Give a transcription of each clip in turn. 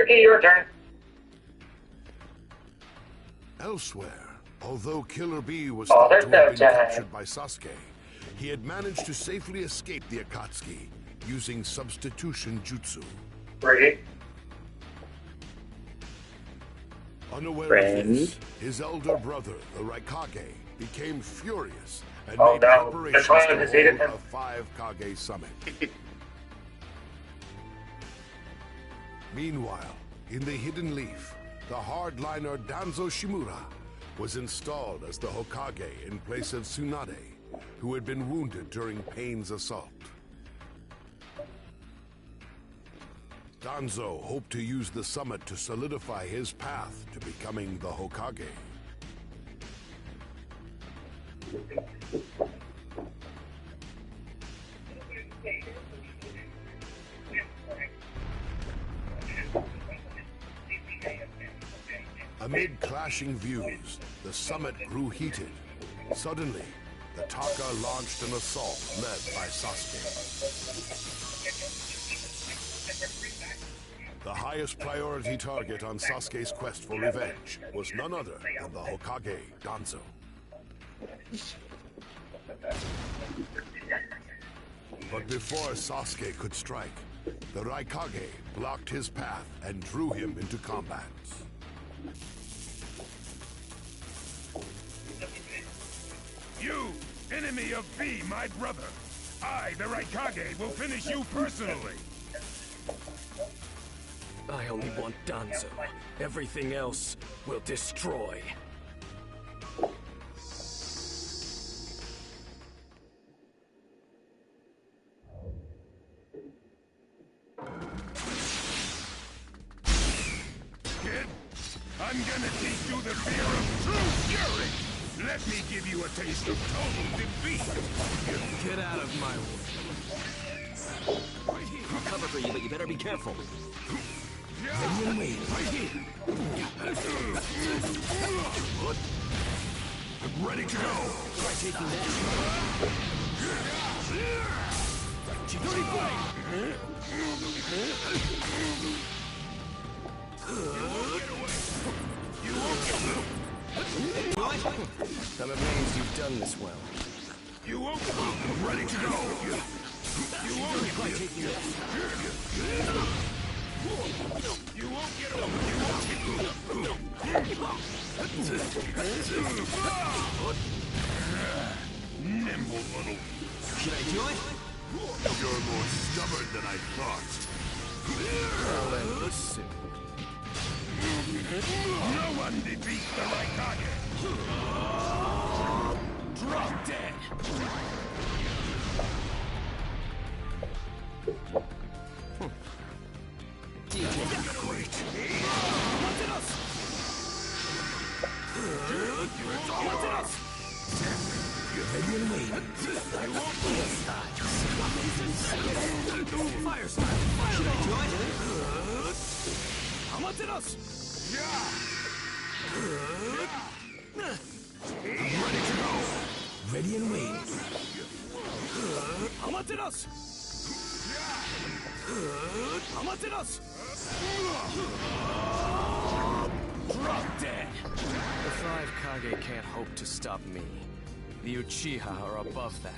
Ricky, your turn. Elsewhere, although Killer Bee was Oh, thought there's to no have been time. captured by Sasuke, he had managed to safely escape the Akatsuki using substitution jutsu. Ricky. Unaware of this, his elder brother, the Raikage, became furious and Oh, made no. preparations The clan to defeated hold him. a 5 Kage summit. Meanwhile, in the Hidden Leaf, the hardliner Danzo Shimura was installed as the Hokage in place of Tsunade, who had been wounded during Pain's assault. Danzo hoped to use the summit to solidify his path to becoming the Hokage. Amid clashing views, the summit grew heated. Suddenly, the Taka launched an assault led by Sasuke. The highest priority target on Sasuke's quest for revenge was none other than the Hokage, Danzo. But before Sasuke could strike, the Raikage blocked his path and drew him into combat. You, enemy of B, my brother. I, the Raikage, will finish you personally. I only want Danzo. Everything else will destroy. Kid, I'm gonna teach you the fear of true fury. Let me give you a taste of total defeat. Get out of my way. I'll cover for you, but you better be careful. Ready and wait. Ready to go. Try taking that. Chidori blade. You won't get through. Then it means you've done this well. You won't. Ready to go. You won't Try taking that. You won't get over. You won't get nimble little. Should I do it? You're more stubborn than I thought. I'll end this soon. No one defeats the Raikage. Drop dead. Great. Ready and wait. Fire style. Should I do it? Amaterasu. Ready to go. Ready and wait. Amaterasu. Amaterasu. Drop dead. The 5 Kage can't hope to stop me. The Uchiha are above that.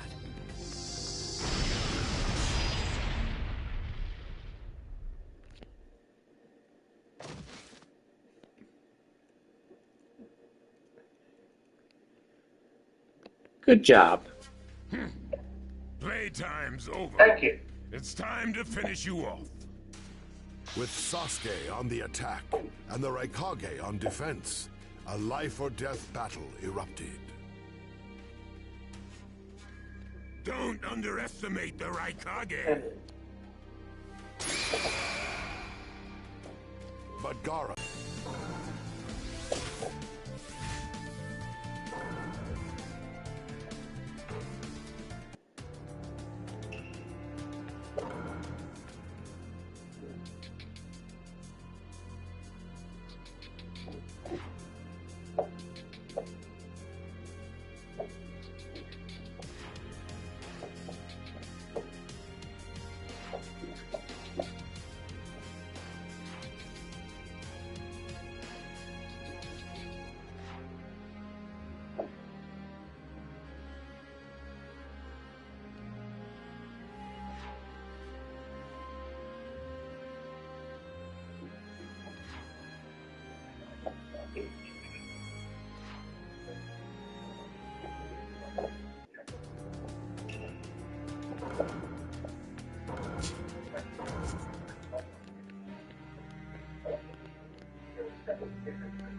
Good job. Playtime's over. Thank you. It's time to finish you off. With Sasuke on the attack and the Raikage on defense, a life-or-death battle erupted. Don't underestimate the Raikage. But Gaara...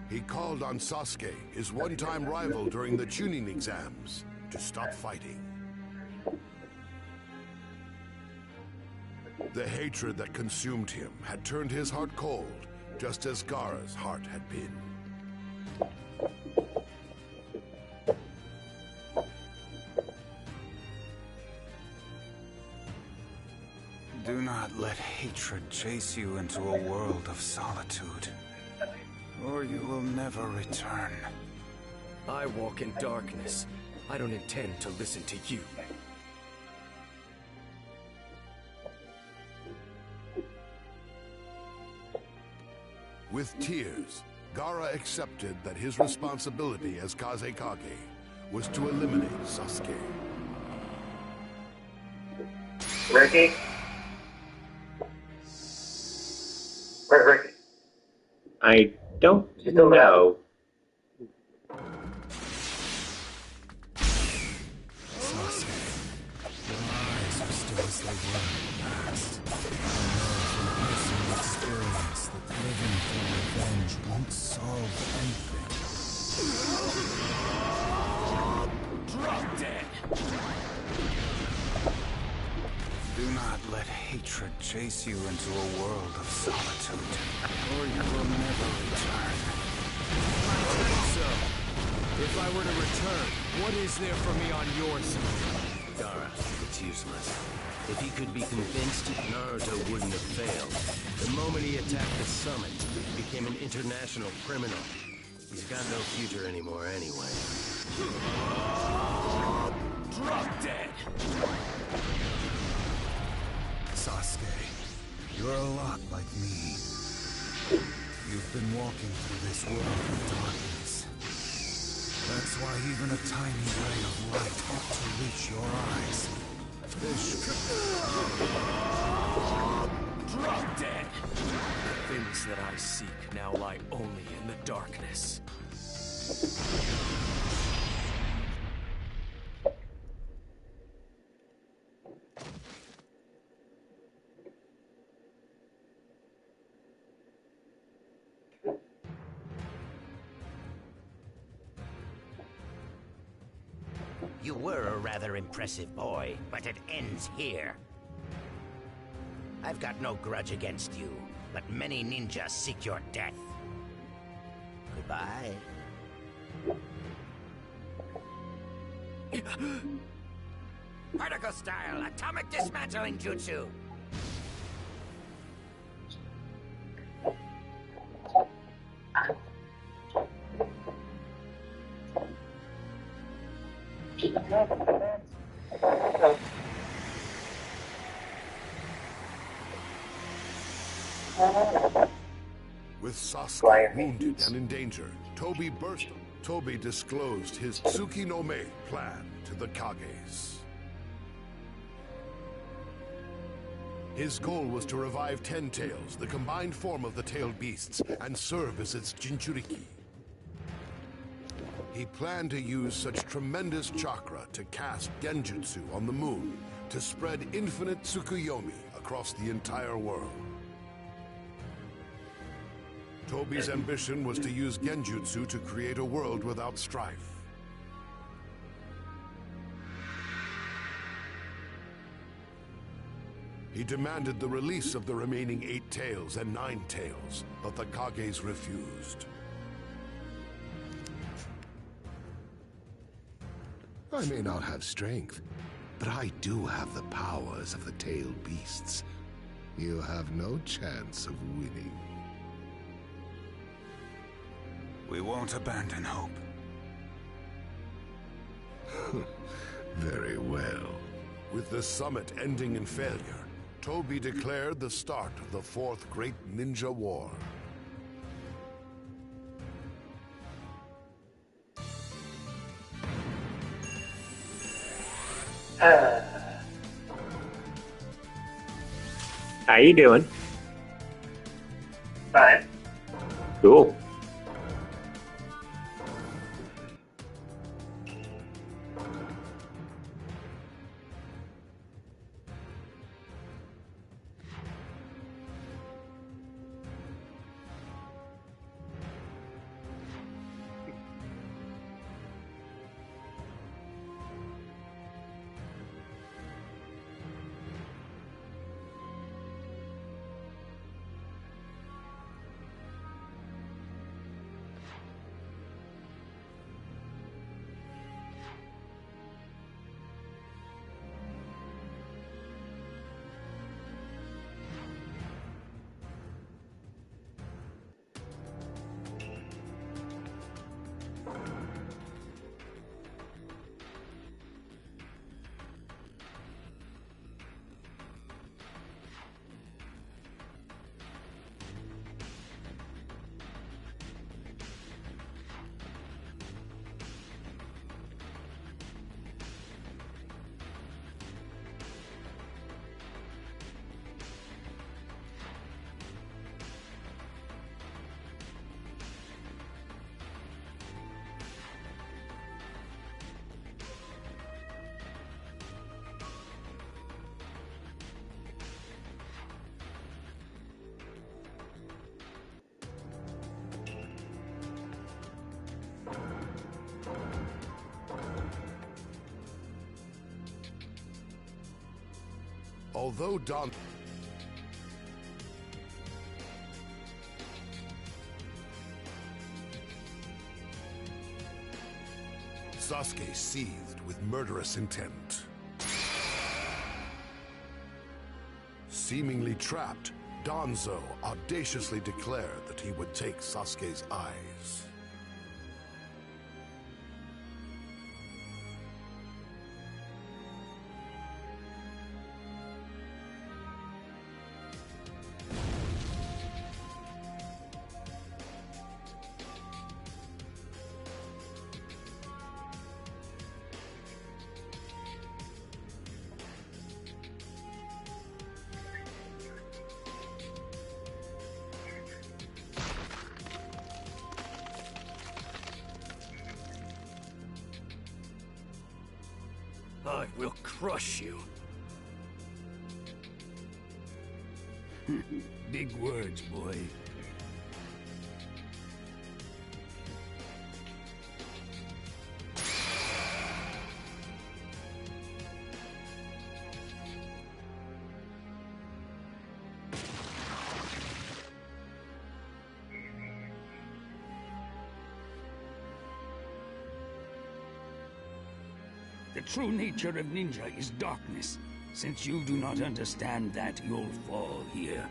He called on Sasuke, his one-time rival during the Chunin exams, to stop fighting. The hatred that consumed him had turned his heart cold, just as Gaara's heart had been. Do not let hatred chase you into a world of solitude, or you will never return. I walk in darkness. I don't intend to listen to you. With tears, Gaara accepted that his responsibility as Kazekage was to eliminate Sasuke. Ricky? Where's Ricky? I don't know. Sasuke, your eyes are still as they were in the past. I know from personal experience that living for revenge won't solve anything. Drop dead! Do not let hatred chase you into a world of solitude, or you will never return. So, if I were to return, what is there for me on your side? Gaara, it's useless. If he could be convinced, Naruto wouldn't have failed. The moment he attacked the summit, he became an international criminal. He's got no future anymore anyway. Drop dead! Sasuke, you're a lot like me. You've been walking through this world of darkness. That's why even a tiny ray of light ought to reach your eyes. Drop dead! The things that I seek now lie only in the darkness. You were a rather impressive boy, but it ends here. I've got no grudge against you, but many ninjas seek your death. Goodbye. Particle style, atomic dismantling jutsu. With Sasuke wounded and in danger, Tobi burst. Tobi disclosed his Tsuki no Me plan to the Kages. His goal was to revive Ten Tails, the combined form of the tailed beasts, and serve as its Jinchuriki. He planned to use such tremendous chakra to cast Genjutsu on the moon to spread infinite Tsukuyomi across the entire world. Tobi's ambition was to use Genjutsu to create a world without strife. He demanded the release of the remaining 8 tails and 9 tails, but the Kages refused. I may not have strength, but I do have the powers of the tailed beasts. You have no chance of winning. We won't abandon hope. Very well. With the summit ending in failure, Tobi declared the start of the 4th Great Ninja War. How you doing? Fine. Cool. Although Sasuke seethed with murderous intent. Seemingly trapped, Danzo audaciously declared that he would take Sasuke's eyes. I will crush you. Big words, boy. The true nature of ninja is darkness. Since you do not understand that, you'll fall here.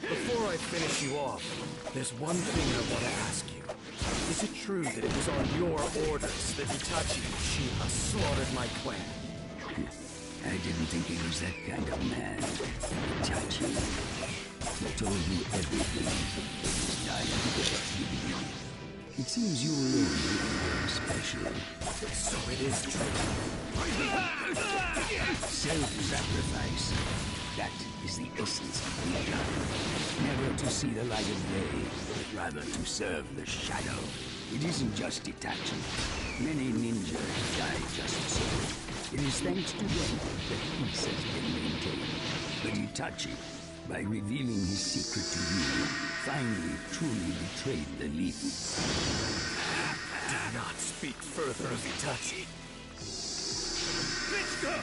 Before I finish you off, there's one thing I want to ask you. Is it true that it was on your orders that Itachi Uchiha slaughtered my clan? I didn't think he was that kind of man. Itachi. He told you everything. His dying breath. It seems you alone are special. So it is true. Self-sacrifice. That is the essence of ninja. Never to see the light of day, but rather to serve the shadow. It isn't just Itachi. Many ninjas die just so. It is thanks to them that peace has been maintained. But Itachi, by revealing his secret to you, finally truly betrayed the leap. Do not speak further of Itachi. Let's go!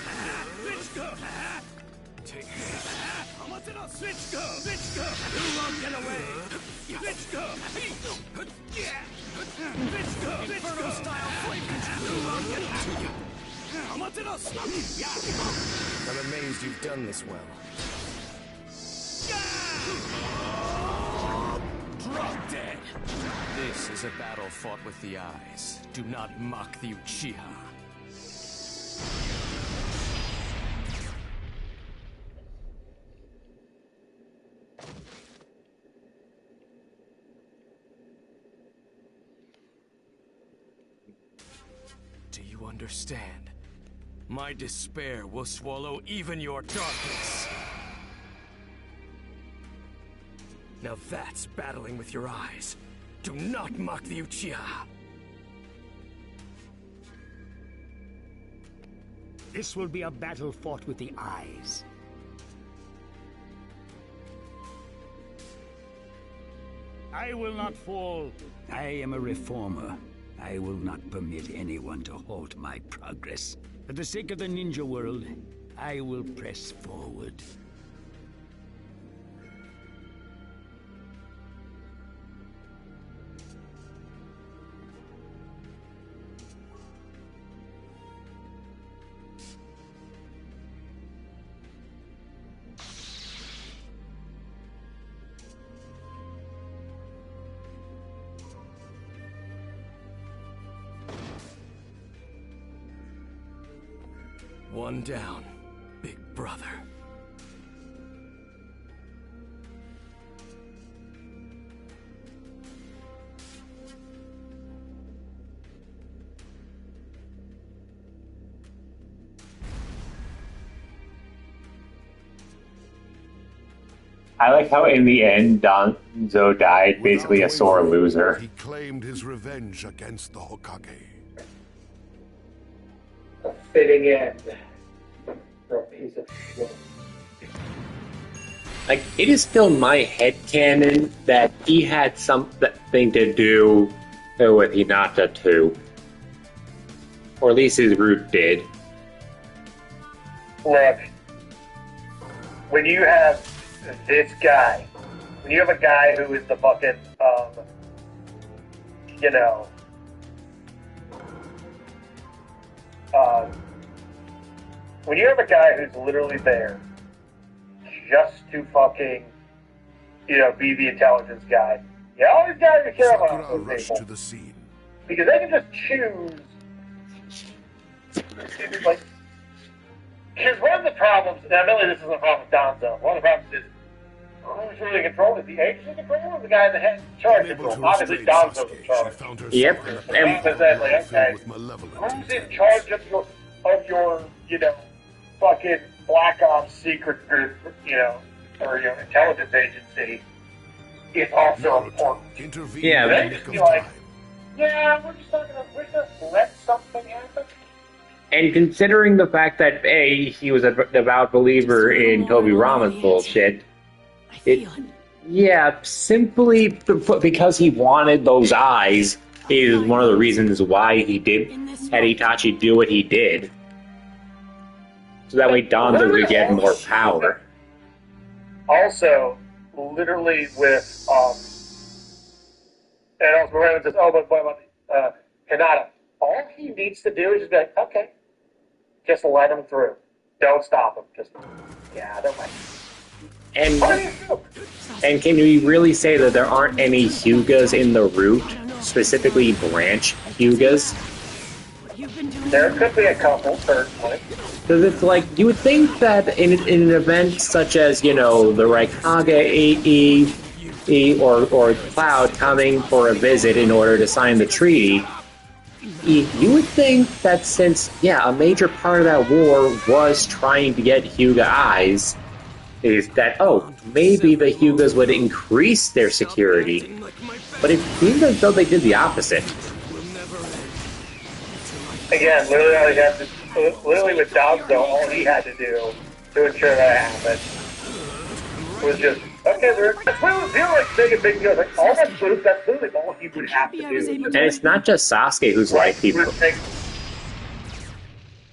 Let's go! Take this. Let's go! Let's go! You won't get away! Let's go! Let's go! Inferno style flame control. You won't get away! I'm amazed you've done this well. Drop dead! This is a battle fought with the eyes. Do not mock the Uchiha. Do you understand? My despair will swallow even your darkness. Now that's battling with your eyes. Do not mock the Uchiha. This will be a battle fought with the eyes. I will not fall. I am a reformer. I will not permit anyone to halt my progress. For the sake of the ninja world, I will press forward. One down, big brother. I like how in the end Danzo died basically a sore loser. He claimed his revenge against the Hokage. A fitting end. piece of shit. Like, it is still my headcanon that he had something to do with Hinata too. Or at least his root did. Look, when you have this guy, when you have a guy who is the fucking, you know, when you have a guy who's literally there just to fucking, you know, be the intelligence guy, you always gotta be careful Sakura about those rushed people. to the scene. Because they can just choose. Like, here's one of the problems, and admittedly this isn't a problem with Donzo. One of the problems is who's really in control? Is the agent in control or the guy in the head in charge Unable control? to Obviously restrain Donzo's Sasuke, in she charge. found herself Yep. in a And- battlefield Exactly, okay. filled with malevolent Who's in intentions. charge of your, you know, fucking Black Ops secret group, you know, or your intelligence agency is also Naruto important. intervened Yeah, in They the nick just of be like, time. yeah, we're just gonna let something happen. And considering the fact that A, he was a devout believer in Toby Rama's bullshit, I feel it. yeah, simply because he wanted those eyes is one of the reasons why he did had Itachi do what he did. So that way Donzo could get more power. Also, literally with and also Raymond says, "Oh, but Hinata, all he needs to do is just be like, okay, just let him through. Don't stop him. Just don't mind. And What do you do? and can we really say that there aren't any Hyugas in the route, specifically branch Hyugas? You've been doing There could be a couple, certainly. Because it's like, you would think that in an event such as, you know, the Raikage or Cloud coming for a visit in order to sign the treaty, you would think that since, a major part of that war was trying to get Hyuga eyes, is that, maybe the Hyugas would increase their security. But it seems as though they did the opposite. Again, literally with Donzo, all he had to do to ensure that happened was just, okay, that's really like big and big deal. Like, all that proof, that's literally all he would have to do. And it's not just Sasuke whose life he...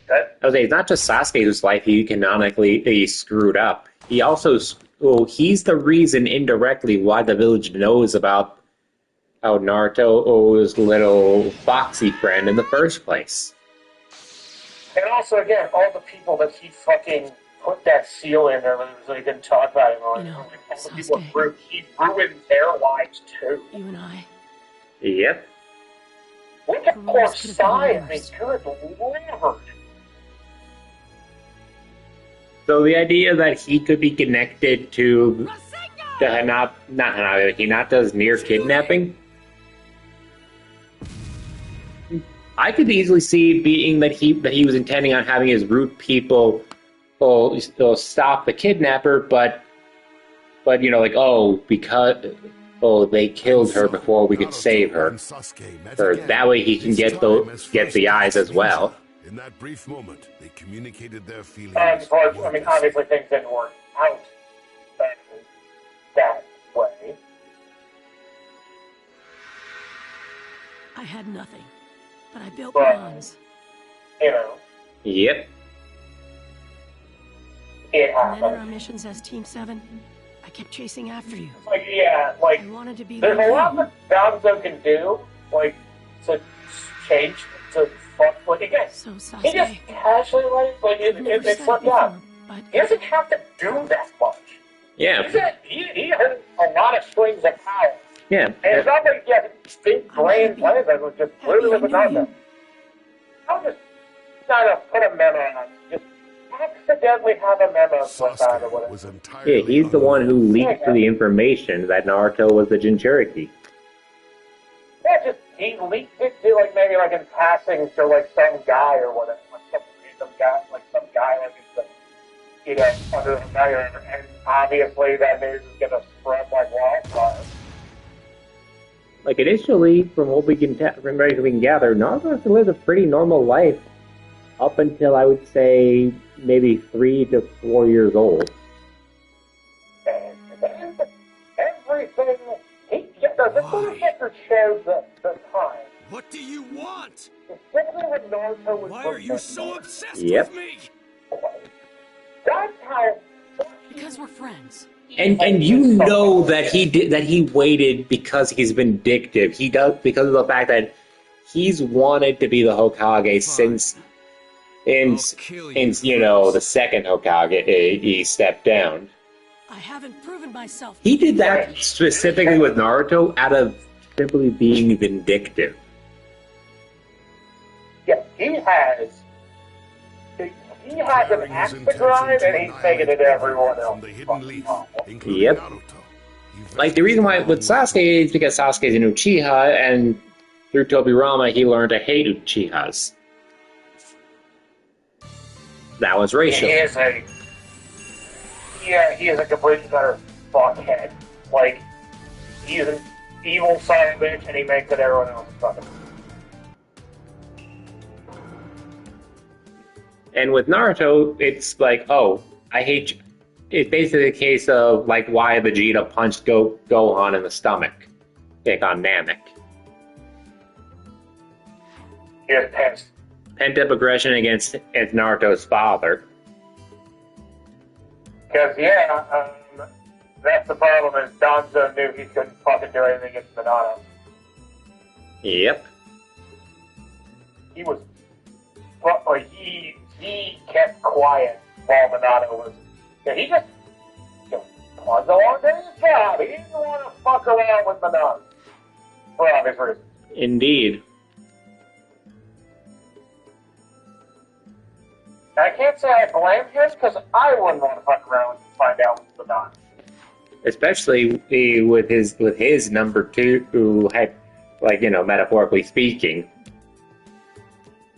it's not just Sasuke whose life he canonically screwed up. He also... he's the reason, indirectly, why the village knows about how Naruto's little foxy friend in the first place. And also, again, all the people that he fucking put that seal in there so he didn't talk about it anymore. You know, All the people in group, he ruined their lives too. You and I. Yep. Look at poor Sai. I mean, good lord. So the idea that he could be connected to Hinata's near kidnapping, I could easily see being that he was intending on having his root people stop the kidnapper, but you know, like, because they killed her before we could save her, or that way he can get the eyes as well. In that brief moment, they communicated their feelings. I mean, obviously things didn't work out that way. I had nothing, but I built But, bonds. you know, Yep. it And then in our happened. missions as Team 7, I kept chasing after you. Like, I wanted to be there's like a lot you. that Donzo can do, like, to change, to fuck, like, again, So he just Sasuke, casually, like, I've never it said worked it out. before, but He doesn't have to do that much. Yeah. He has a lot of strings of power. Yeah. And it's not like he has big grand plans that was just literally with Donzo. I'll just try to put a memo on, just accidentally have a memo slipped out or Sasuke whatever. was entirely Yeah, he's the one who leaked the information that Naruto was the Jinchuriki. Yeah, just he leaked it to like maybe like in passing to like some guy or whatever, like some random guy, like some guy like in the, you know, under the mayor, and obviously that news is gonna spread like wildfire. Like, initially, from what we can gather, Naruto has lived a pretty normal life up until I would say maybe 3 to 4 years old. And everything, the movie picture shows the time. What do you want? Especially when Naruto was Why are you so obsessed Yep. with me? That's how. Because we're friends. And you know that he waited because he's vindictive. He does because of the fact that he's wanted to be the Hokage since the second Hokage he stepped down. I haven't proven myself. He did that specifically with Naruto out of simply being vindictive. Yeah, he has an axe to grind, and he's taking it to everyone else. The hidden leaf, including Yep. Naruto. Like, the reason why with Sasuke is because Sasuke's an Uchiha, and through Tobirama, he learned to hate Uchihas. That was racial. He is a complete utter fuckhead. Like, he's an evil son of a bitch, and he makes it everyone else fucking. And with Naruto, it's like, oh, I hate you. It's basically a case of, like, why Vegeta punched Gohan in the stomach. Pick on Namek. He was pissed. Pent-up aggression against Naruto's father. Because, that's the problem, is Danzo knew he couldn't fucking do anything against Minato. Yep. He was... He kept quiet while Minato was... He just plugged along to his job. He didn't want to fuck around with Minato. For obvious reasons. Indeed. I can't say I blame him, because I wouldn't want to fuck around and find out what's going on. Especially with his number two, who had, like, metaphorically speaking,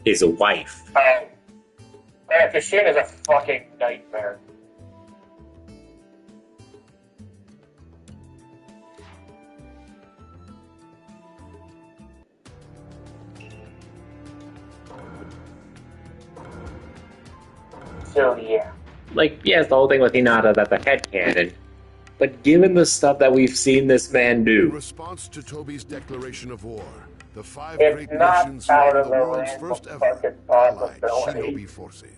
his wife. Kashin is a fucking nightmare. So, yeah. Like, yes, the whole thing with Hinata, that's a headcanon. But given the stuff that we've seen this man In do, response to Toby's declaration of war, the 5 It's great not nations out led of the the world's realm first of ever fucking allied possibility. shinobi forces.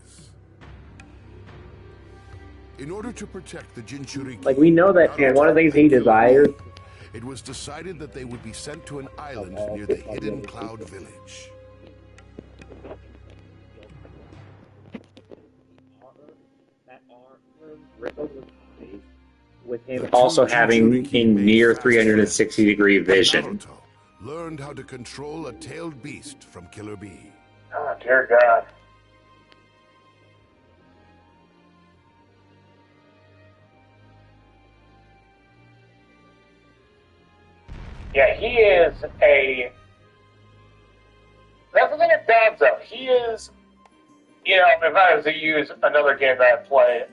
In order to protect the Jinchuriki, like, we know that one of the things he desires. it was decided that they would be sent to an island near the Hidden Cloud Village. With him also having a near 360-degree vision. Naruto learned how to control a tailed beast from Killer Bee. Oh, dear God. Yeah, he is a... That's the thing with Danzo. He is... if I was to use another game that I play...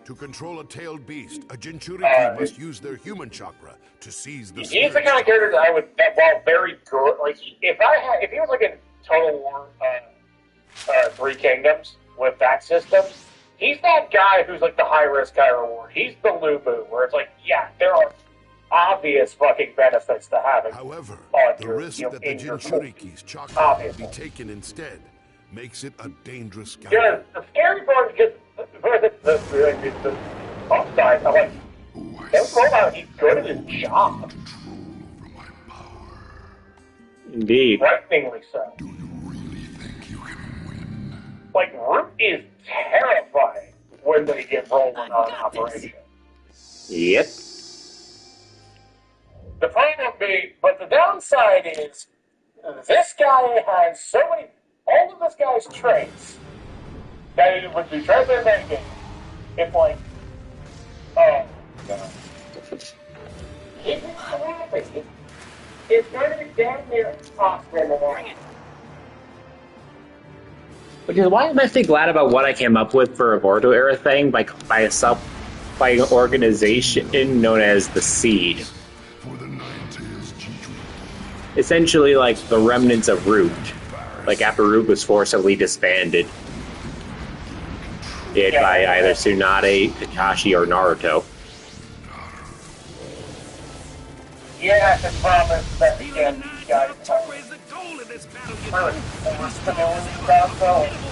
To control a tailed beast, a Jinchuriki must use their human chakra to seize the He's the kind of character that I would... While very good... Like, if he was like in Total War... Three Kingdoms with that system, he's that guy who's like the high risk, high reward. He's the Lubu, where it's like, yeah, there are obvious fucking benefits to having. However, the your, risk that the Jinchuriki's chakra obviously be taken instead makes it a dangerous game. Yeah, the scary part is the upside. I'm like, don't go out. He's good at his job. Indeed. Frighteningly so. Like, Root is terrifying when they get rolling on operation. Yep. The problem being, but the downside is, this guy has so many, all of this guy's traits, that when you try to that game, it's like, oh, God. It's not happening. It's going to be damn near impossible in the morning. Which is why I'm actually glad about what I came up with for a Boruto era thing by an organization known as the Seed. Essentially like the remnants of Root. Like after Root was forcibly disbanded. did by either Tsunade, Kakashi, or Naruto. Yeah, the problem is that again, these guys is the goal of this battle, you are know.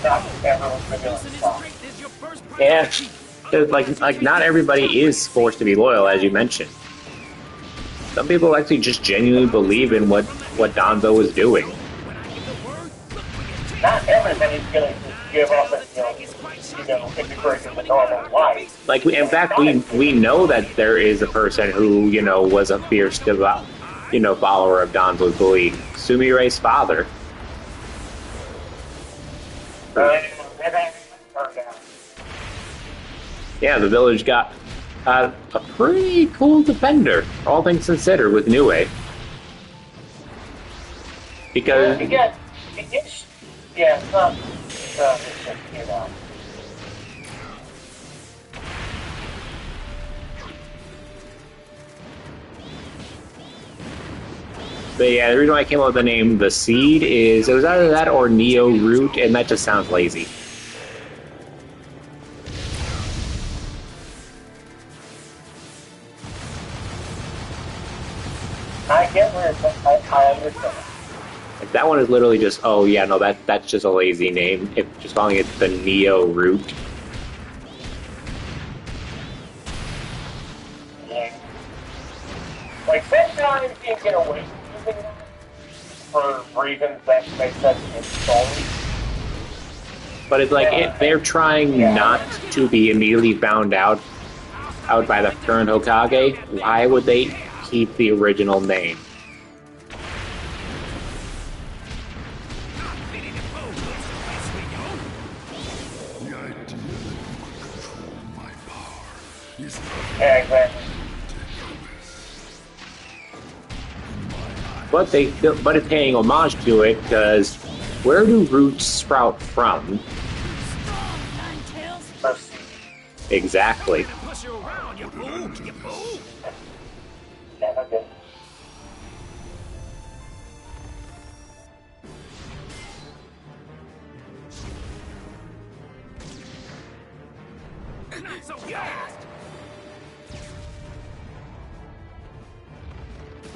not everyone's vanilla stuff. Yeah, like not everybody is forced to be loyal, as you mentioned. Some people actually just genuinely believe in what Danzo was doing. Not everybody's gonna just give up and integrate in the normal life. Like, in fact, we know that there is a person who was a fierce follower of Danzo's belief, Sumire's father. Yeah, the village got a pretty cool defender, all things considered, with Nue. Because yeah, it's not, But yeah, the reason why I came up with the name The Seed is it was either that or Neo Root, and that just sounds lazy. I get where I understand. Like, that one is literally just, oh yeah, no, that's just a lazy name. If just calling it the Neo Root. Yeah. Like, sometimes you get away from using that for reasons that make sense in story. But it's like they're trying not to be immediately found out by the current Hokage. Why would they keep the original name? Exactly. But it's paying homage to it, because where do roots sprout from? Exactly. So fast!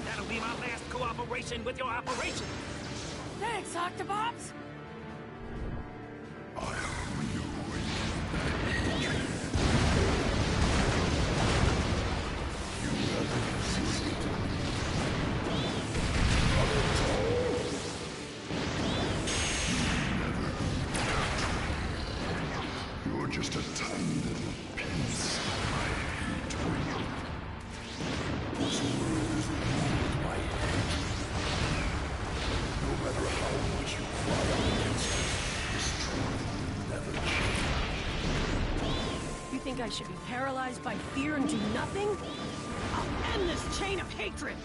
That'll be my last cooperation with your operation. Thanks, Octobops. You're just a tiny little piece of my hate. This world is ruled by hate. No matter how much you fight against it, this truth will never change. You think I should be paralyzed by fear and do nothing? I'll end this chain of hatred!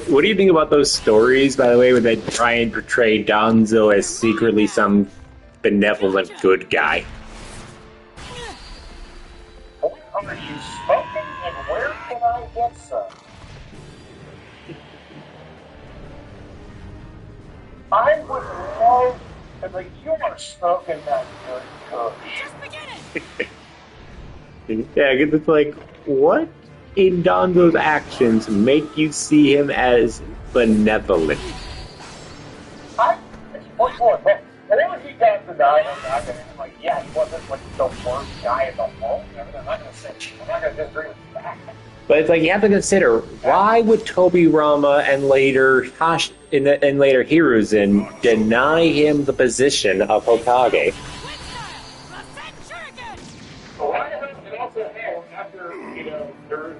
What do you think about those stories, by the way, where they try and portray Danzo as secretly some benevolent good guy? What are you smoking, and where can I get some? I would love to, like, you are smoking that good kush. Just beginning! Yeah, it's like, what in Danzo's actions make you see him as benevolent? Whenever he got denied, I'm like, yeah, he wasn't like the worst guy in the world. I'm not gonna disagree with that. But it's like, you have to consider, why would Tobirama and later Hiruzen deny him the position of Hokage? And also, after, there's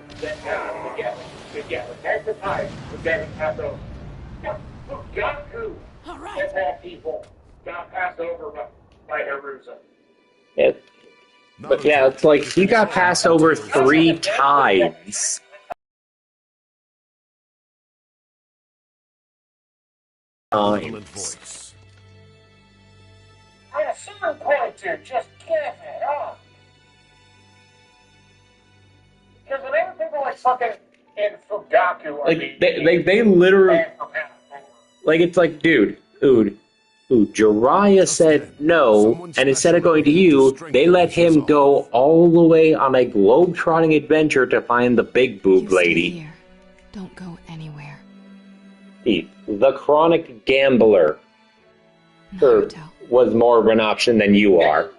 that at the time, again, after Gaku and all people got passed over by Hiruzen. Yeah. But yeah, it's like, he got passed over 3 times. one point to just give it up. Because whenever people like fucking in Fugaku are Like they literally like it's like dude, Jiraiya said no, and instead of going to you, they let him go all the way on a globe-trotting adventure to find the big boob lady. Here. Don't go anywhere. The chronic gambler Naruto. was more of an option than you are.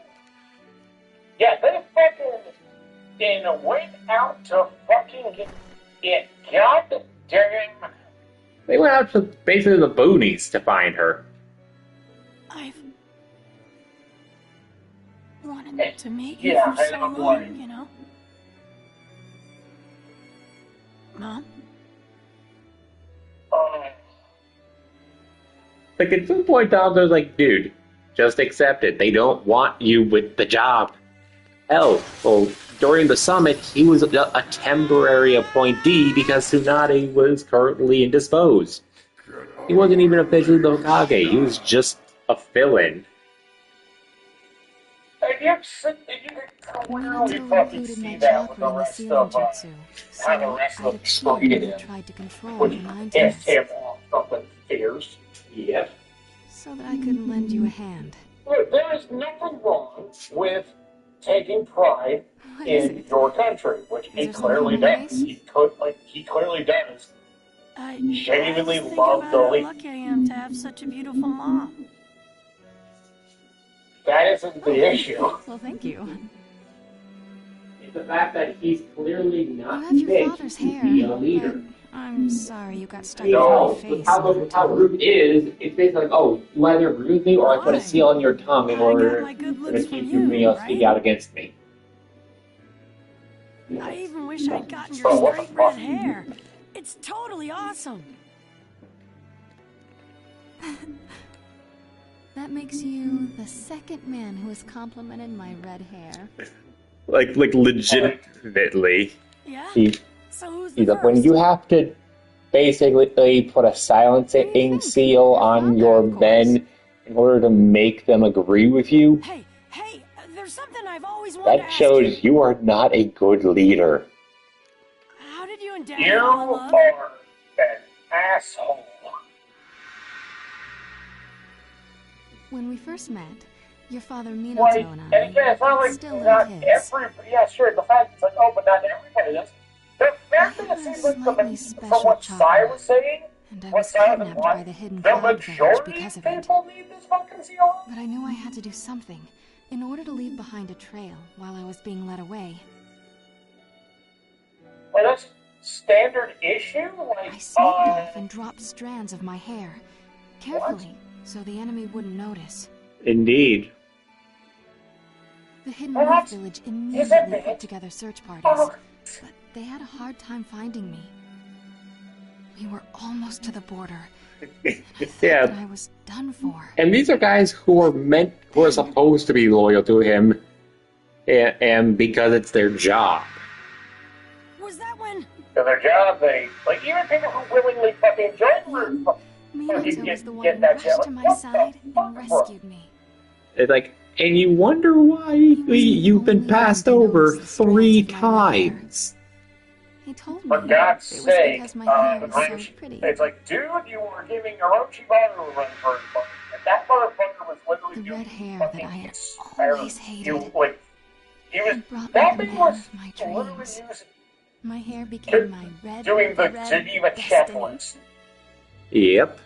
Yeah, they fucking went out to fucking get goddamn. They went out to basically the boonies to find her. I've wanted to meet you for so long, you know? Mom? Like at some point, Donzo's like, dude, just accept it. They don't want you with the job. Hell, well, during the summit, he was a temporary appointee because Tsunade was currently indisposed. He wasn't even officially the Hokage. He was just a fill-in. Naruto included my chakra in the sealing jutsu, so I'd appeared and tried to control the mind test, Yep. so that I could lend you a hand. Look, there is nothing wrong with taking pride in your country, which he clearly does. He clearly does. I genuinely think love about the how league. lucky I am to have such a beautiful mom. That isn't the issue. Well, thank you. It's the fact that he's clearly You not have your fit father's to hair. be a leader. but I'm sorry you got stuck No, in my face. how rude is, it's basically like, oh, you either agree with me or I put a seal on your tongue in order my good to looks keep from you you, speak right? out against me. I even wish I'd gotten your straight red hair. It's totally awesome. That makes you the second man who has complimented my red hair. Like legitimately. Yeah? He's So who's like, when you have to basically put a silencing seal on your men in order to make them agree with you, Hey, there's something I've always wanted to that ask shows you are not a good leader. How did you and Dad You fall in love? are an asshole. When we first met, your father Minato Like, and and I again, it's not like still not in kids. everybody. Yeah, sure. The fact it's like, oh, but not everybody does. The fact that it seems like from what Sai was saying, And I what was Sai was kidnapped by the hidden the cloud village majority because of of it. people need this fucking seal. But I knew I had to do something in order to leave behind a trail while I was being led away. Well, that's standard issue. Like, I sneaked off and dropped strands of my hair, carefully, so the enemy wouldn't notice. Indeed. The Hidden What? Leaf Village immediately put together search parties, but they had a hard time finding me. We were almost to the border. Yeah. I was done for. And these are guys who are supposed to be loyal to him, and because it's their job. Was that when? to their job, they like even people who willingly fucking join Minato was the one who rushed to my side and rescued me. It's like, and you wonder why you've been passed over 3 times. He told me For God's it was sake, because my hair was so pretty. it's like, dude, you were giving Orochimaru a run for his money, and that motherfucker was literally The doing red hair fucking that I had inspired. always hated. You, like, he was, brought that me thing the man was of my literally dreams. using, My hair became my red, doing the red Geneva destiny. checklist. Yep.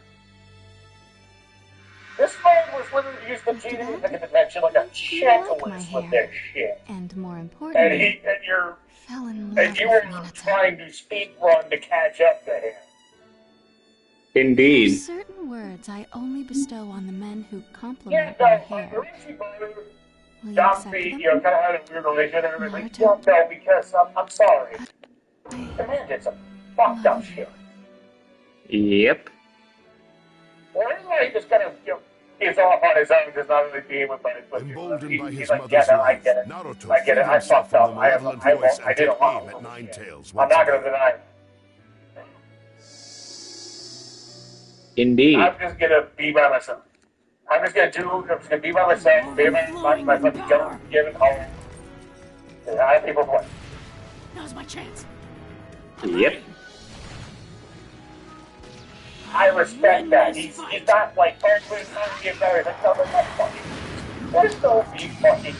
This man was literally using the Geneva convention like a checklist with their shit. And more And importantly, you're fell in love and you with were Minato. trying to speed run to catch up to him. Indeed. There's certain words I only bestow on the men who Yeah, compliment no, my like hair. Orochimaru, Will you Don accept B, them? you know, kind of had a weird relationship and everything. Like, Naruto? no, because I'm sorry. The man did some fucked up shit. Yep. Well, anyway, he just kind of, you know, he's off on his own, just not really being with my Emboldened by he's his like, yeah, mother's no, I love, get it. Naruto I get it. freed I himself fucked from up. the I malevolent voice I and did a took lot aim at of Nine bullshit. Tails I'm once not going again. to deny it. Indeed. I'm just going to be by myself. I'm just gonna be by myself, be my fucking young given home. And I have people play. Now's my chance. Yep. I respect that. He's not like, oh, please don't get better. He's like, no, that's fucking. Let's still be fucking,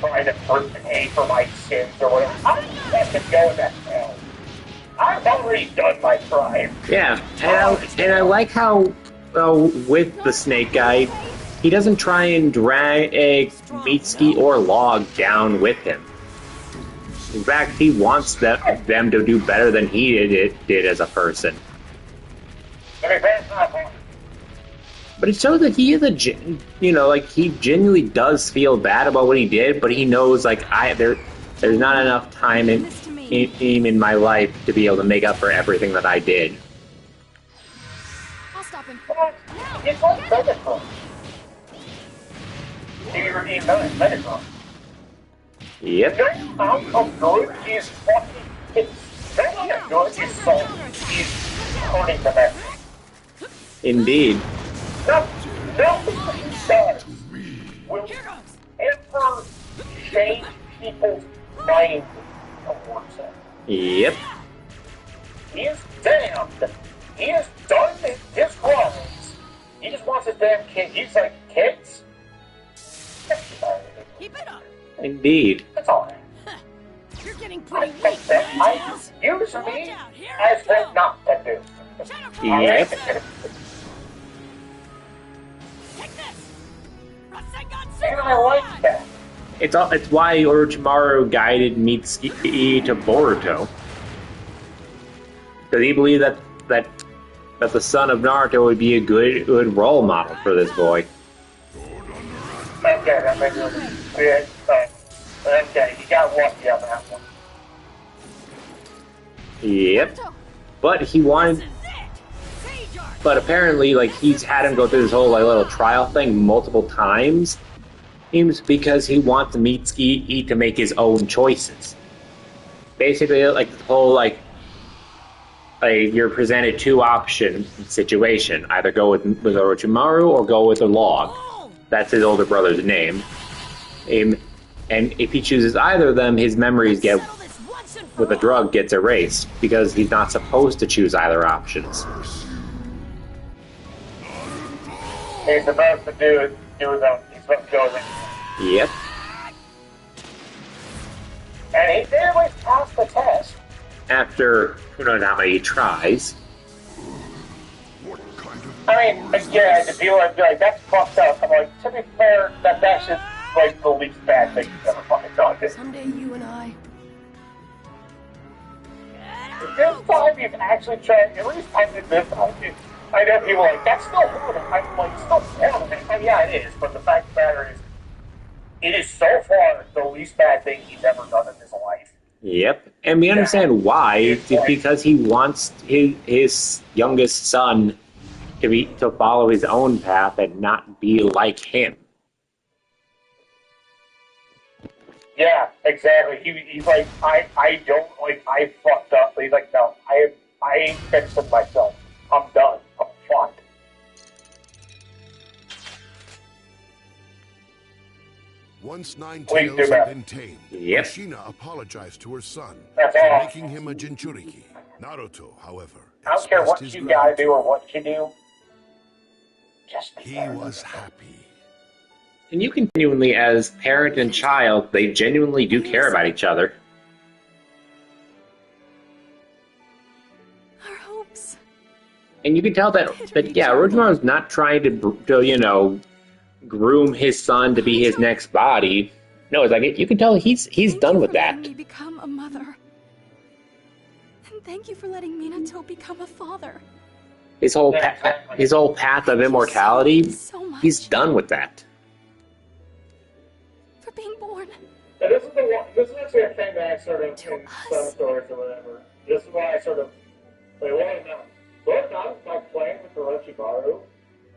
trying to pay for my sins or whatever. I'm fucking going to hell. I've already done my crime. Yeah, and I like how, with the snake guy, he doesn't try and drag Mitsuki or Log down with him. In fact, he wants them to do better than he did as a person. But it shows that he is he genuinely does feel bad about what he did, but he knows, like, there's not enough time in my life to be able to make up for everything that I did. I'll stop him. It's like Megatron. He redeemed Megatron. Yep. No amount of good is fucking. No amount of good is so. He's turning the message. Indeed. Nothing that he does will ever change people's minds towards him. Yep. He is damned. He is done his crimes. He just wants his damn kid. He's like, kids? Keep it up. Indeed. That's all right. You're getting pretty weak. I use me as what not to do. Yep. And I like that. It's why Orochimaru guided Mitsuki to Boruto. Because he believed that the son of Naruto would be a good role model for this boy. Okay, that makes it okay, he got lucky on that one. Yep. But he wanted... But apparently, like, he's had him go through this whole, like, little trial thing multiple times. Because he wants Mitsuki to make his own choices. Basically, like, the whole, like, you're presented two option situation. Either go with Orochimaru or go with the Log. That's his older brother's name. And if he chooses either of them, his memories with the drug gets erased. Because he's not supposed to choose either options. He's supposed to do his own. He's supposed to go with it. Yep. And he did at least pass the test. After who knows how many tries. I mean, yeah, the people would be like, that's fucked up. I'm like, to be fair, that's just like the least bad thing you've ever fucking done. Someday you and I. This time you've actually tried, at least I did this time. I know people are like, that's still horrible. I'm like, still horrible. And yeah, it is, but the fact of the matter is, it is so far the least bad thing he's ever done in his life. Yep, and we understand why. It's because he wants his youngest son to follow his own path and not be like him. Yeah, exactly. He's like, I don't, like, I fucked up. He's like, no, I ain't fixing myself. I'm done. I'm fucked. Once Nine Tails had been tamed, Kushina apologized to her son for making him a Jinchuriki. Naruto, however, I don't care what you gotta do or what you do. Just he was happy. And you continually, as parent and child, they genuinely do care about each other. Our hopes. And you can tell that Orochimaru's not trying to groom his son to be his next body. No, it's like you can tell he's done with that. Thank you for letting me become a mother. And thank you for letting Minato become a father. His whole path of immortality, he's done with that. For being born. Now, this is actually a thing that I sort of, in some stories or whatever, this is why I sort of, like, well, no. But not like playing with Orochimaru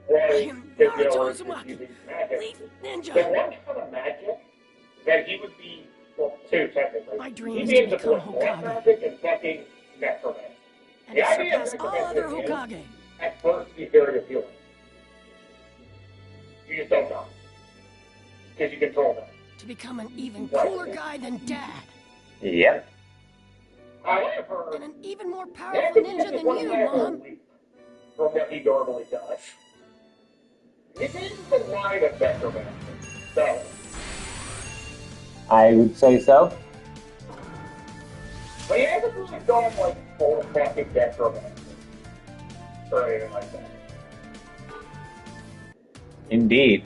was Naruto's using magic. The one kind of magic that he would be, well, two technically. My dream is he'd be to able to become put Hokage. magic and fucking necromancy. And to surpass all other Hokage. at first be very appealing. You just don't know. Because you control them. To become an even cooler guy than Dad. Yep. However, And an even more powerful ninja than you, Mom. From what he normally does. It is the line of necromancy. So. I would say so. But he hasn't really gone like full fucking necromancy. Or anything like that. Indeed.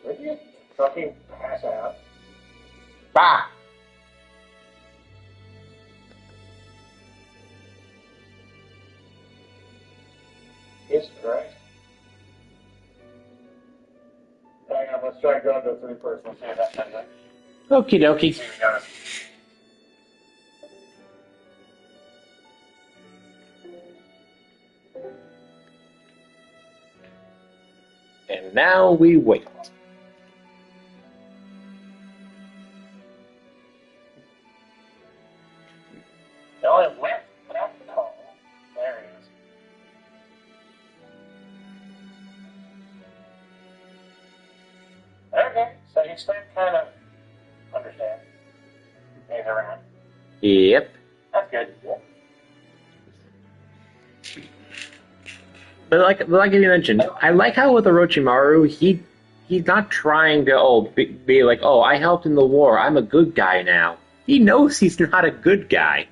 Would you fucking pass out? Bah! Jesus Christ. Hang on, let's try going to 3 first. Let's see if that does it. Okie dokie. See if we got it. And now we wait. No, it left. Oh, there he is. Okay, so you still kind of understand. He's around. Yep. That's good. Yeah. But like you mentioned, I like how with Orochimaru, he's not trying to be like, oh, I helped in the war, I'm a good guy now. He knows he's not a good guy.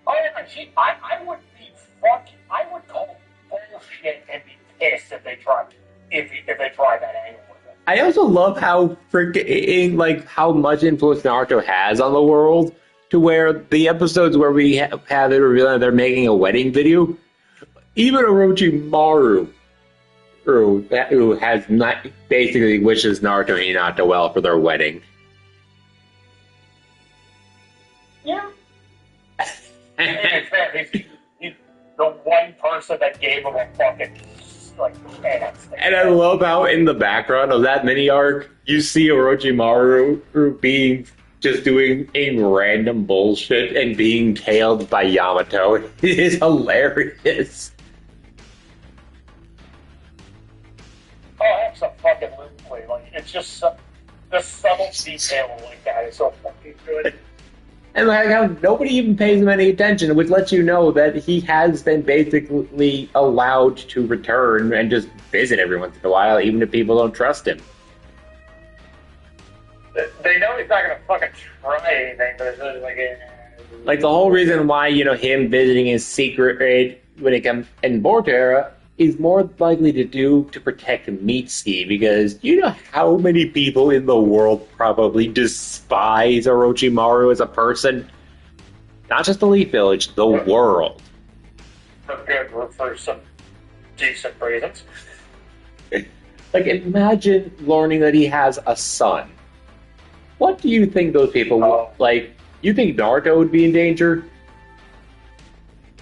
Oh, yeah, I would be fucking. I would call bullshit and be pissed if they tried that angle with it. I also love how freaking like how much influence Naruto has on the world, to where the episodes where we have it revealing that they're making a wedding video, even Orochimaru, who has not basically wishes Naruto and Hinata well for their wedding. Yeah. He's the one person that gave him a fucking like chance. And I love how in the background of that mini arc, you see Orochimaru being just doing a random bullshit and being tailed by Yamato. It is hilarious. Oh, that's a fucking loot play. Like it's just the subtle detail like that is so fucking good. And like how nobody even pays him any attention, which lets you know that he has been basically allowed to return and just visit every once in a while, even if people don't trust him. They know he's not gonna fucking try anything, but it's really like the whole reason why him visiting his secret raid when it comes in Boruto era is more likely to protect Mitsuki, because you know how many people in the world probably despise Orochimaru as a person? Not just the Leaf Village, the world. For some decent reasons. Like, imagine learning that he has a son. What do you think those people would, like, you think Naruto would be in danger?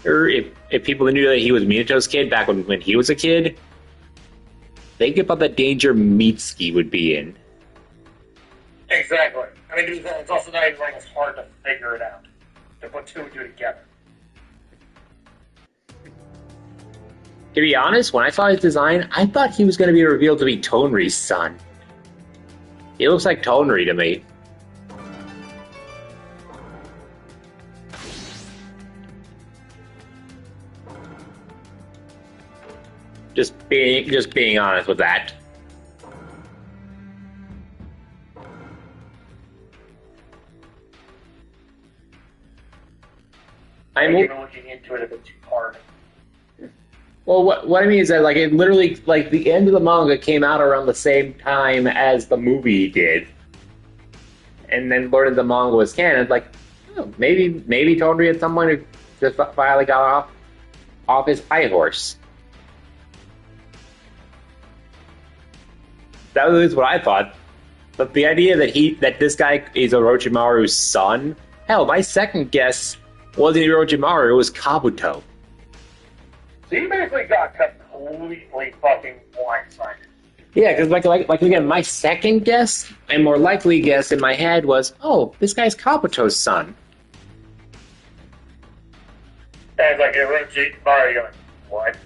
Or if people knew that he was Minato's kid back when he was a kid, think about the danger Mitsuki would be in. Exactly. I mean, it's also not even like it's hard to figure it out. To put 2 and 2 together. To be honest, when I saw his design, I thought he was going to be revealed to be Tonri's son. He looks like Tonri to me. Just being honest with that. I'm looking into it a bit too hard. Well, what I mean is that, like, it literally, like, the end of the manga came out around the same time as the movie did. And then learning the manga was canon, like, oh, maybe Tonri at some point just finally got off his high horse. That was what I thought. But the idea that this guy is Orochimaru's son, hell, my second guess wasn't Orochimaru, it was Kabuto. So you basically got completely fucking blindsided. Yeah, because like again, my second guess and more likely guess in my head was, oh, this guy's Kabuto's son. And like Orochi Mario going, what?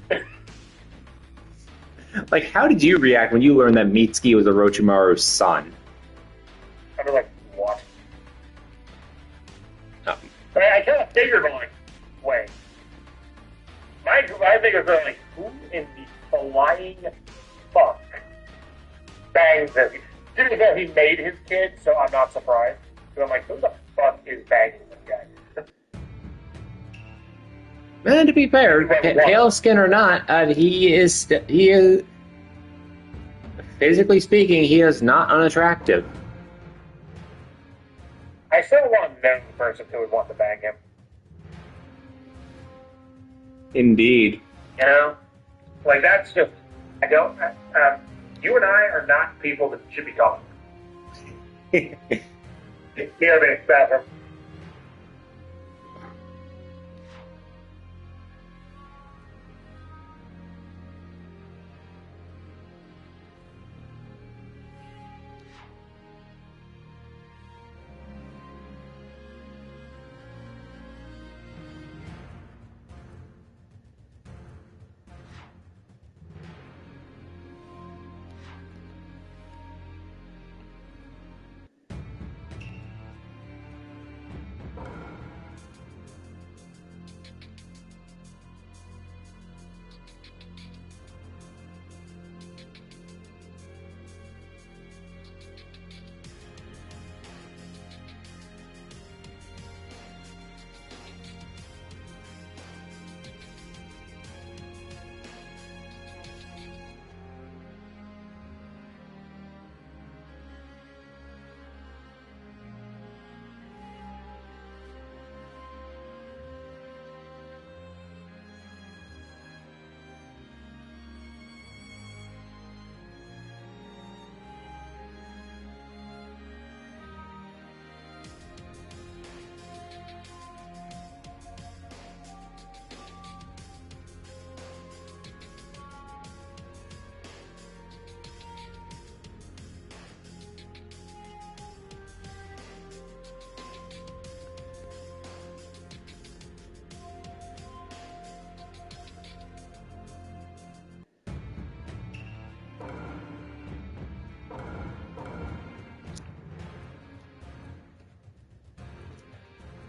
Like, how did you react when you learned that Mitsuki was Orochimaru's son? I was like, what? Oh. I kind of figured, but like, wait. My fingers are like, who in the flying fuck bangs this? Didn't know he made his kid, so I'm not surprised. So I'm like, who the fuck is banging this guy? And to be fair, pale skin or not, he is physically speaking, he is not unattractive. I still want to know the person who would want to bang him. Indeed. You know? Like, that's just, I don't, you and I are not people that should be talking. Here, man, bathroom.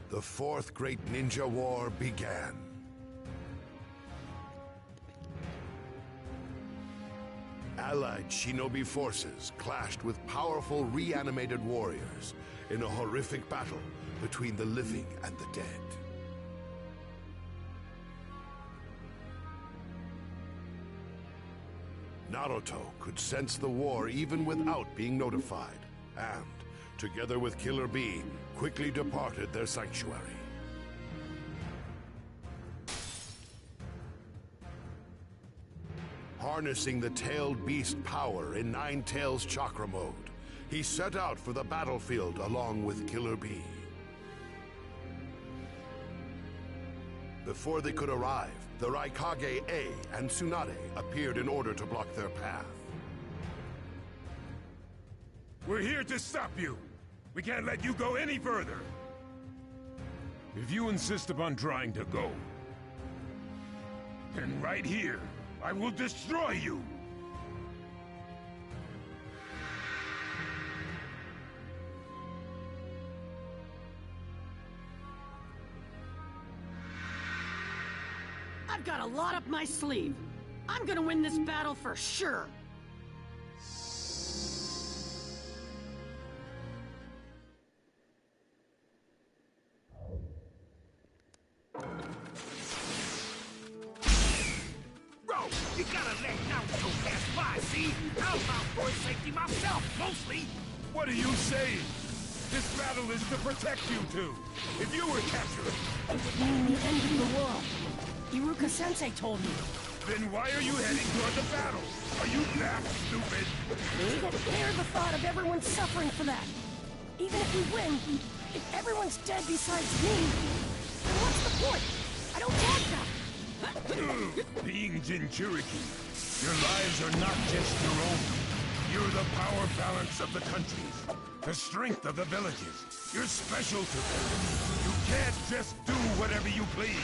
The fourth great ninja war began. Allied shinobi forces clashed with powerful reanimated warriors in a horrific battle between the living and the dead. Naruto could sense the war even without being notified, and, together with Killer Bee, quickly departed their sanctuary. Harnessing the tailed beast power in Nine Tails chakra mode, he set out for the battlefield along with Killer Bee. Before they could arrive, the Raikage A and Tsunade appeared in order to block their path. We're here to stop you! We can't let you go any further! If you insist upon trying to go, then right here, I will destroy you! I've got a lot up my sleeve. I'm gonna win this battle for sure. Bro, you gotta let Naruto pass by, see? I'm out for his safety myself, mostly! What are you saying? This battle is to protect you two. If you were captured... It would mean the end of the world. Iruka-sensei told me. Then why are you heading toward the battle? Are you that stupid? We can't bear the thought of everyone suffering for that. Even if we win, if everyone's dead besides me, then what's the point? I don't want that. Being Jinchuriki, your lives are not just your own. You're the power balance of the countries, the strength of the villages. You're special to them. You can't just do whatever you please.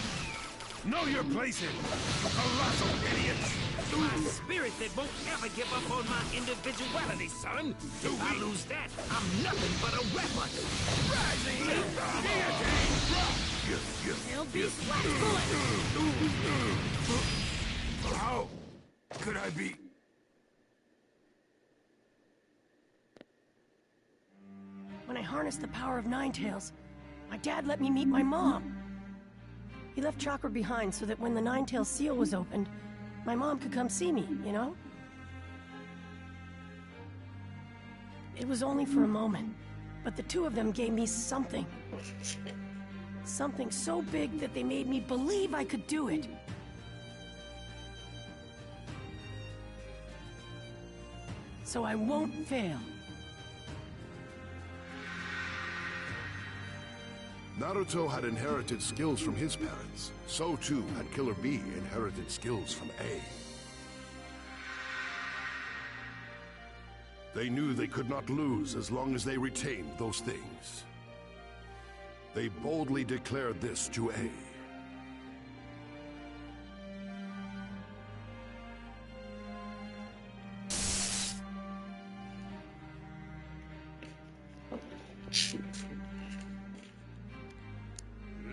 Know your places, you colossal idiots! My spirit that won't ever give up on my individuality, son. If I lose that, I'm nothing but a weapon. Rising! It'll be sweat bullet! How could I be? When I harnessed the power of Ninetales, my dad let me meet my mom. He left Chakra behind so that when the Ninetales seal was opened, my mom could come see me, you know? It was only for a moment, but the two of them gave me something. Something so big that they made me believe I could do it. So I won't fail. Naruto had inherited skills from his parents. So too had Killer B inherited skills from A. They knew they could not lose as long as they retained those things. They boldly declared this to A.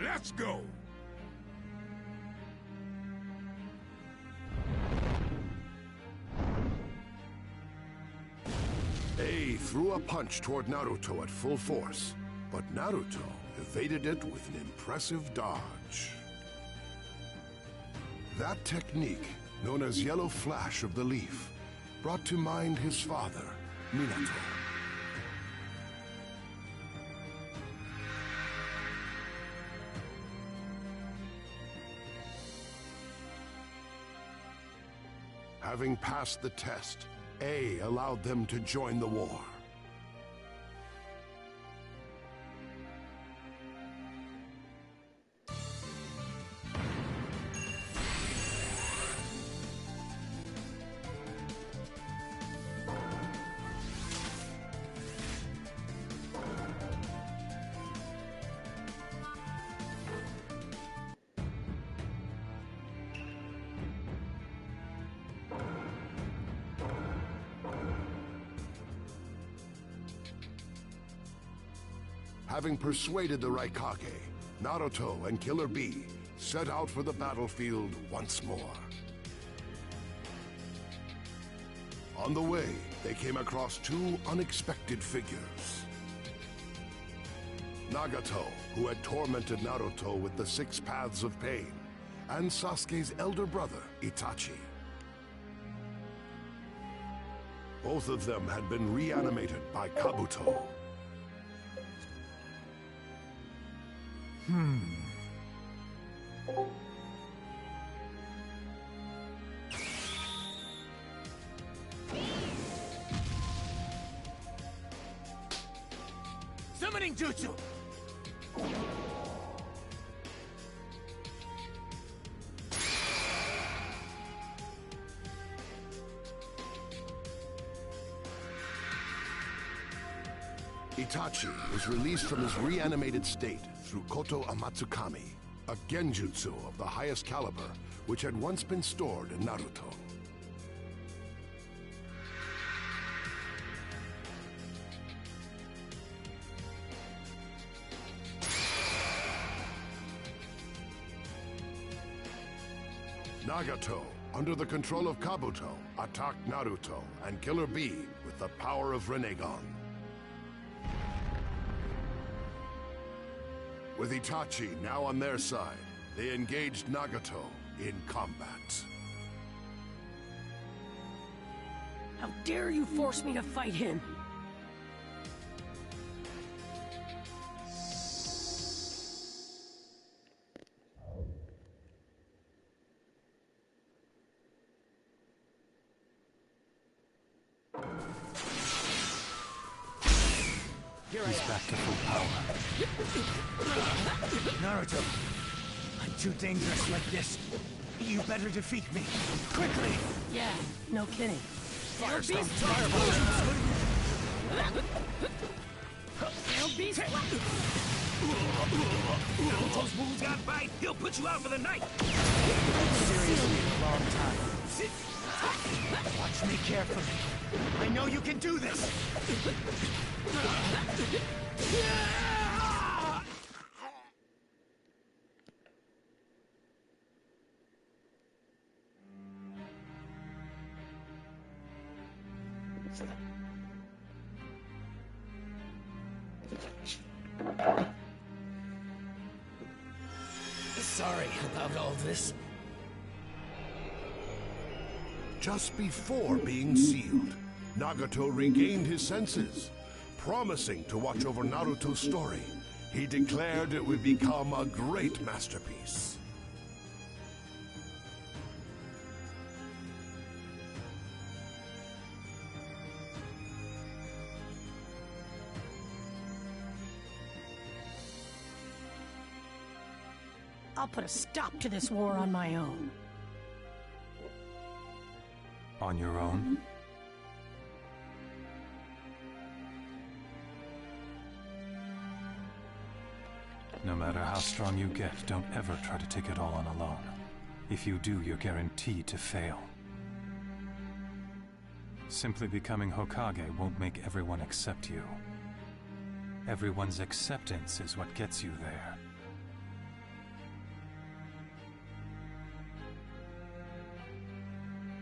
Let's go! A threw a punch toward Naruto at full force, but Naruto evaded it with an impressive dodge. That technique, known as Yellow Flash of the Leaf, brought to mind his father, Minato. Having passed the test, A allowed them to join the war. Having persuaded the Raikage, Naruto and Killer B set out for the battlefield once more. On the way, they came across two unexpected figures. Nagato, who had tormented Naruto with the 6 paths of pain, and Sasuke's elder brother, Itachi. Both of them had been reanimated by Kabuto. Summoning jutsu! Itachi was released from his reanimated state through Koto Amatsukami, a genjutsu of the highest caliber, which had once been stored in Naruto. Nagato, under the control of Kabuto, attacked Naruto and Killer B with the power of Rinnegan. With Itachi now on their side, they engaged Nagato in combat. How dare you force me to fight him? He's back to full power. Naruto, I'm too dangerous like this. You better defeat me. Quickly! Yeah, no kidding. Fire stone. Naruto's wounds got bite. He'll put you out for the night. Seriously, a long time. Watch me carefully. I know you can do this. Sorry about all this. Just before being sealed, Nagato regained his senses. Promising to watch over Naruto's story, he declared it would become a great masterpiece. I'll put a stop to this war on my own. On your own? No matter how strong you get, don't ever try to take it all on alone. If you do, you're guaranteed to fail. Simply becoming Hokage won't make everyone accept you. Everyone's acceptance is what gets you there.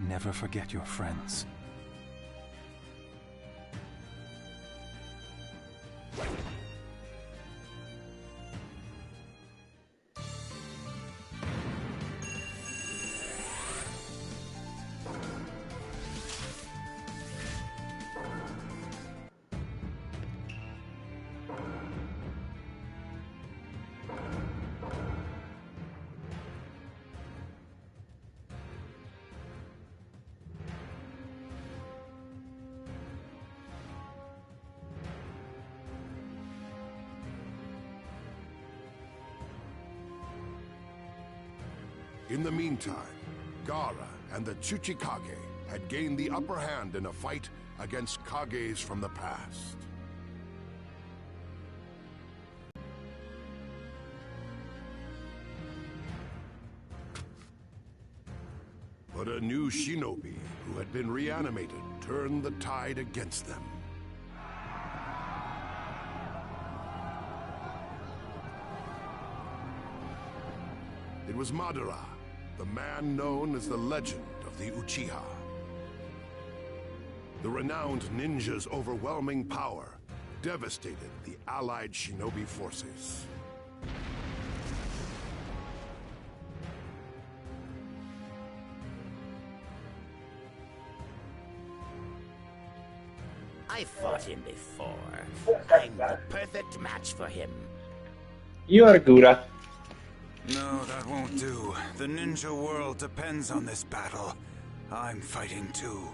Never forget your friends. In the meantime, Gaara and the Tsuchikage had gained the upper hand in a fight against Kages from the past. But a new shinobi who had been reanimated turned the tide against them. It was Madara, the man known as the Legend of the Uchiha. The renowned ninja's overwhelming power devastated the allied shinobi forces. I fought him before. I'm the perfect match for him. You are Gura. No, that won't do. The ninja world depends on this battle. I'm fighting too.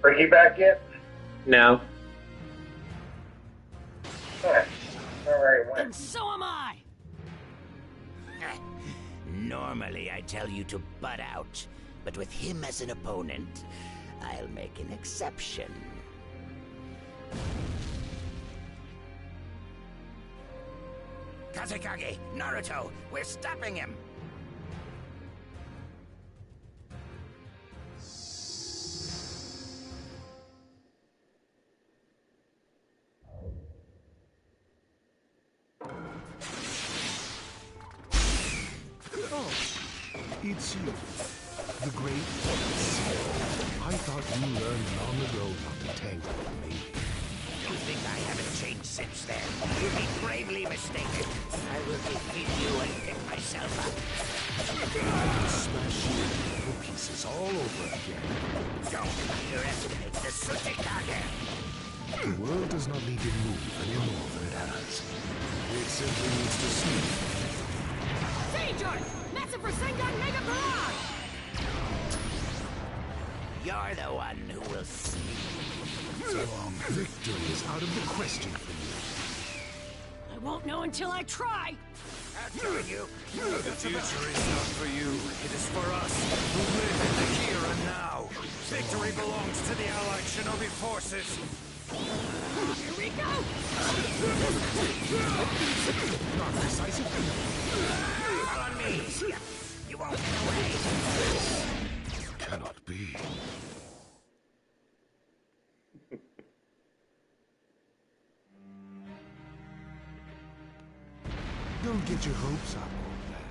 Bring you back yet? No. And so am I! Normally I tell you to butt out, but with him as an opponent, I'll make an exception. Kazekage, Naruto, we're stopping him! Oh, it's you, the great Seal. I thought you learned long ago not to tangle with me. You think I haven't changed since then? You'd be gravely mistaken. I will defeat you and pick myself up. I can smash you into little pieces all over again. Don't underestimate the Tsuchikage. The world does not need to move any more than it has. It simply needs to sleep. George! Massive Rasengan Mega Barrage! You're the one who will see. So victory is out of the question for you. I won't know until I try! I'll join you. The future is not for you. It is for us, who live in the here and now. Victory belongs to the Allied Shinobi forces. Here we go! Not decisive. On me. You won't get away. Cannot be. Don't get your hopes up, old man.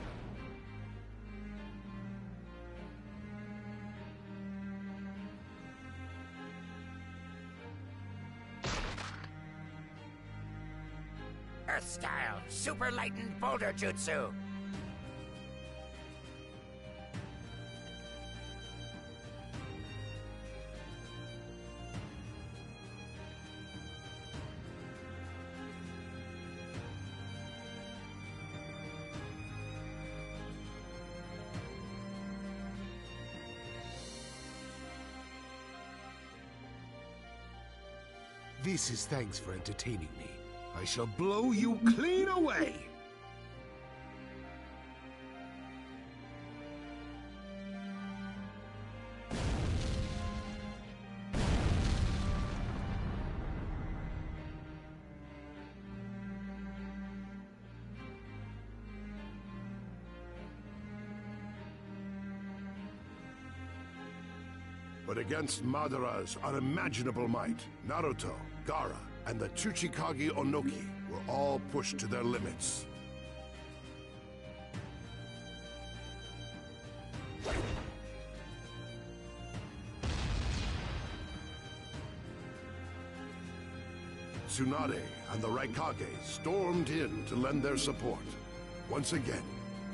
Earth-style, super-lightened boulder jutsu. This is thanks for entertaining me. I shall blow you clean away! But against Madara's unimaginable might, Naruto, Gaara, and the Tsuchikage Onoki were all pushed to their limits. Tsunade and the Raikage stormed in to lend their support, once again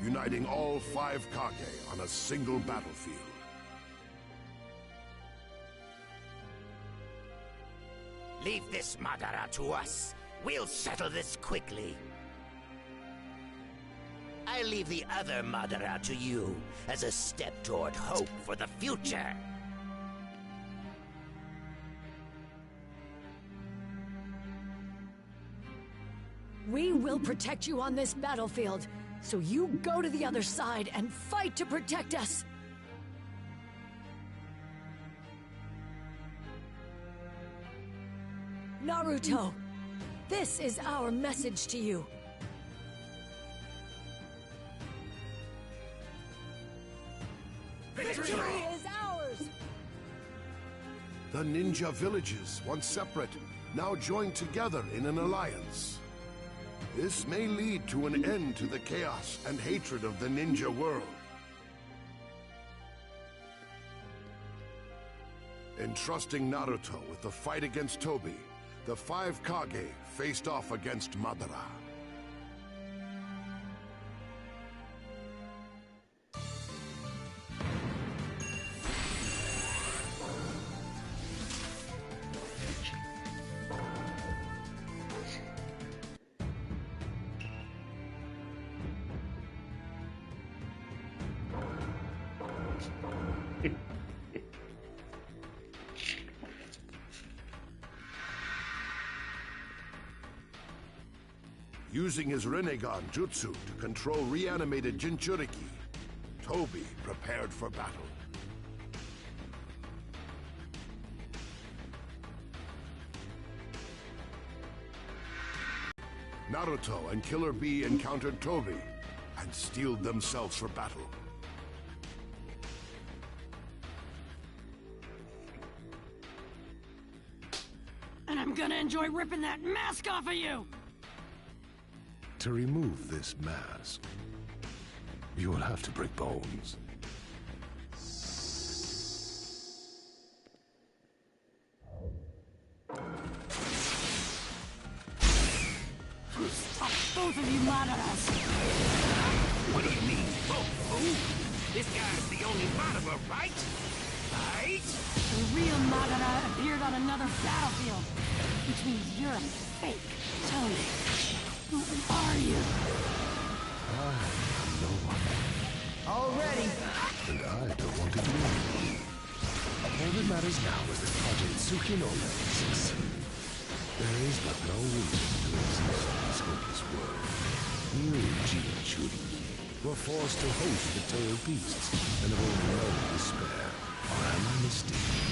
uniting all 5 Kage on a single battlefield. Leave this Madara to us. We'll settle this quickly. I leave the other Madara to you as a step toward hope for the future. We will protect you on this battlefield, so you go to the other side and fight to protect us. Naruto, this is our message to you. Victory is ours! The ninja villages, once separate, now joined together in an alliance. This may lead to an end to the chaos and hatred of the ninja world. Entrusting Naruto with the fight against Tobi, the 5 Kage faced off against Madara. Using his Rinnegan jutsu to control reanimated Jinchuriki, Tobi prepared for battle. Naruto and Killer Bee encountered Tobi and steeled themselves for battle. And I'm gonna enjoy ripping that mask off of you! To remove this mask, you will have to break bones. Stop both of you Madaras! What do you mean, both, fool? This guy's the only Madara, right? Right? The real Madara appeared on another battlefield, which means you're a fake. Tell me, who are you? I am no one. Already? And I don't want to do anything. All that matters now is that Project Tsukinome succeed. There is but no reason to exist in this hopeless world. You, Jinchuriki, were forced to host the tailed beasts and have only known despair. Or am I mistaken?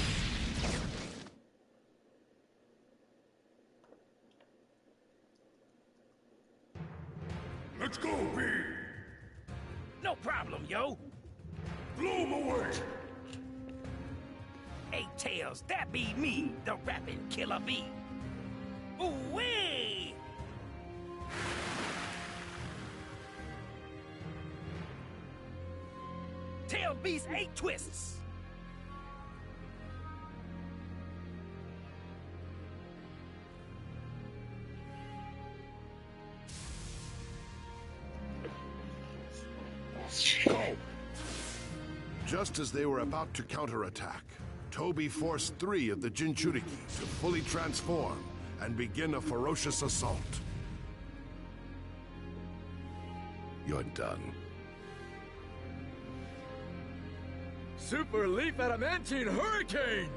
Let's go, B! No problem, yo. Blow him away! Hey, Tails, that be me, the rapping killer bee. Ooh-wee! Tail Beast 8 twists. Just as they were about to counterattack, Toby forced 3 of the Jinchuriki to fully transform and begin a ferocious assault. You're done. Super Leaf Adamantine Hurricane!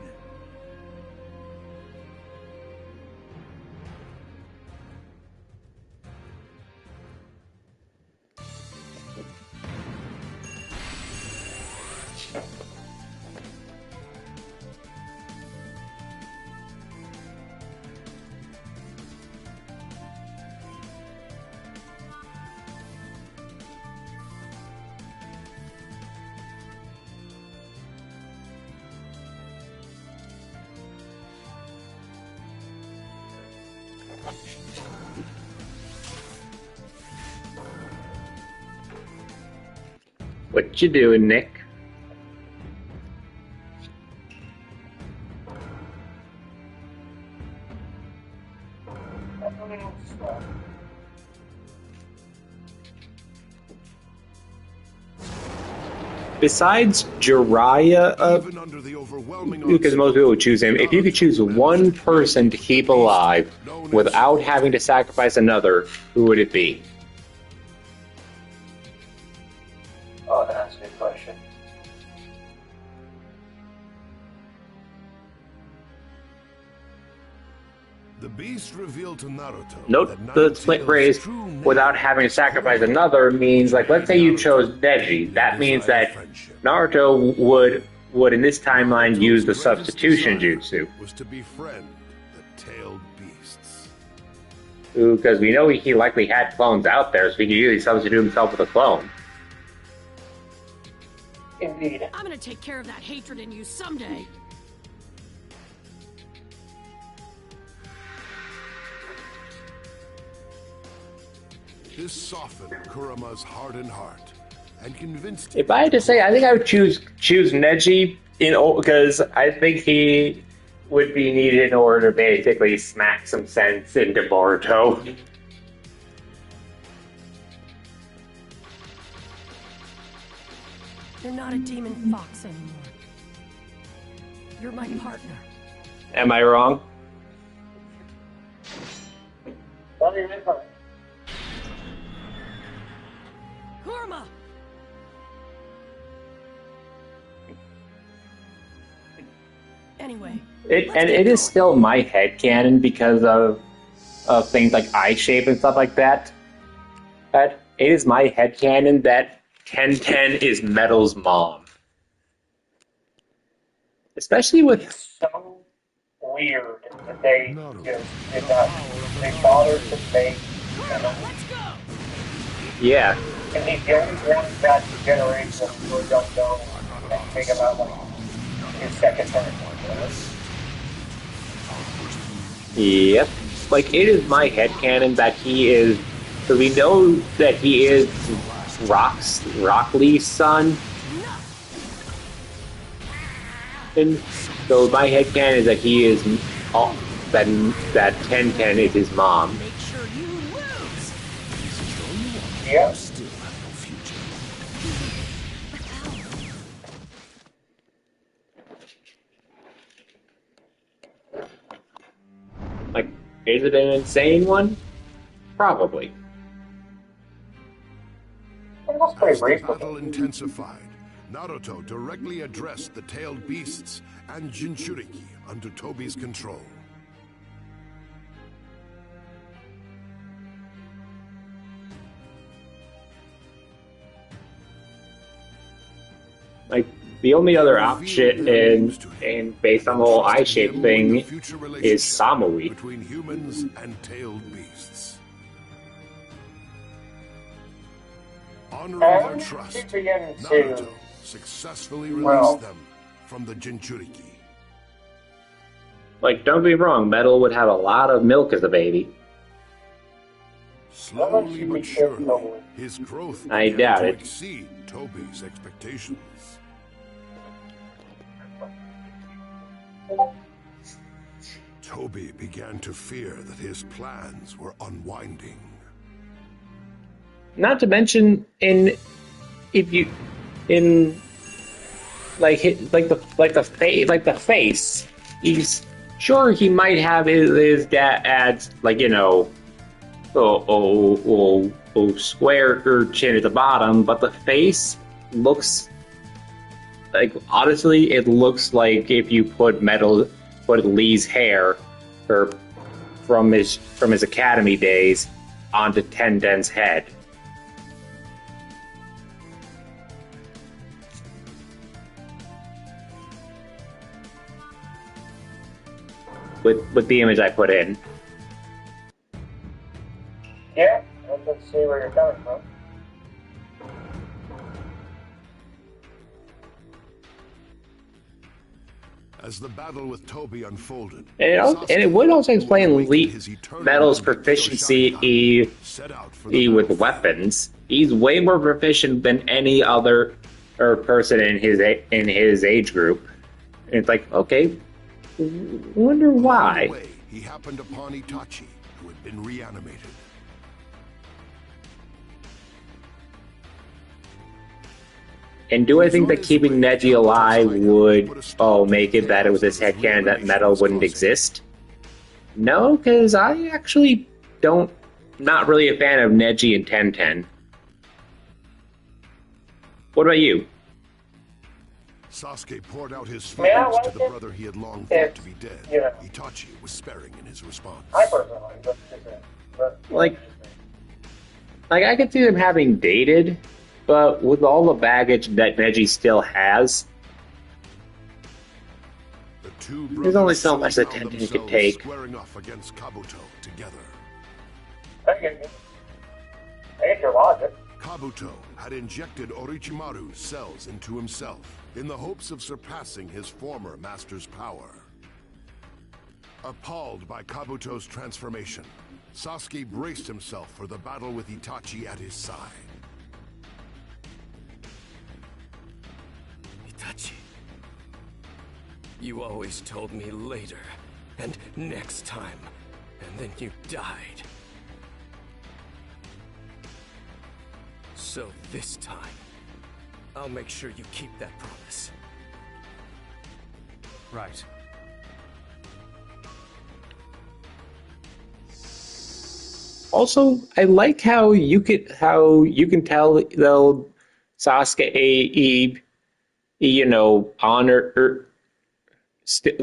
What you doing, Nick? Besides Jiraiya, because most people would choose him, if you could choose one person to keep alive without having to sacrifice another, who would it be? Oh, that's a good question. The beast revealed to Naruto. Note the split phrase, without having to sacrifice another, means, like, let's say you chose Neji. That means that Naruto would in this timeline use the substitution jutsu. Was to befriend the tailed beasts. Because we know he likely had clones out there, so he could usually substitute himself with a clone. Indeed. I'm gonna take care of that hatred in you someday. This softened Kurama's hardened heart and convinced him. If I had to say, I think I would choose Neji because I think he would be needed in order to basically smack some sense into Boruto. You're not a demon fox anymore. You're my partner. Am I wrong? Kurama! Anyway. It is still my headcanon because of things like eye shape and stuff like that. But it is my headcanon that Ten is Metal's mom. Especially with... It's so weird that they did not. They bothered to make... Yeah. And he's the only one in that generation who don't know anything about, like, his second turn. Yep. Like, it is my headcanon that he is... So we know that he is Rock Lee's son. And so my headcanon is that he is... that Ten is his mom. Yep. Like, is it an insane one? Probably. As the battle intensified, Naruto directly addressed the tailed beasts and Jinchuriki under Toby's control. The only other option, and based on the whole eye shape thing, is Samui. Between humans and tailed beasts. Honoring their trust, Naruto successfully released them from the Jinchuriki. Like, don't be wrong, Metal would have a lot of milk as a baby. Slowly but surely, his growth I began doubt to it. exceed Toby's expectations. Toby began to fear that his plans were unwinding. Not to mention, the face. He's sure he might have his dad's, like, you know, square chin at the bottom, but the face looks like, honestly, it looks like if you put Lee's hair from his academy days onto Tenden's head. With the image I put in. Yeah, let's see where you're coming from. As the battle with Toby unfolded, And it would also explain Metal's proficiency with weapons. He's way more proficient than any other person in his age group. And it's like, okay, wonder why. He happened upon Itachi, who had been reanimated. And do I think that keeping Neji alive would make it that it was his headcanon that Metal wouldn't exist? No, because I actually not really a fan of Neji and Tenten. What about you? Sasuke poured out his feelings to the brother he had long thought to be dead. Itachi was sparing in his response. I personally Like I could see them having dated, but with all the baggage that Neji still has, there's only so much that Tenten could take. Squaring off against Kabuto together. I get your logic. Kabuto had injected Orochimaru's cells into himself in the hopes of surpassing his former master's power. Appalled by Kabuto's transformation, Sasuke braced himself for the battle with Itachi at his side. Itachi, you always told me later, and next time, and then you died. So this time, I'll make sure you keep that promise. Right. Also, I like how you can tell though Sasuke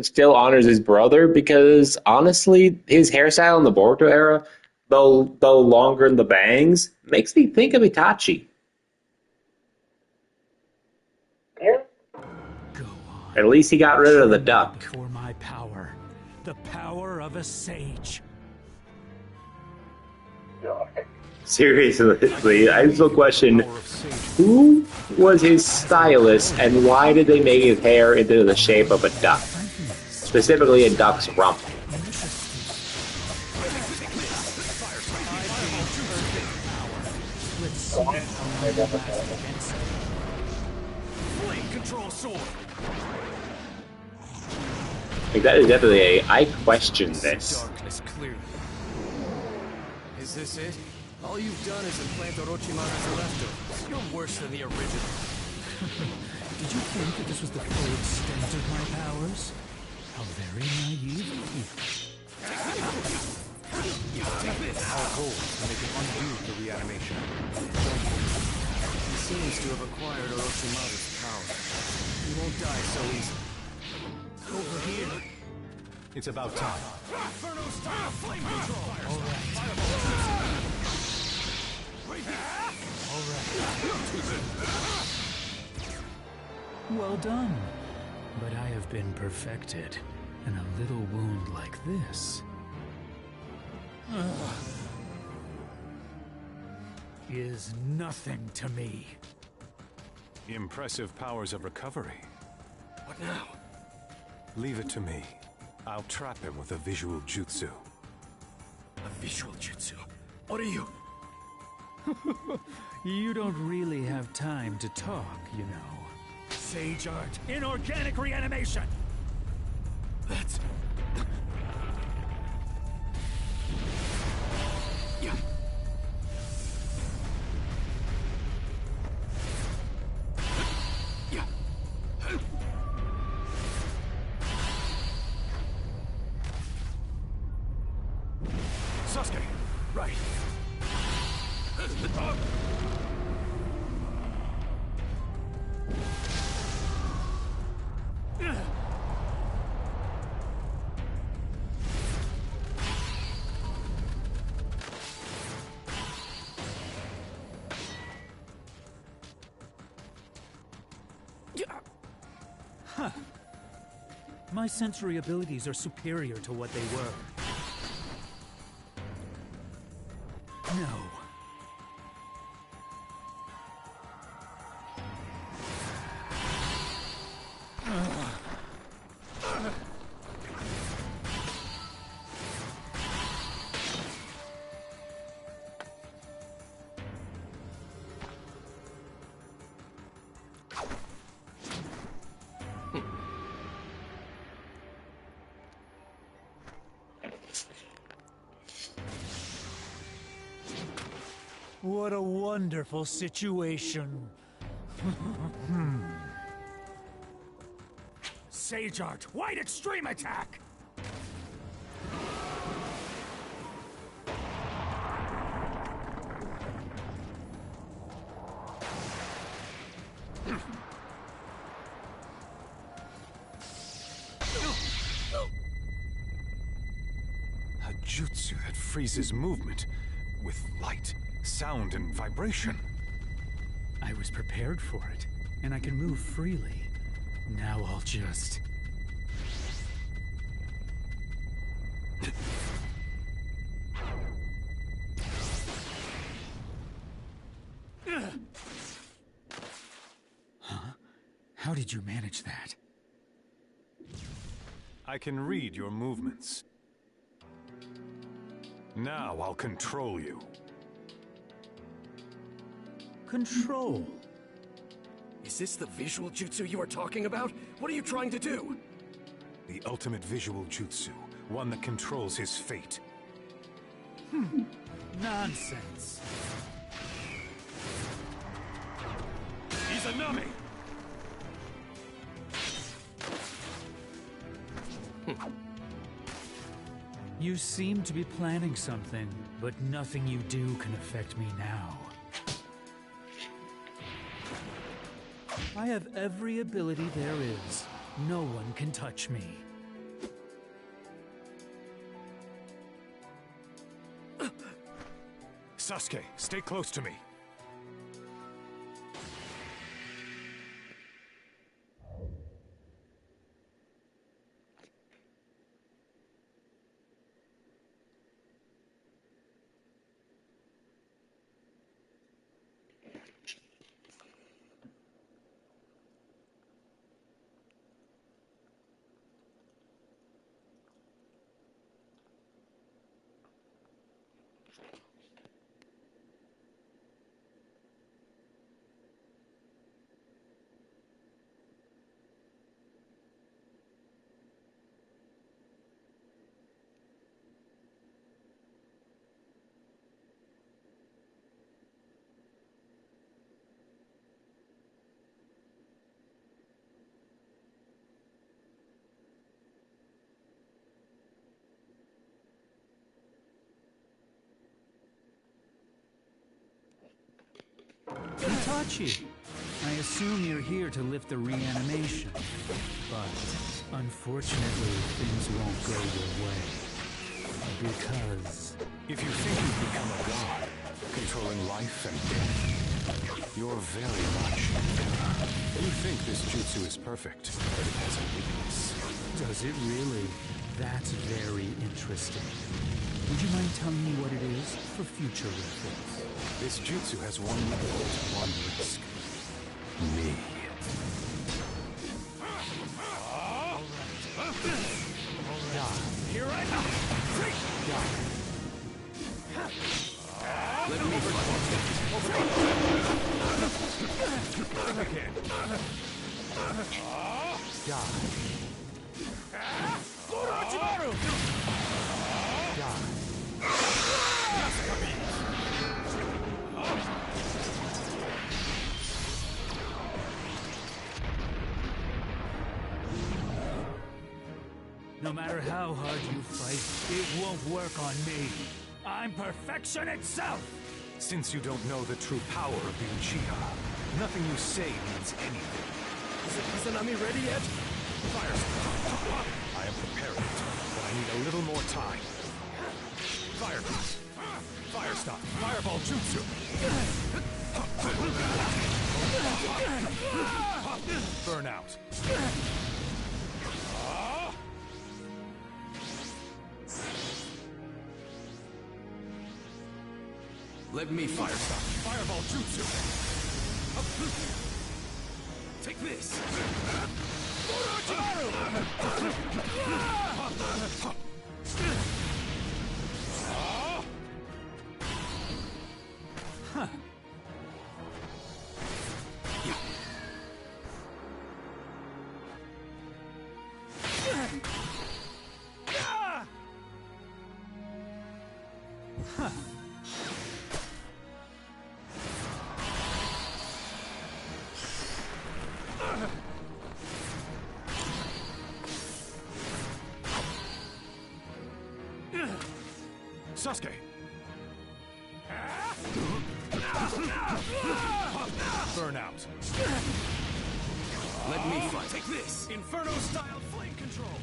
still honors his brother, because honestly, his hairstyle in the Boruto era, though longer in the bangs, makes me think of Itachi. Yeah. At least he got rid of the duck. For my power, the power of a sage. Seriously, I still question who was his stylist and why did they make his hair into the shape of a duck? Specifically a duck's rump. Flame control sword. Like, that is definitely I question this. Darkness clearly. Is this it? All you've done is implant Orochimaru's leftovers. You're worse than the original. Did you think that this was the full extent of my powers? How very naive of you. Our goal is to make him undo the reanimation. He seems to have acquired Orochimaru's power. He won't die so easily. Over here. It's about time. Inferno style flame control. All right. Well done. But I have been perfected, and a little wound like this is nothing to me. Impressive powers of recovery. What now? Leave it to me. I'll trap him with a visual jutsu. A visual jutsu? What are you? You don't really have time to talk, you know. Sage art. Inorganic reanimation! That's... Yeah. Yeah. Sasuke! Right. Huh. My sensory abilities are superior to what they were. No. What a wonderful situation. Sage art. White extreme attack! A jutsu that freezes movement with light, sound, and vibration. I was prepared for it, and I can move freely. Now I'll just... Huh? How did you manage that? I can read your movements. Now I'll control you. Control? Is this the visual jutsu you are talking about? What are you trying to do? The ultimate visual jutsu, one that controls his fate. Nonsense. He's a nummy! You seem to be planning something, but nothing you do can affect me now. I have every ability there is. No one can touch me. Sasuke, stay close to me. Itachi, I assume you're here to lift the reanimation. But, unfortunately, things won't go your way. Because... If you think you've become a god, controlling life and death, You're very much in error. You think this jutsu is perfect, but it has a weakness. Does it really? That's very interesting. Would you mind telling me what it is for future reference? This jutsu has one limit, one risk. Me. Here I am! Let me Again. Orochimaru! No matter how hard you fight, it won't work on me. I'm perfection itself! Since you don't know the true power of the Uchiha, nothing you say means anything. Is Izanami ready yet? Fire stop. I am preparing it, but I need a little more time. Fire piece. Fire stop. Fireball jutsu. Burnout. Let me fire stop. Fireball jutsu. Take this! Huh. Huh. Sasuke! Burnout. Let me fight. Take this! Inferno-style flame control!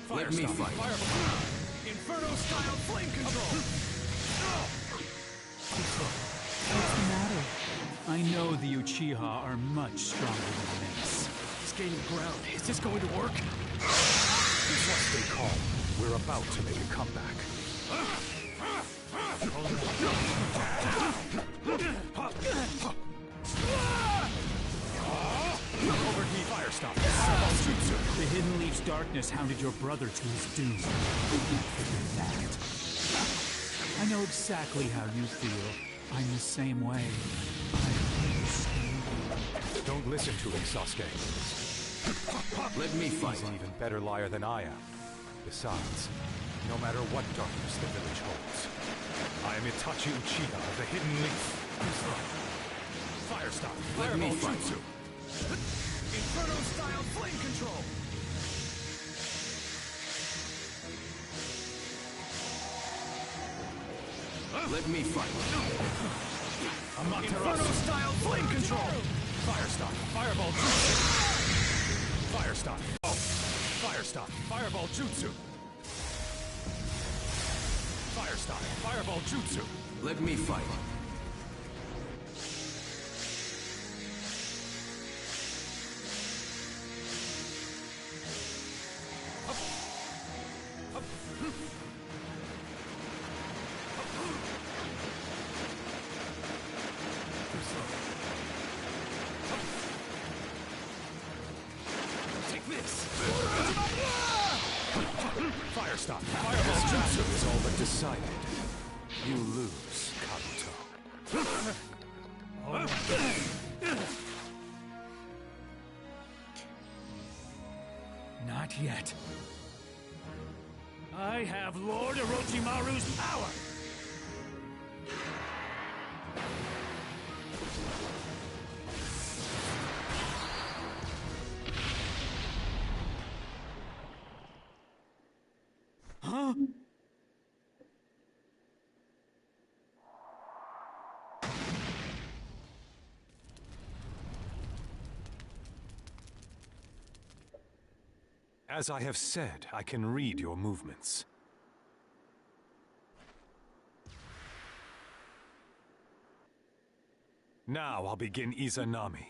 Let me fight. Inferno-style flame control! What's the matter? I know the Uchiha are much stronger than this. He's gaining ground. Is this going to work? Just stay calm. We're about to make a comeback. Overheat fire stop. The Hidden Leaf's darkness hounded your brother to his doom. You can't forget that. I know exactly how you feel. I'm the same way. Don't listen to him, Sasuke. Let me fight. He's an even better liar than I am. Besides, no matter what darkness the village holds, I am Itachi Uchiha of the Hidden Leaf. Fire stop. Let me fight. Jutsu. Inferno-style flame control! Let me fight. Inferno-style flame control! Fire stop. Fireball jutsu. Fire stop. Oh. Fire stop. Fireball jutsu. Fire stop. Fireball jutsu. Let me fight. Fire stop. Fireball jutsu is all but decided. You lose, Kabuto. Not yet. I have Lord Orochimaru's power! Huh? As I have said, I can read your movements. Now I'll begin Izanami.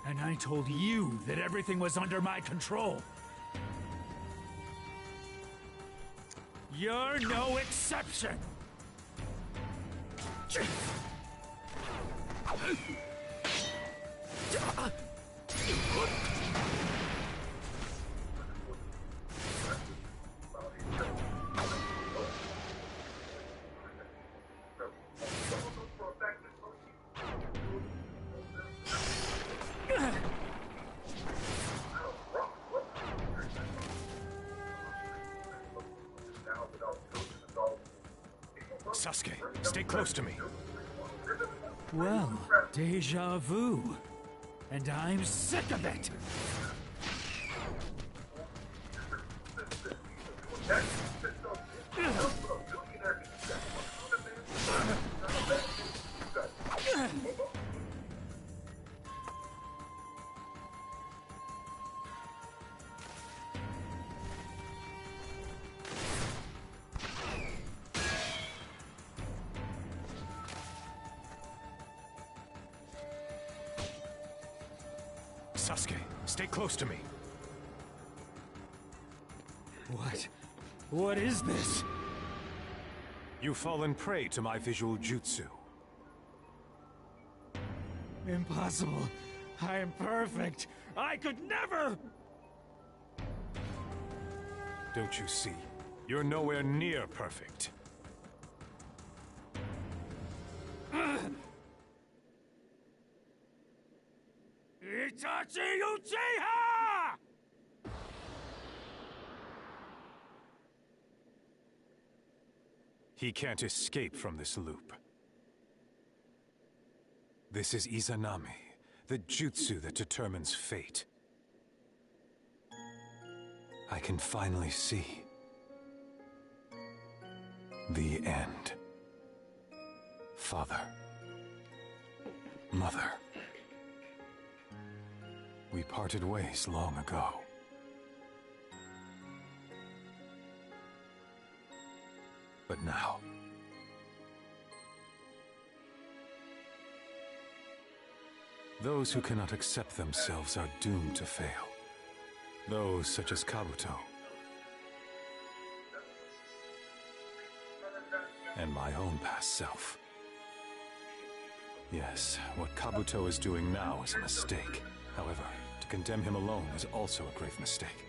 And I told you that everything was under my control. You're no exception! Sasuke, stay close to me. Well, deja vu. And I'm sick of it! Sasuke, stay close to me. What is this? You've fallen prey to my visual jutsu. Impossible. I am perfect. I could never! Don't you see? You're nowhere near perfect. Itachi Uchiha! He can't escape from this loop. This is Izanami, the jutsu that determines fate. I can finally see the end. Father, Mother, we parted ways long ago. But now, those who cannot accept themselves are doomed to fail. Those such as Kabuto. And my own past self. Yes, what Kabuto is doing now is a mistake. However, to condemn him alone is also a grave mistake.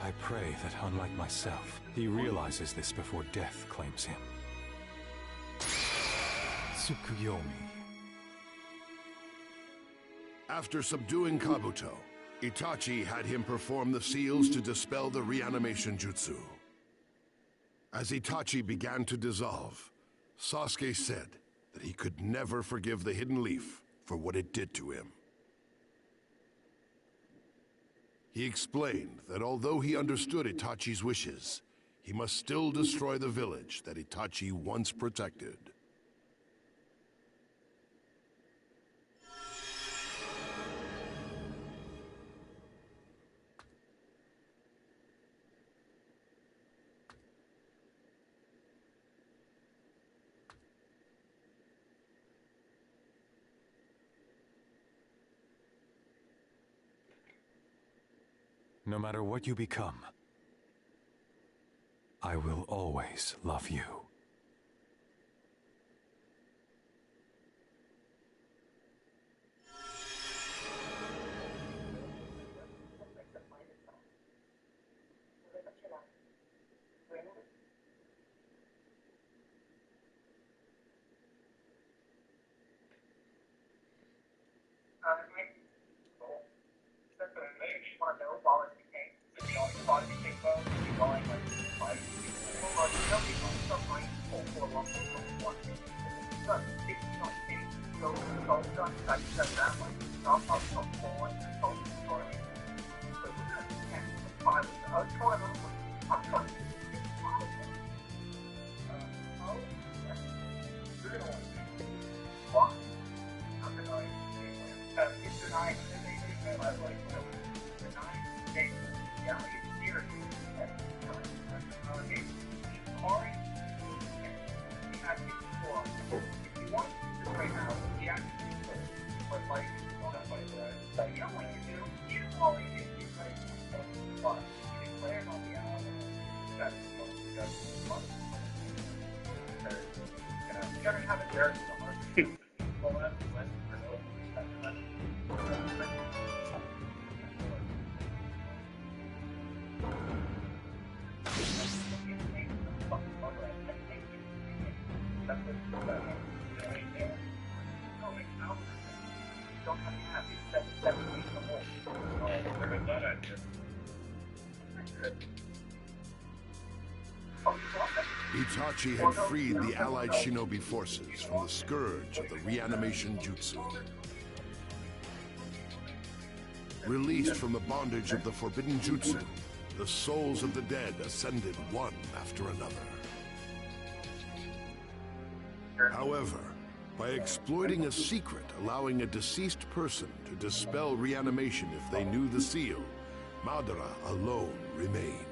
I pray that, unlike myself, he realizes this before death claims him. Tsukuyomi. After subduing Kabuto, Itachi had him perform the seals to dispel the reanimation jutsu. As Itachi began to dissolve, Sasuke said that he could never forgive the Hidden Leaf for what it did to him. He explained that although he understood Itachi's wishes, he must still destroy the village that Itachi once protected. No matter what you become, I will always love you. Itachi had freed the allied shinobi forces from the scourge of the reanimation jutsu. Released from the bondage of the forbidden jutsu, the souls of the dead ascended one after another. However, by exploiting a secret allowing a deceased person to dispel reanimation if they knew the seal, Madara alone remained.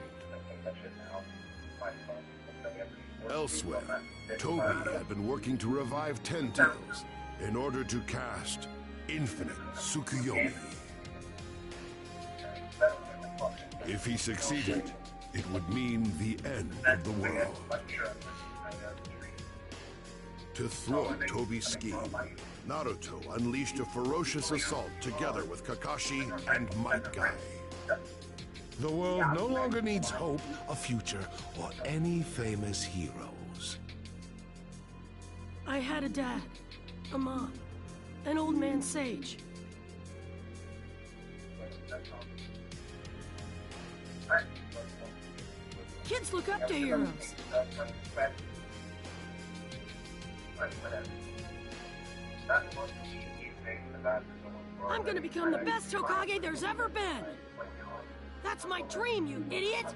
Elsewhere, Toby had been working to revive Ten Tails in order to cast Infinite Tsukuyomi. If he succeeded, it would mean the end of the world. To thwart Toby's scheme, Naruto unleashed a ferocious assault together with Kakashi and Might Guy. The world no longer needs hope, a future, or any famous heroes. I had a dad, a mom, an old man sage. Kids look up to heroes. I'm gonna become the best Hokage there's ever been! That's my dream, you idiot!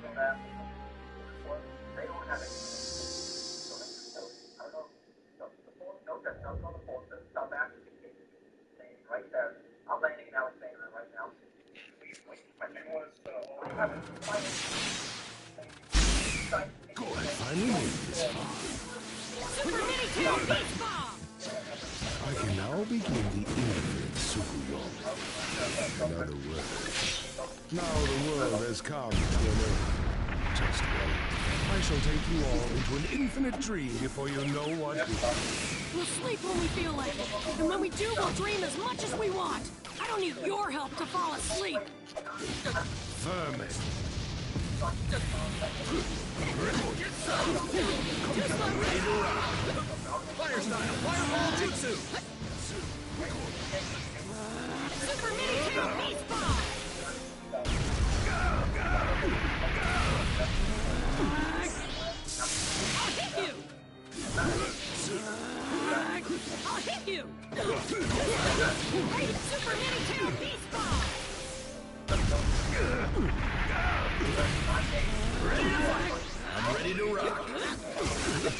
Go ahead, finally made this far. Super Mini Tail Beast Bomb! I can now begin the infinite Tsukuyomi. In other words, now the world has come to an end. Just wait. I shall take you all into an infinite dream before you know what hit. We'll sleep when we feel like it, and when we do, we'll dream as much as we want. I don't need your help to fall asleep. Vermin. Ready to rock. Fire style, fireball jutsu. Super Mini Tail Beast Bomb! I'll hit you! I'll hit you! Hey, Super Mini Tail Beast Bomb! Ready to fight. I'm ready to rock.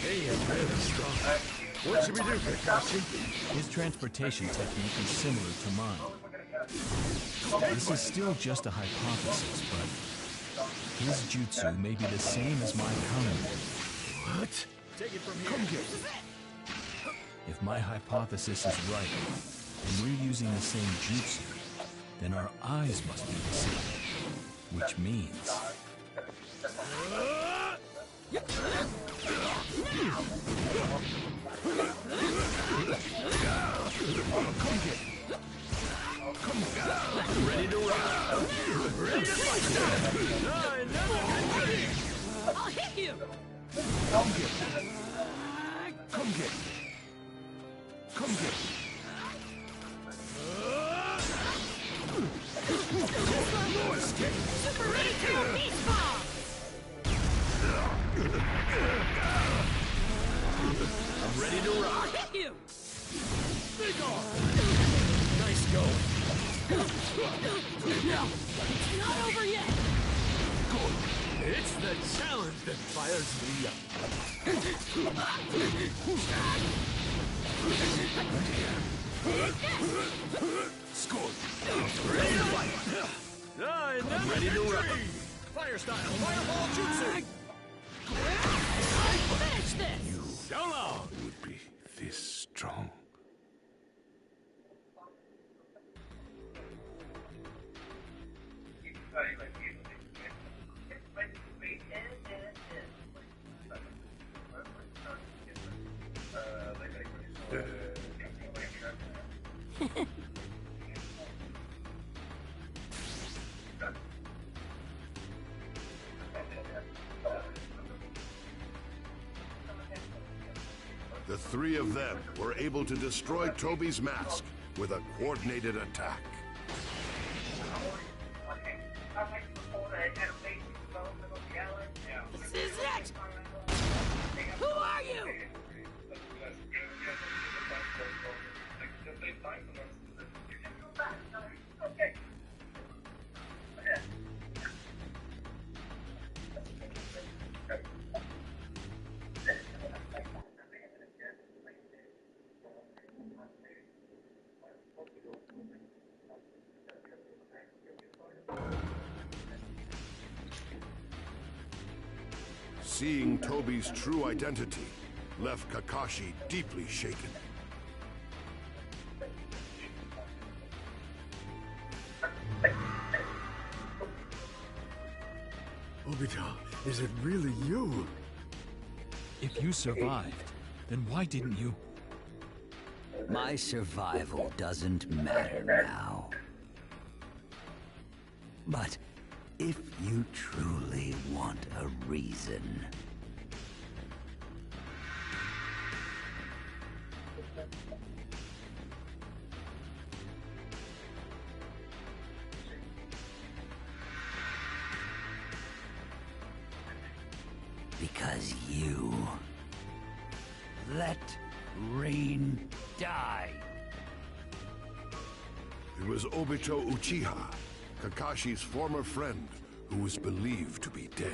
He is really strong. What should we do, Kakashi? His transportation technique is similar to mine. This is still just a hypothesis, but his jutsu may be the same as my counter. What? Take it from here. Come get If my hypothesis is right, and we're using the same jutsu, then our eyes must be the same. Which means... Come get it. Come on. Ready to rock. Ready to fight. No, another good dream. I'll hit you! Come get it. Come get it. Come get it. No escape. Super Mini Tail Beast Bomb! I'm ready to rock. I'll hit you! Big off. Nice go. No, it's not over yet! It's the challenge that fires me up. Score. Ready to fight. I'm ready to rock. Fire style, fireball jutsu. Finish this! So long. Would be this strong. The three of them were able to destroy Toby's mask with a coordinated attack. This is it! Who are you? Seeing Toby's true identity left Kakashi deeply shaken. Obito, is it really you? If you survived, then why didn't you? My survival doesn't matter now. But if you truly want a reason... Because you let Rain die. It was Obito Uchiha, Kakashi's former friend, who was believed to be dead.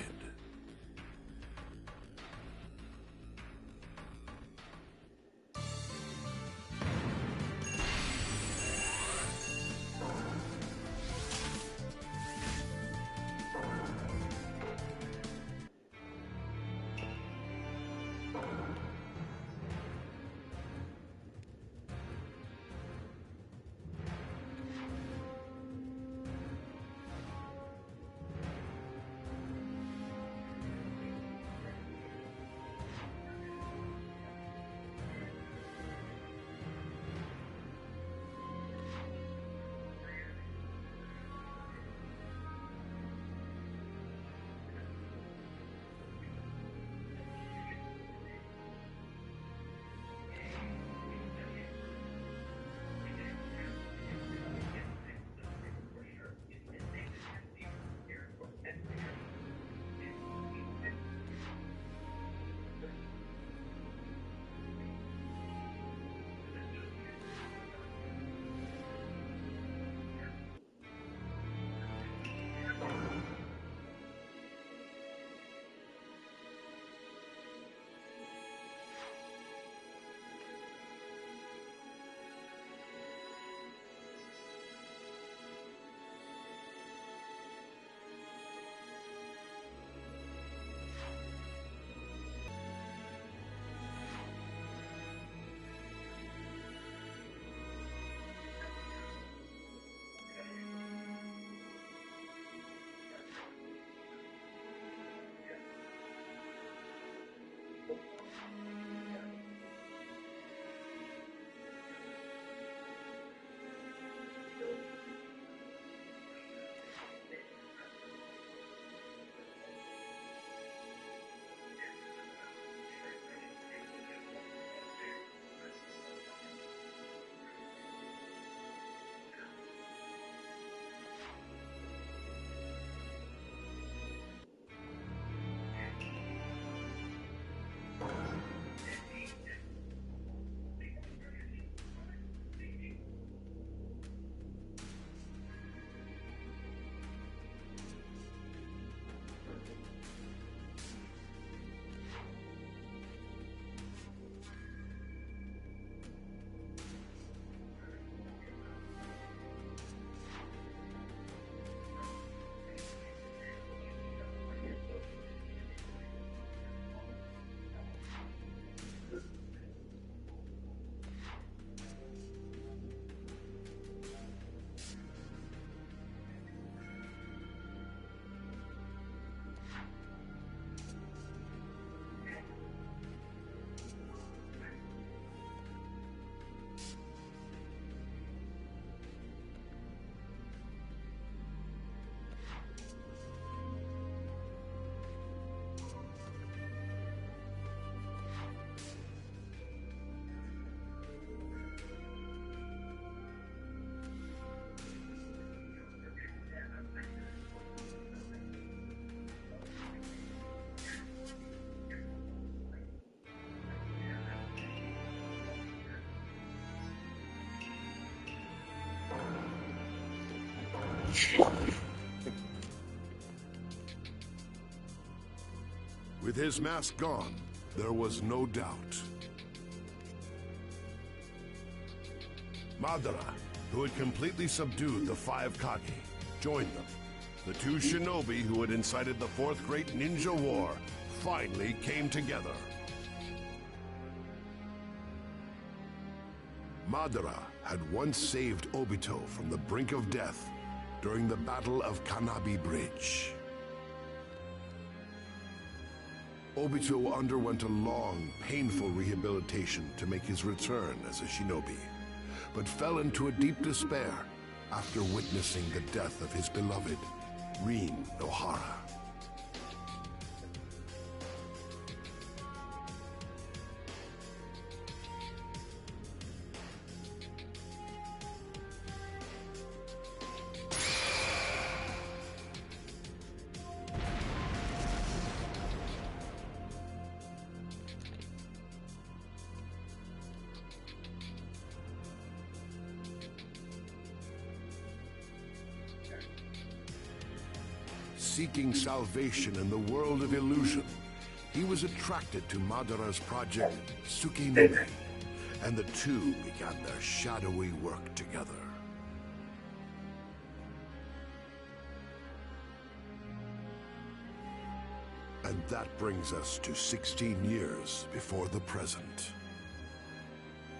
With his mask gone, there was no doubt. Madara, who had completely subdued the 5 Kage, joined them. The 2 shinobi who had incited the 4th Great Ninja War finally came together. Madara had once saved Obito from the brink of death during the Battle of Kanabi Bridge. Obito underwent a long, painful rehabilitation to make his return as a shinobi, but fell into a deep despair after witnessing the death of his beloved Rin Nohara. Seeking salvation in the world of illusion, he was attracted to Madara's project, Tsukinomi, and the two began their shadowy work together. And that brings us to 16 years before the present.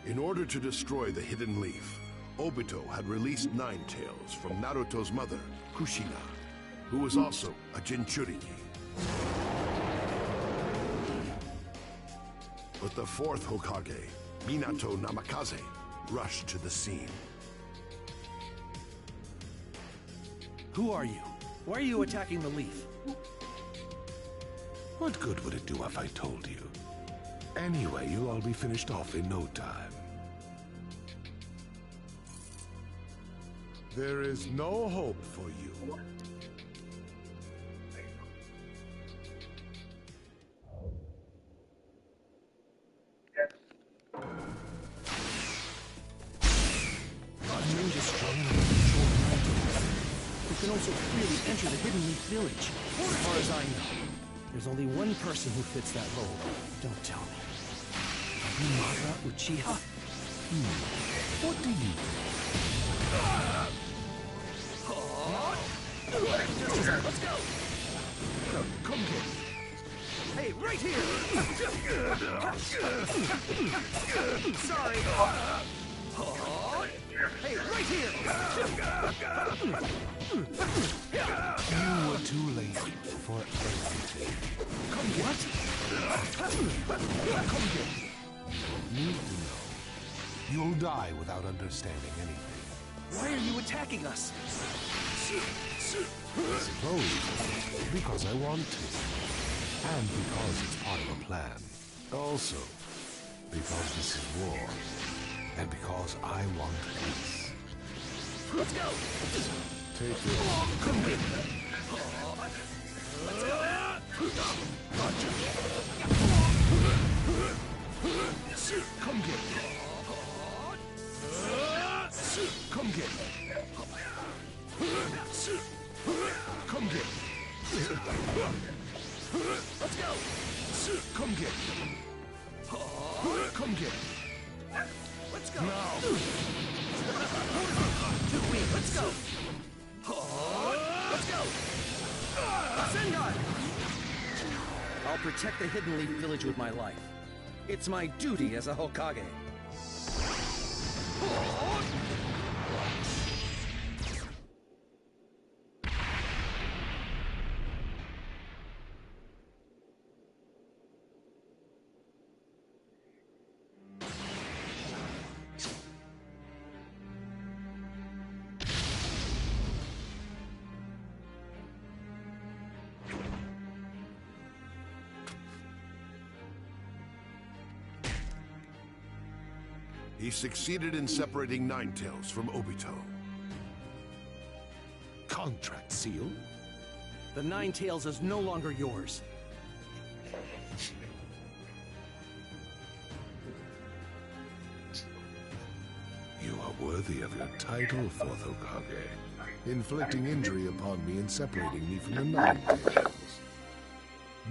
In order to destroy the Hidden Leaf, Obito had released Nine Tails from Naruto's mother, Kushina, who was also a Jinchuriki. But the 4th Hokage, Minato Namikaze, rushed to the scene. Who are you? Why are you attacking the leaf? What good would it do if I told you? Anyway, you'll all be finished off in no time. There is no hope for you. Can also freely enter the Hidden Leaf Village. As far as I know, there's only one person who fits that mold. Don't tell me. Madara Uchiha? What do you think? Let's go! Come get me. Hey, right here! Sorry! Hey, right here! You were too late for everything. Come what? Come get me. Need to know. You'll die without understanding anything. Why are you attacking us? I suppose because I want to. And because it's part of a plan. Also, because this is war. And because I want peace. Let's go! Take it. Come get me. Let's go! Gotcha. Come get me. Come get me. Come get me. Let's go! Come get me. Come get me. Let's go! Now! Too weak, let's go! Let's go! Sengai! I'll protect the Hidden Leaf Village with my life. It's my duty as a Hokage. He succeeded in separating Nine Tails from Obito. Contract seal? The Nine Tails is no longer yours. You are worthy of your title, Fourth Hokage. Inflicting injury upon me and separating me from the Nine Tails.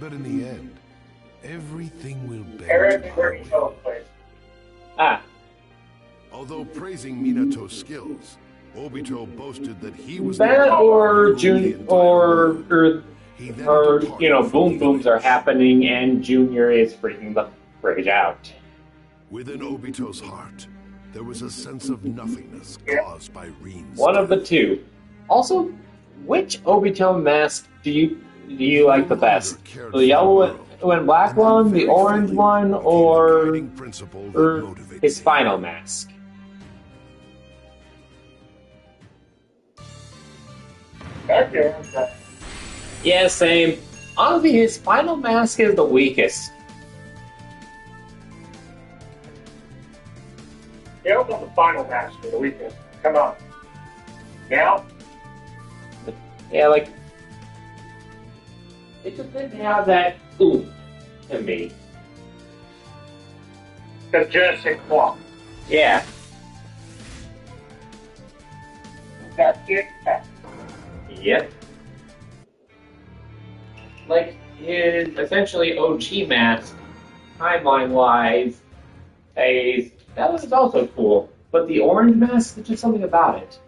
But in the end, everything will bend to our will. Although praising Minato's skills, Obito boasted that he was that the or you know, boom booms are happening and Junior is freaking the fridge out. Within Obito's heart, there was a sense of nothingness caused by Rin's One of the two. Also, which Obito mask do you like the best? The yellow and black one, the orange one, or his final mask? Yeah, same. Honestly, his final mask is the weakest. Yeah, don't want the final match for the weekend. Come on. Now? Yeah, like, it just didn't have that oomph to me. The je ne sais quoi. Yeah. That's it. Yep. Like, his essentially OG mask, timeline-wise, that was also cool. But the orange mask, there's just something about it.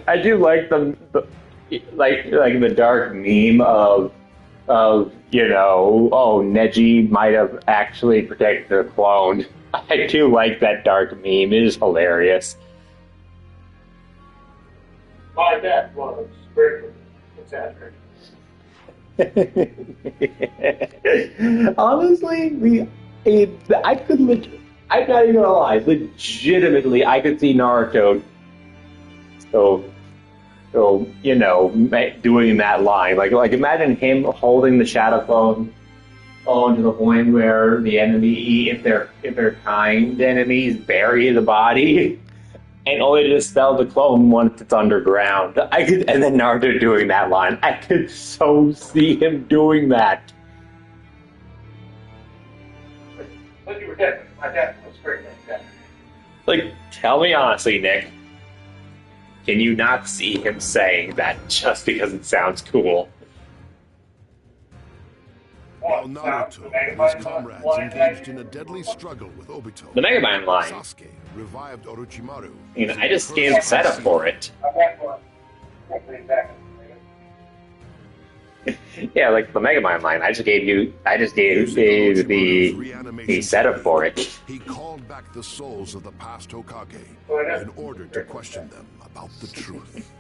I do like the dark meme of you know, oh, Neji might have actually protected the clone. I do like that dark meme. It is hilarious. My dad was greatly exaggerated. Honestly, I'm not even gonna lie. Legitimately, I could see Naruto. So you know, doing that line, like imagine him holding the Shadow Clone on to the point where the enemy, if they're kind enemies, bury the body, and only to dispel the clone once it's underground. And then Naruto doing that line. I could so see him doing that. But you were dead. My dad was greatly exaggerated. Like, tell me honestly, Nick. Can you not see him saying that just because it sounds cool? While Naruto and his comrades engaged in a deadly struggle with Obito, The Mega Man line. Sasuke revived Orochimaru. I just gave setup for it. Yeah, like the Mega Man line. I just gave the setup for it. He called back the souls of the past Hokage in order to question them about the truth.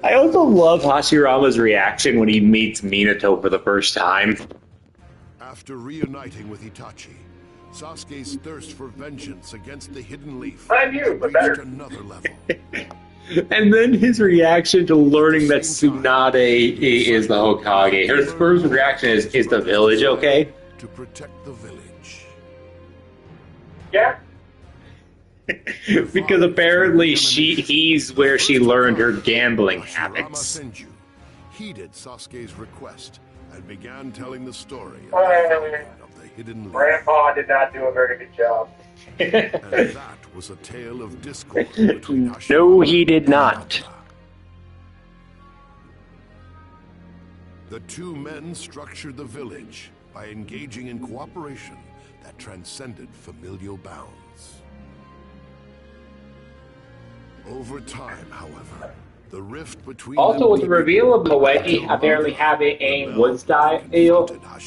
I also love Hashirama's reaction when he meets Minato for the first time. After reuniting with Itachi, Sasuke's thirst for vengeance against the Hidden Leaf reached another level. And then his reaction to learning that Tsunade is the Hokage. Her first reaction is the village okay? To protect the village. Yeah. Because apparently he's where she learned her gambling habits. Senju heeded Sasuke's request and began telling the story of the Hidden Leaf. Grandpa did not do a very good job. And that was a tale of discord between Hashirama. No, he did not. The two men structured the village by engaging in cooperation that transcended familial bounds. Over time, however, the rift between Also, with the reveal of Moegi apparently having a Woodstyle,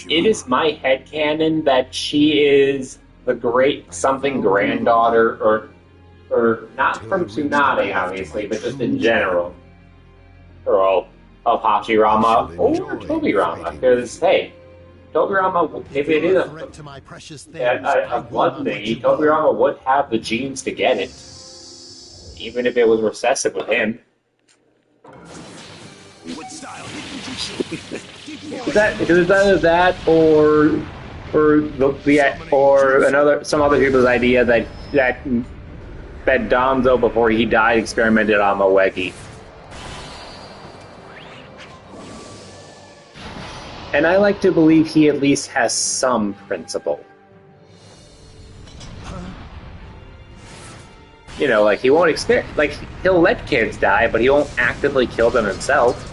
it is my headcanon that she is the great something granddaughter, or not from Tsunade, obviously, but just in general, or of Hashirama or Tobirama. Because, hey, Tobirama, if it is a blood thingy, Tobirama would have the genes to get it, even if it was recessive with him. It was either that or some other people's idea that Danzo, before he died, experimented on Moegi. And I like to believe he at least has some principle. You know, like he won't he'll let kids die, but he won't actively kill them himself.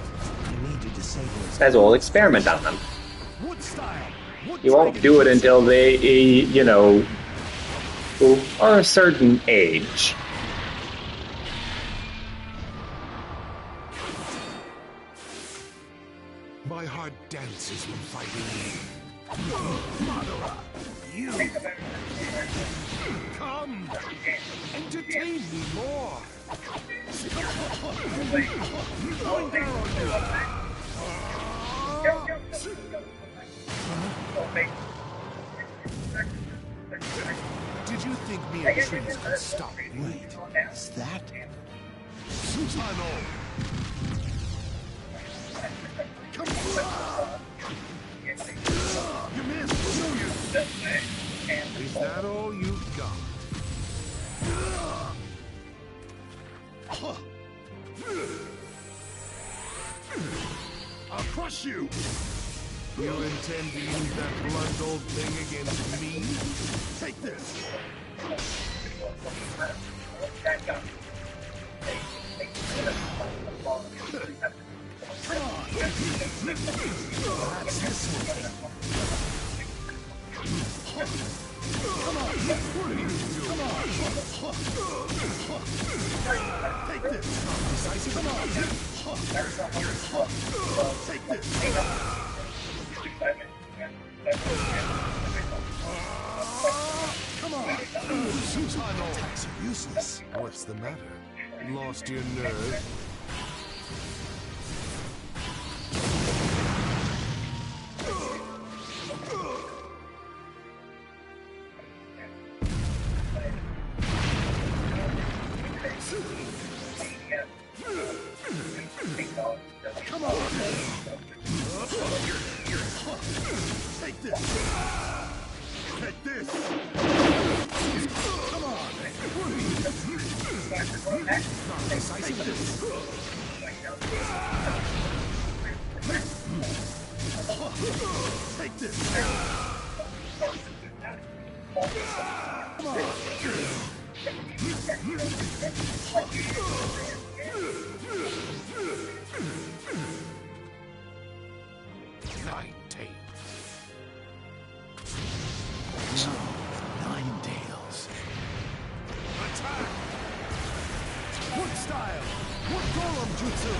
As well, experiment on them. He won't do it until they, you know, are a certain age. My heart dances when fighting you. Come, entertain me more. Did you think me and trees could stop me? Wait, is that Susano? Come on! You missed, do you? Is that all you've got? I'll crush you! You intend to use that blunt old thing against me? Take this! Come on! That's this way. Come on! What are you doing? Come on! Take this! Decisive. Come on! Take this! Come on! Susano! Attacks are useless. What's the matter? Lost your nerve? Come on! Take this! Take this! Come on! Not decisive. Take this! Come on! Nine tails. Attack! Wood style! Wood golem jutsu!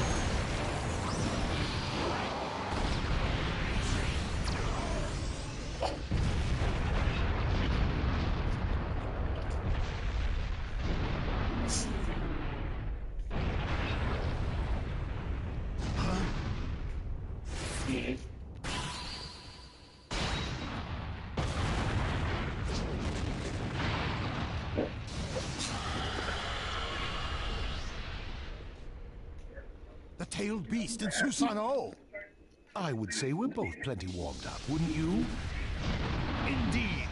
The tailed beast in Susano! I would say we're both plenty warmed up, wouldn't you? Indeed!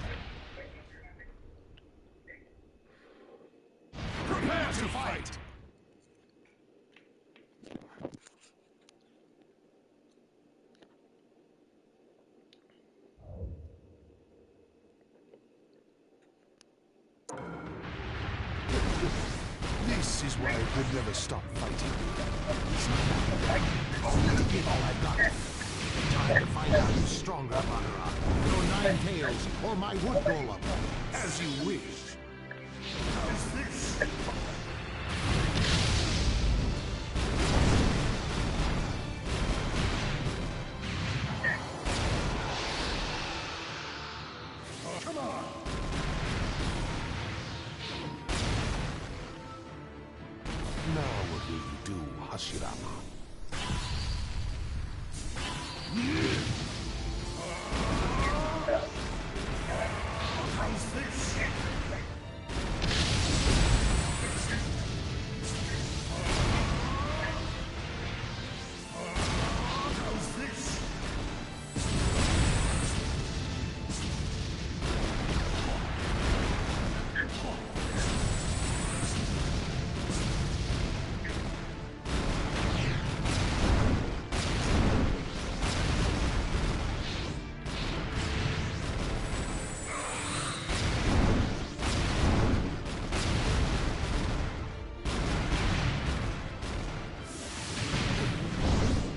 Prepare to fight! This is why I could never stop fighting. I'm gonna give all I've got. Time to find out who's stronger, Madara. Your nine tails or my wood golem. As you wish. How's this? Hashirama. How's this? How's this?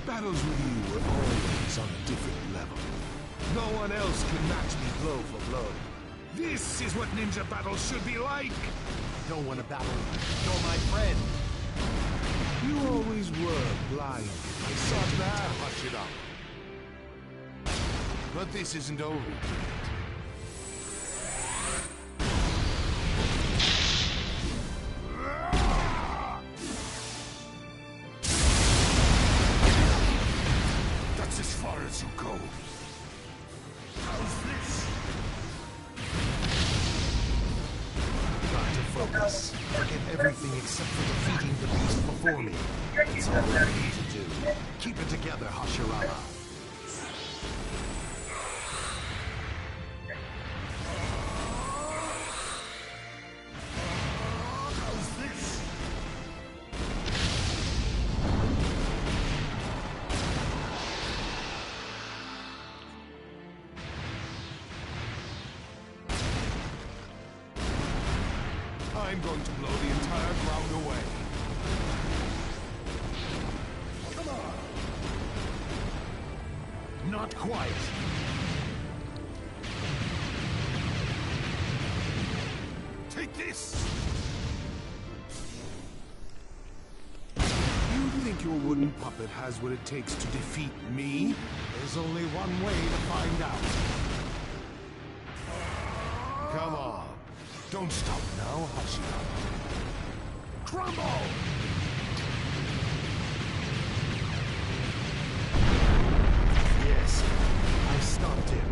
Battles with you were always on a different level. No one else can match me blow for blow. This is what ninja battles should be like! Don't want to battle. You're my friend. You always were blind. I saw that, Hashirama. But this isn't over yet. That's as far as you go. How's this? Got to focus. Forget everything except for defeating the beast before me. That's all I need to do. Keep it together, Hashirama. How's this? I'm going to blow the entire ground away. Come on! Not quite. Take this! You think your wooden puppet has what it takes to defeat me? There's only one way to find out. Come on. Don't stop now, Hashirama. Crumble! Yes, I stopped him.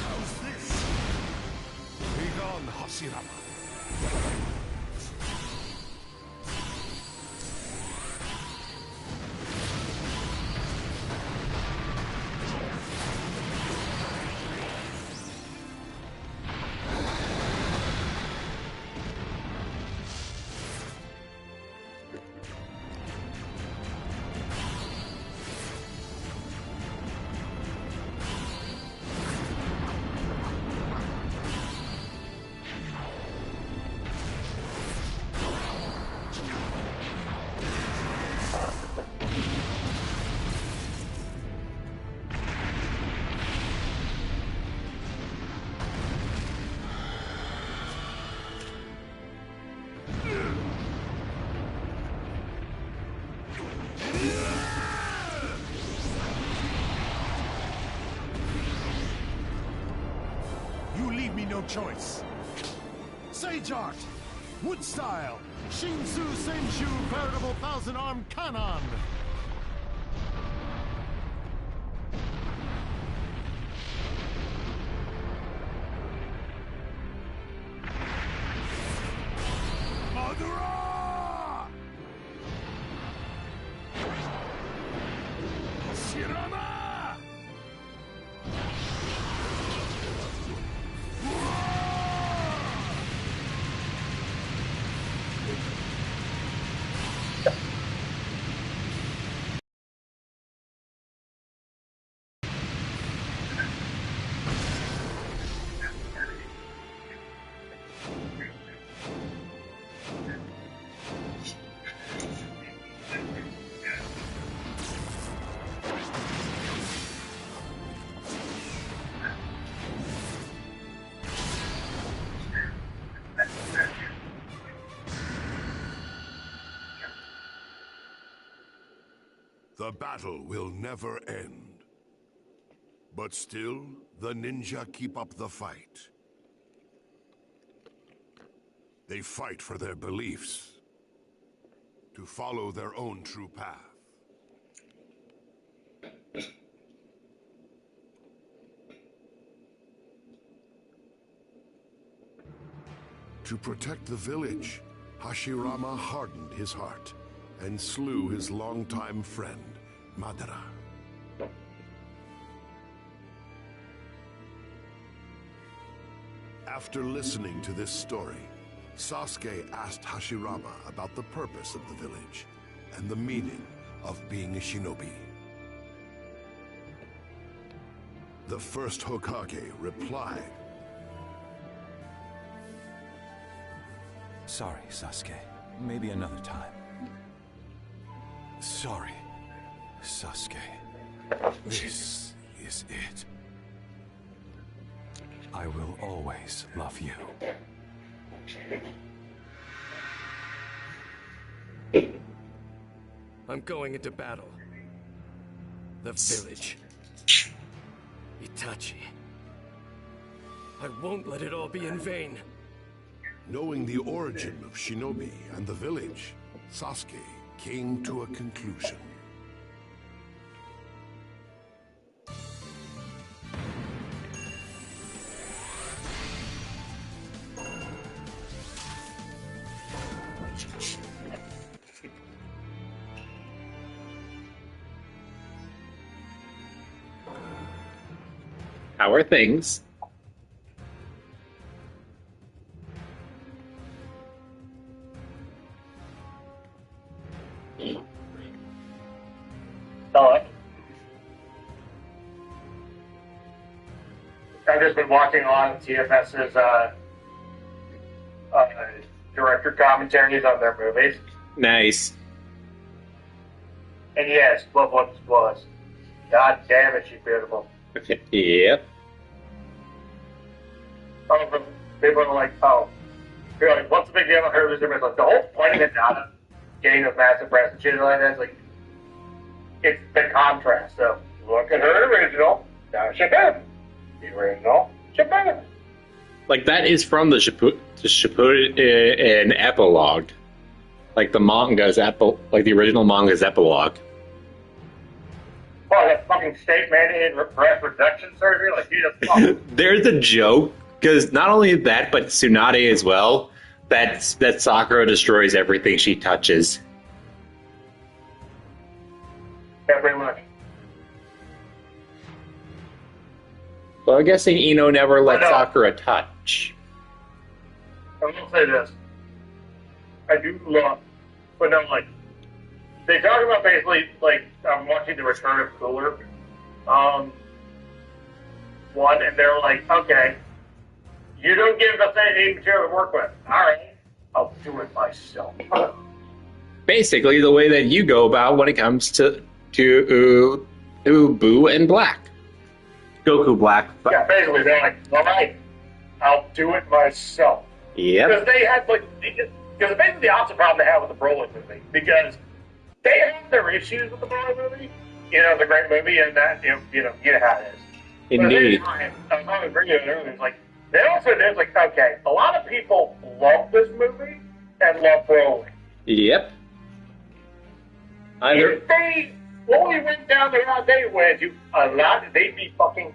How's this? Be gone, Hashirama. You leave me no choice. Sage Art! Wood Style! Shinsu Senju Veritable Thousand-Arm Kanon! Madara! Hashirama! The battle will never end. But still, the ninja keep up the fight. They fight for their beliefs, to follow their own true path. To protect the village, Hashirama hardened his heart and slew his longtime friend, Madara. After listening to this story, Sasuke asked Hashirama about the purpose of the village and the meaning of being a shinobi. The first Hokage replied, Sorry, Sasuke. Maybe another time. Sorry, Sasuke. This is it. I will always love you. I'm going into battle. The village. Itachi. I won't let it all be in vain. Knowing the origin of shinobi and the village, Sasuke came to a conclusion. How are things? I've just been watching a lot of TFS's director commentaries on their movies. Nice. And yes, love what this was. God damn it, she's beautiful. Yep. People are like, you're like, what's the big deal with her losing her? Like, the whole point of Nana getting those massive breasts and shit like that is like, it's the contrast. So, look at her original, now she bad. The original, she bad. Like, that is from the Shippuden epilogue. Like, the manga's like, the original manga's epilogue. Oh, that fucking state mandated breast reduction surgery? Like, Jesus fuck. There's a joke, because not only that, but Tsunade as well, that Sakura destroys everything she touches. Yeah, pretty much. Well, I'm guessing Ino never let Sakura touch. I will say this. I do love, but no, like, they talk about basically, like, I'm watching the Return of Cooler, one, and they're like, okay, you don't give us any material to work with. All right, I'll do it myself. Basically, the way that you go about when it comes to Boo and Black. Goku Black. Yeah, basically, they're like, all right, I'll do it myself. Yep. Because they had, like, because basically the opposite problem they had with the Broly movie. Because they had their issues with the Broly movie. You know, the great movie, and that, you know how it is. Indeed. But at the same time, I was agreeing with earlier, it's like, they also did, like, okay, a lot of people love this movie and love Broly. Yep. If they only went down the route they went, they'd be fucking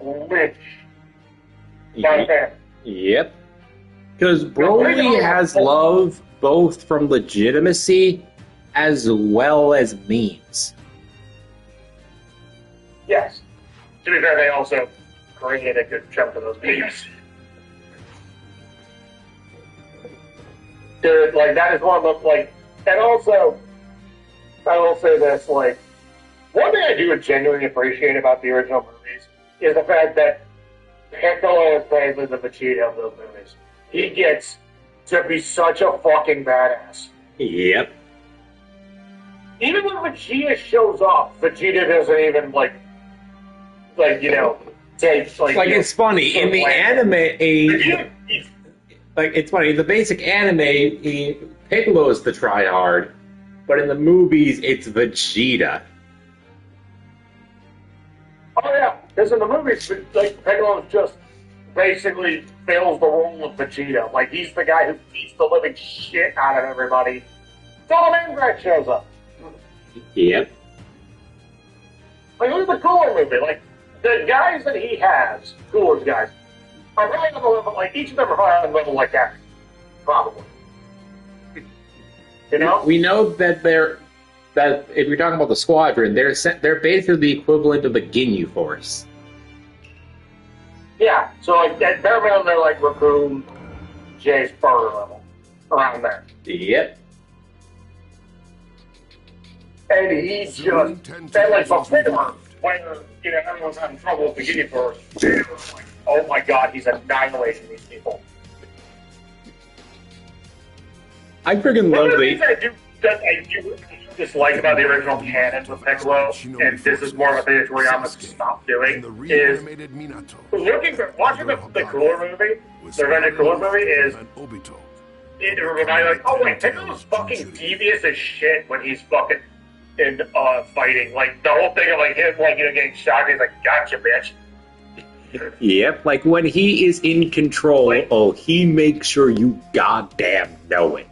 lynched by fans. Yep. Because Broly has love both from legitimacy as well as memes. Yes. To be fair, they also created a good chunk of those memes. Dude, like, that is one of those, like, and also, I will say this, like, one thing I do genuinely appreciate about the original movies is the fact that Piccolo is basically the Vegeta of those movies. He gets to be such a fucking badass. Yep. Even when Vegeta shows up, Vegeta doesn't even, like, you know, take, like... Like, it's funny, in the anime, it's funny, in the basic anime, Piccolo is the tryhard, but in the movies, it's Vegeta. Oh, yeah, because in the movies, like, Piccolo is just basically fills the role of Vegeta. Like, he's the guy who beats the living shit out of everybody. So the main guy shows up. Yep. Like, look at the Cooler movie. Like, the guys that he has, Cooler's guys, are probably on the level, like, each of them are probably on the level like that. Probably. You know? We know that that if you're talking about the squadron, they're basically the equivalent of the Ginyu Force. Yeah, so like at bare minimum they're like Raccoon, Jay's Burger level. Around there. Yep. And he just that like before when you know everyone's having trouble with the Ginyu Force, Jay was like, oh my god, he's annihilating these people. I freaking love the the. That I do dislike about the original canon with Piccolo, and this is more of a thing that Toriyama stopped doing, is watching the Cooler movie, the Revenge Cooler movie is, it reminded me like, oh wait, Piccolo's fucking devious as shit when he's fucking in fighting. Like the whole thing of like him like getting shot, he's like, gotcha, bitch. Yep, like when he is in control, he makes sure you goddamn know it.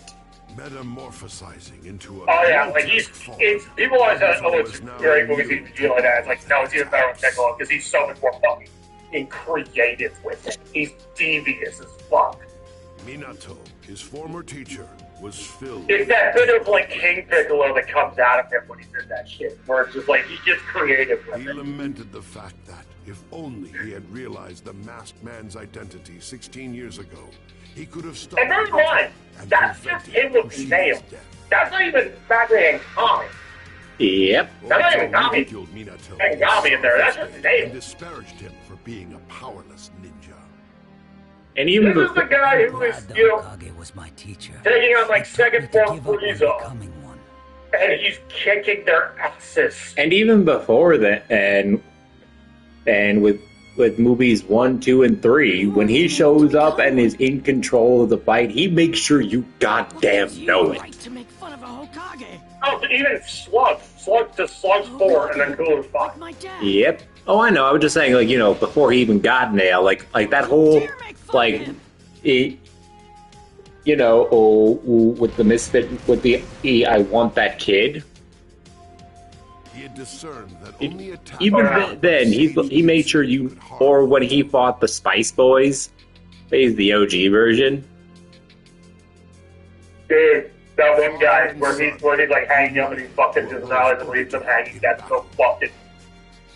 Metamorphosizing into a like it's people always say, oh, it's great movies he feel like that. It's like, no, it's even better with Piccolo because he's so much more fucking creative with it. He's devious as fuck. Minato, his former teacher, was filled. It's that bit of like King Piccolo that comes out of him when he did that shit, where it's just like he gets creative with He it. lamented the fact that if only he had realized the masked man's identity 16 years ago, he could have stopped. And bear in mind, that's just him with Nail. That's not even factoring in Kami. Yep. That's not even Kami. And Kami in there. That's just Nail. And disparaged him for being a powerless ninja. And even this is the guy who is, you know, taking on like second form Frieza. And he's kicking their asses. And even before that, and with movies 1, 2, and 3, when he shows up and is in control of the fight, he makes sure you goddamn know it. To make fun of a Hokage. Oh, even Slug's 4 and then Cooler's 5. Yep. Oh, I know. I was just saying, like, you know, before he even got Nail, like that whole, like, you know, with the misfit, with the I want that kid. He had discerned that only attack. Even then, he made sure you, or when he fought the Spice Boys, he's the OG version. Dude, that one guy where he's like hanging up and he fucking just rallies and leaves him hanging. That's so fucking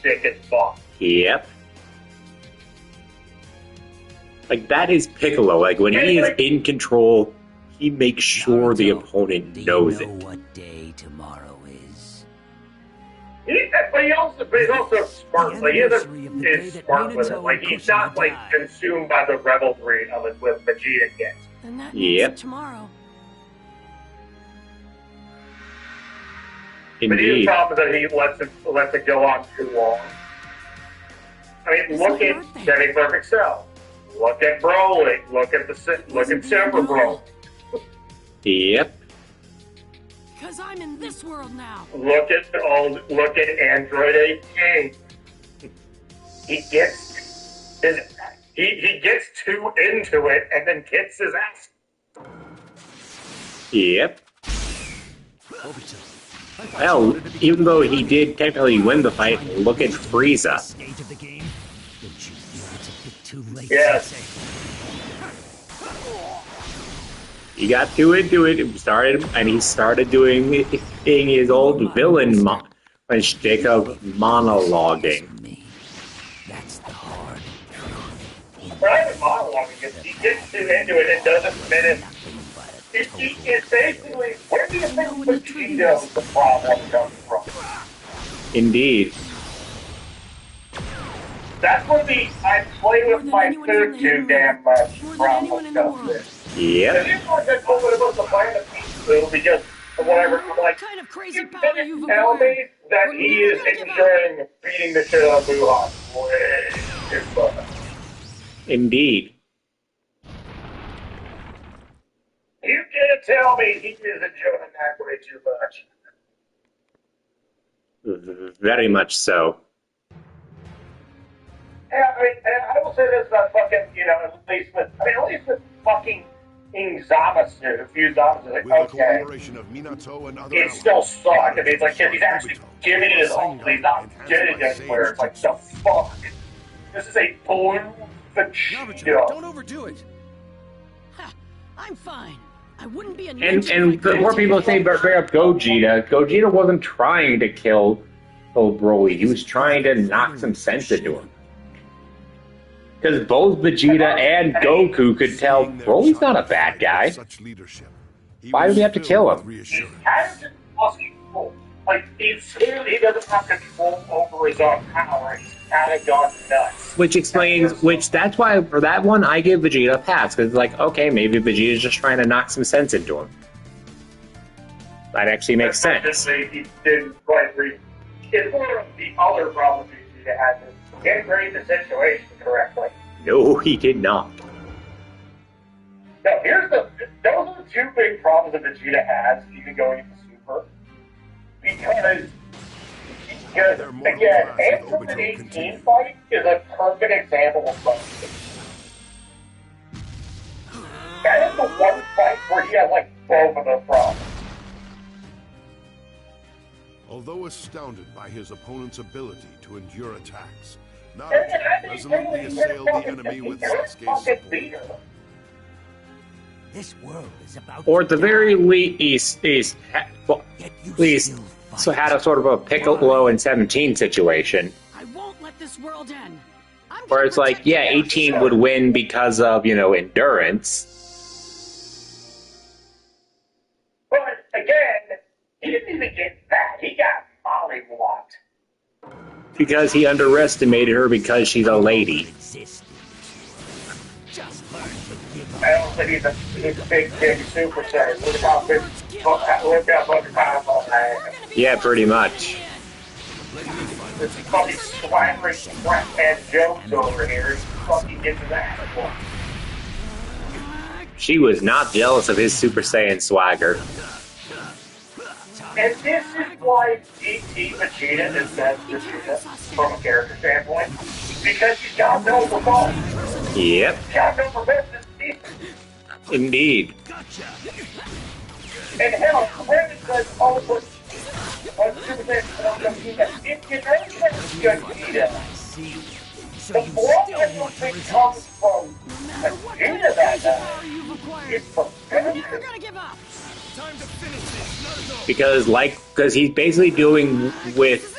sick as fuck. Yep. Like, that is Piccolo. Like, when he is in control, he makes sure the opponent knows it. What day tomorrow is? But he's also smart. Like, is smart with it. Like, he's not, like, consumed by the revelry of it with Vegeta yet. Then that means tomorrow. But his problem is that he lets it go on too long. I mean, look at Semi-Perfect Cell. Look at Broly. Look at Super Bro. Yep. Because I'm in this world now. Look at Android 18. He gets too into it and then kicks his ass. Yep. Well, even though he did technically win the fight, look at Frieza. Yes. He got too into it and he started doing his old villain shtick of monologuing. Right, monologuing is he gets too into it and doesn't finish. It's basically, where do you think Vegeta the problem comes from? Indeed. That's where I play with my food too damn much problem comes in. Yeah. If you want to go with the planet food because of whatever, I'm like, kind of crazy you couldn't tell me that he is enjoying beating the shit out of Wuhan way too much. Indeed. You can't tell me he is enjoying that way too much. Very much so. Yeah, I mean, and I will say this about fucking, at least with fucking Zamasu, a few Zamasu, like, With the okay, cooperation of Minato and other it allies, still sucked. I mean, it's like, Destroy he's actually Obito, giving it his all, Rasengan but he's not enhanced getting by it anywhere. Saiyan's It's like, jutsu. the fuck? This is a blue Naruto, Vegeta. don't overdo it. Ha! I'm fine. I wouldn't be a And ninja. the more people say bring up Gogeta wasn't trying to kill Broly. He was trying to knock some sense into him. Because both Vegeta and Goku could tell Broly's not a bad guy. Why do we have to kill him? He has lost control. Like, he doesn't have control over his own power. He's kind of gone nuts. Which explains, that's why for that one I give Vegeta a pass. Because it's like, okay, maybe Vegeta's just trying to knock some sense into him. That actually makes sense. He didn't quite read. It's more of the other problem Vegeta had. He didn't read the situation correctly. No, he did not. No, those are the two big problems that Vegeta has, even going into Super. Because again, Answer the 18 fight is a perfect example of something. That is the one fight where he has, like, both of those problems. Although astounded by his opponent's ability to endure attacks, Naruto resolutely assailed the enemy with Sasuke's support. This world is about Or at the very least, so had a sort of a Piccolo and 17 situation. I won't let this world end. Where it's like, yeah, 18 would win because of, endurance. But again, he didn't even get that. He got mollywopped. Because he underestimated her because she's a lady. I don't think he's a big Super Saiyan. Look how much time on that. Yeah, pretty much. This fucking swaggering crap and jokes over here. He fucking gets that. She was not jealous of his Super Saiyan swagger. And this is why GT Vegeta is best Vegeta from a character standpoint. Because he's got no remote. Yep. He's got no prevention. Indeed. And hell, Brandon says, oh, but on Super Saiyan Vegeta, if you don't have Vegeta, the blow everything comes from Vegeta that night. It's from Never gonna give up. Time to finish this, Naruto. Because he's basically doing with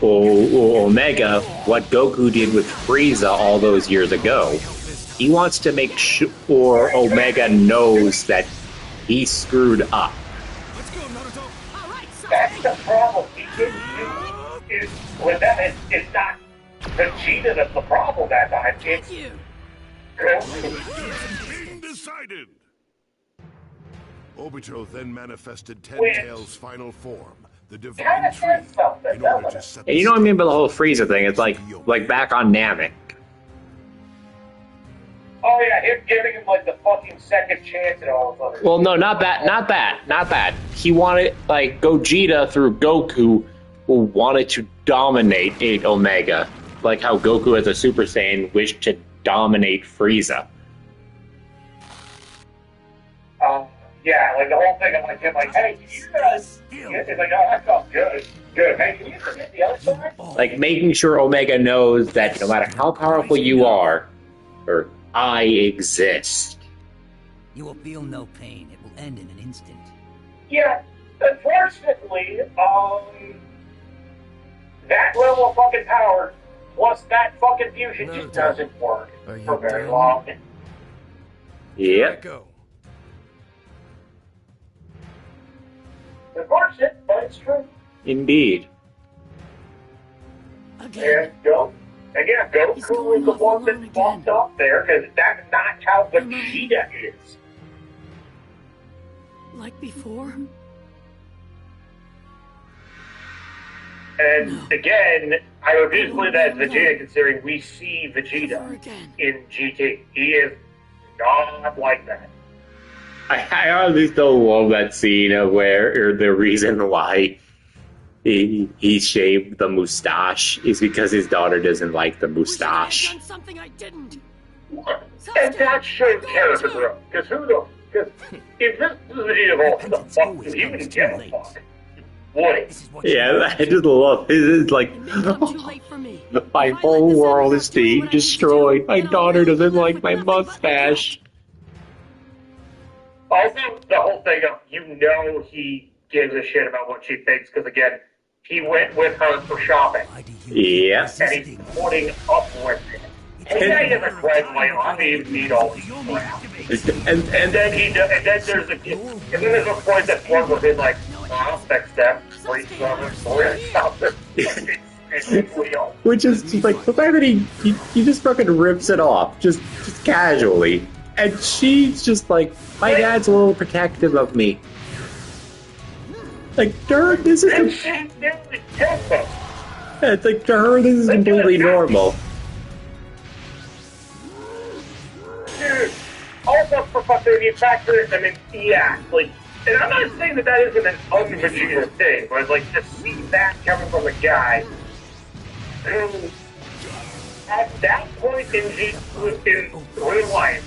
Omega what Goku did with Frieza all those years ago. He wants to make sure Omega knows that he screwed up. Let's go, Naruto. All right, That's the problem. He didn't do with that. It's not Vegeta that's the problem that time. It's Goku. Being decided. Obito then manifested Ten-Tail's final form, the Divine Tree, in order to set And you know what I mean by the whole Frieza thing? It's like back on Namek. Oh yeah, him giving him like the fucking second chance and all of other. Well, no, not bad. He wanted, like, Gogeta through Goku wanted to dominate Omega, like how Goku as a Super Saiyan wished to dominate Frieza. Yeah, like the whole thing of like him, like, hey, you guys, it's like, oh, that felt good. Hey, can you forget the other side? Like making sure Omega knows that no matter how powerful you are, or I exist. You will feel no pain. It will end in an instant. Yeah, unfortunately, that level of fucking power plus that fucking fusion just doesn't work for very long. Yep. Unfortunate, but it's true. Indeed. And Goku is the one that fucked up there, because that's not how Vegeta is. Like before? And again, I would just put that as Vegeta, considering we see Vegeta in GT. He is not like that. I honestly still love that scene of where, or the reason why He shaved the mustache is because his daughter doesn't like the mustache. Done something I didn't. And that showed character growth. Because if this is Vegeta Ball, who the fuck did he even give a fuck? Would he? Yeah, I just love it. It's like, my whole world is being destroyed. My daughter doesn't like my mustache. Also, the whole thing of, he gives a shit about what she thinks, because again, he went with her for shopping. Yeah. And he's putting up with it. And then he doesn't graduate, I don't even need all these crap. And then there's a point that one was in like, I'll fix that. Which is just like the fact that he just fucking rips it off, just casually. And she's just like, my dad's a little protective of me. Like, to her, this is... It's like, to her, this is completely normal. Dude, also for fucking the factor, I mean, yeah, like, and I'm not saying that isn't an un-Vegeta thing, but like, to see that coming from a guy who, at that point in real life,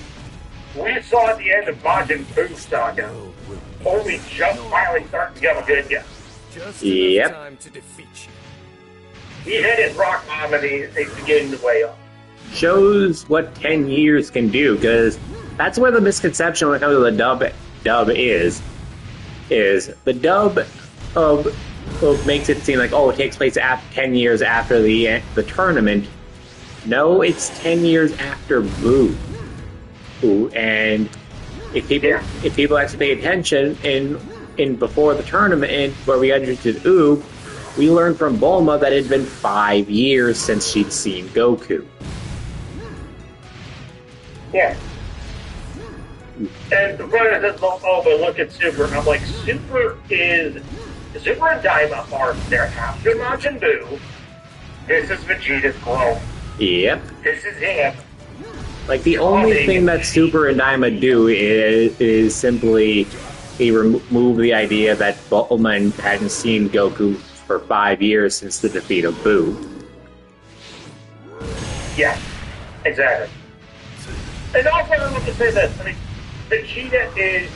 we saw at the end of Majin Buu saga, only just finally starting to become a good guy. Just yep. Time to defeat you. He hit his rock bottom and he's beginning to weigh up. Shows what 10 years can do, because that's where the misconception when it comes to the dub is the dub of makes it seem like, oh, it takes place 10 years after the tournament. No, it's 10 years after Boo. And if people actually pay attention in before the tournament where we got introduced to Oob, we learned from Bulma that it had been 5 years since she'd seen Goku. Yeah. And the brother says, oh, but look at Super. And I'm like, Super and Daima are there after Majin Buu. This is Vegeta's growth. Yep. This is him. Like, the only thing that Super and Daima do is simply remove the idea that Bulma hadn't seen Goku for 5 years since the defeat of Buu. Yeah, exactly. And also, I want to say this. I mean, Vegeta is,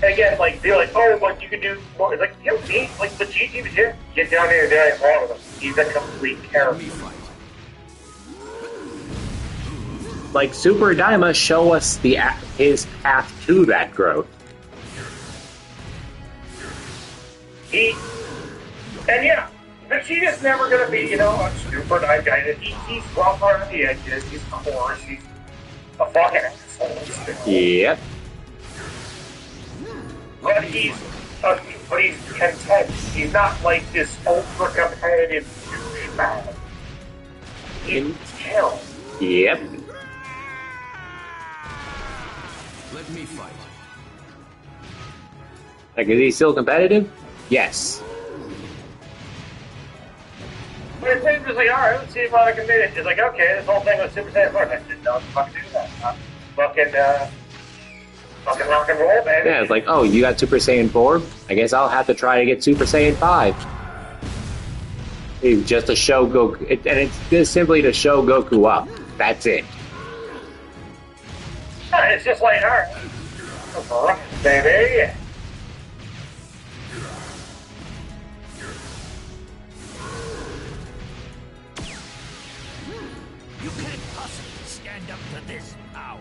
again, like, they're like, oh, like, you can do more. It's like, like, Vegeta, get down here and do all of them. He's a complete character. Like, Super and Daima show us his path to that growth. And yeah, Vegeta's never going to be, a super nice guy. He's rough around the edges, he's coarse, he's a fucking asshole. Yep. But he's content. He's not like this ultra competitive douchebag. He's chill. Yep. Let me fight. Like, is he still competitive? Yes. But it's just like, alright, let's see if I can do it. It's like, okay, this whole thing was Super Saiyan 4. I didn't know fucking do that. Fucking rock and roll, man. Yeah, it's like, oh, you got Super Saiyan 4? I guess I'll have to try to get Super Saiyan 5. It's just to show Goku, and it's just simply to show Goku up. That's it. Yeah, it's just like, alright, baby. You can't possibly stand up to this power.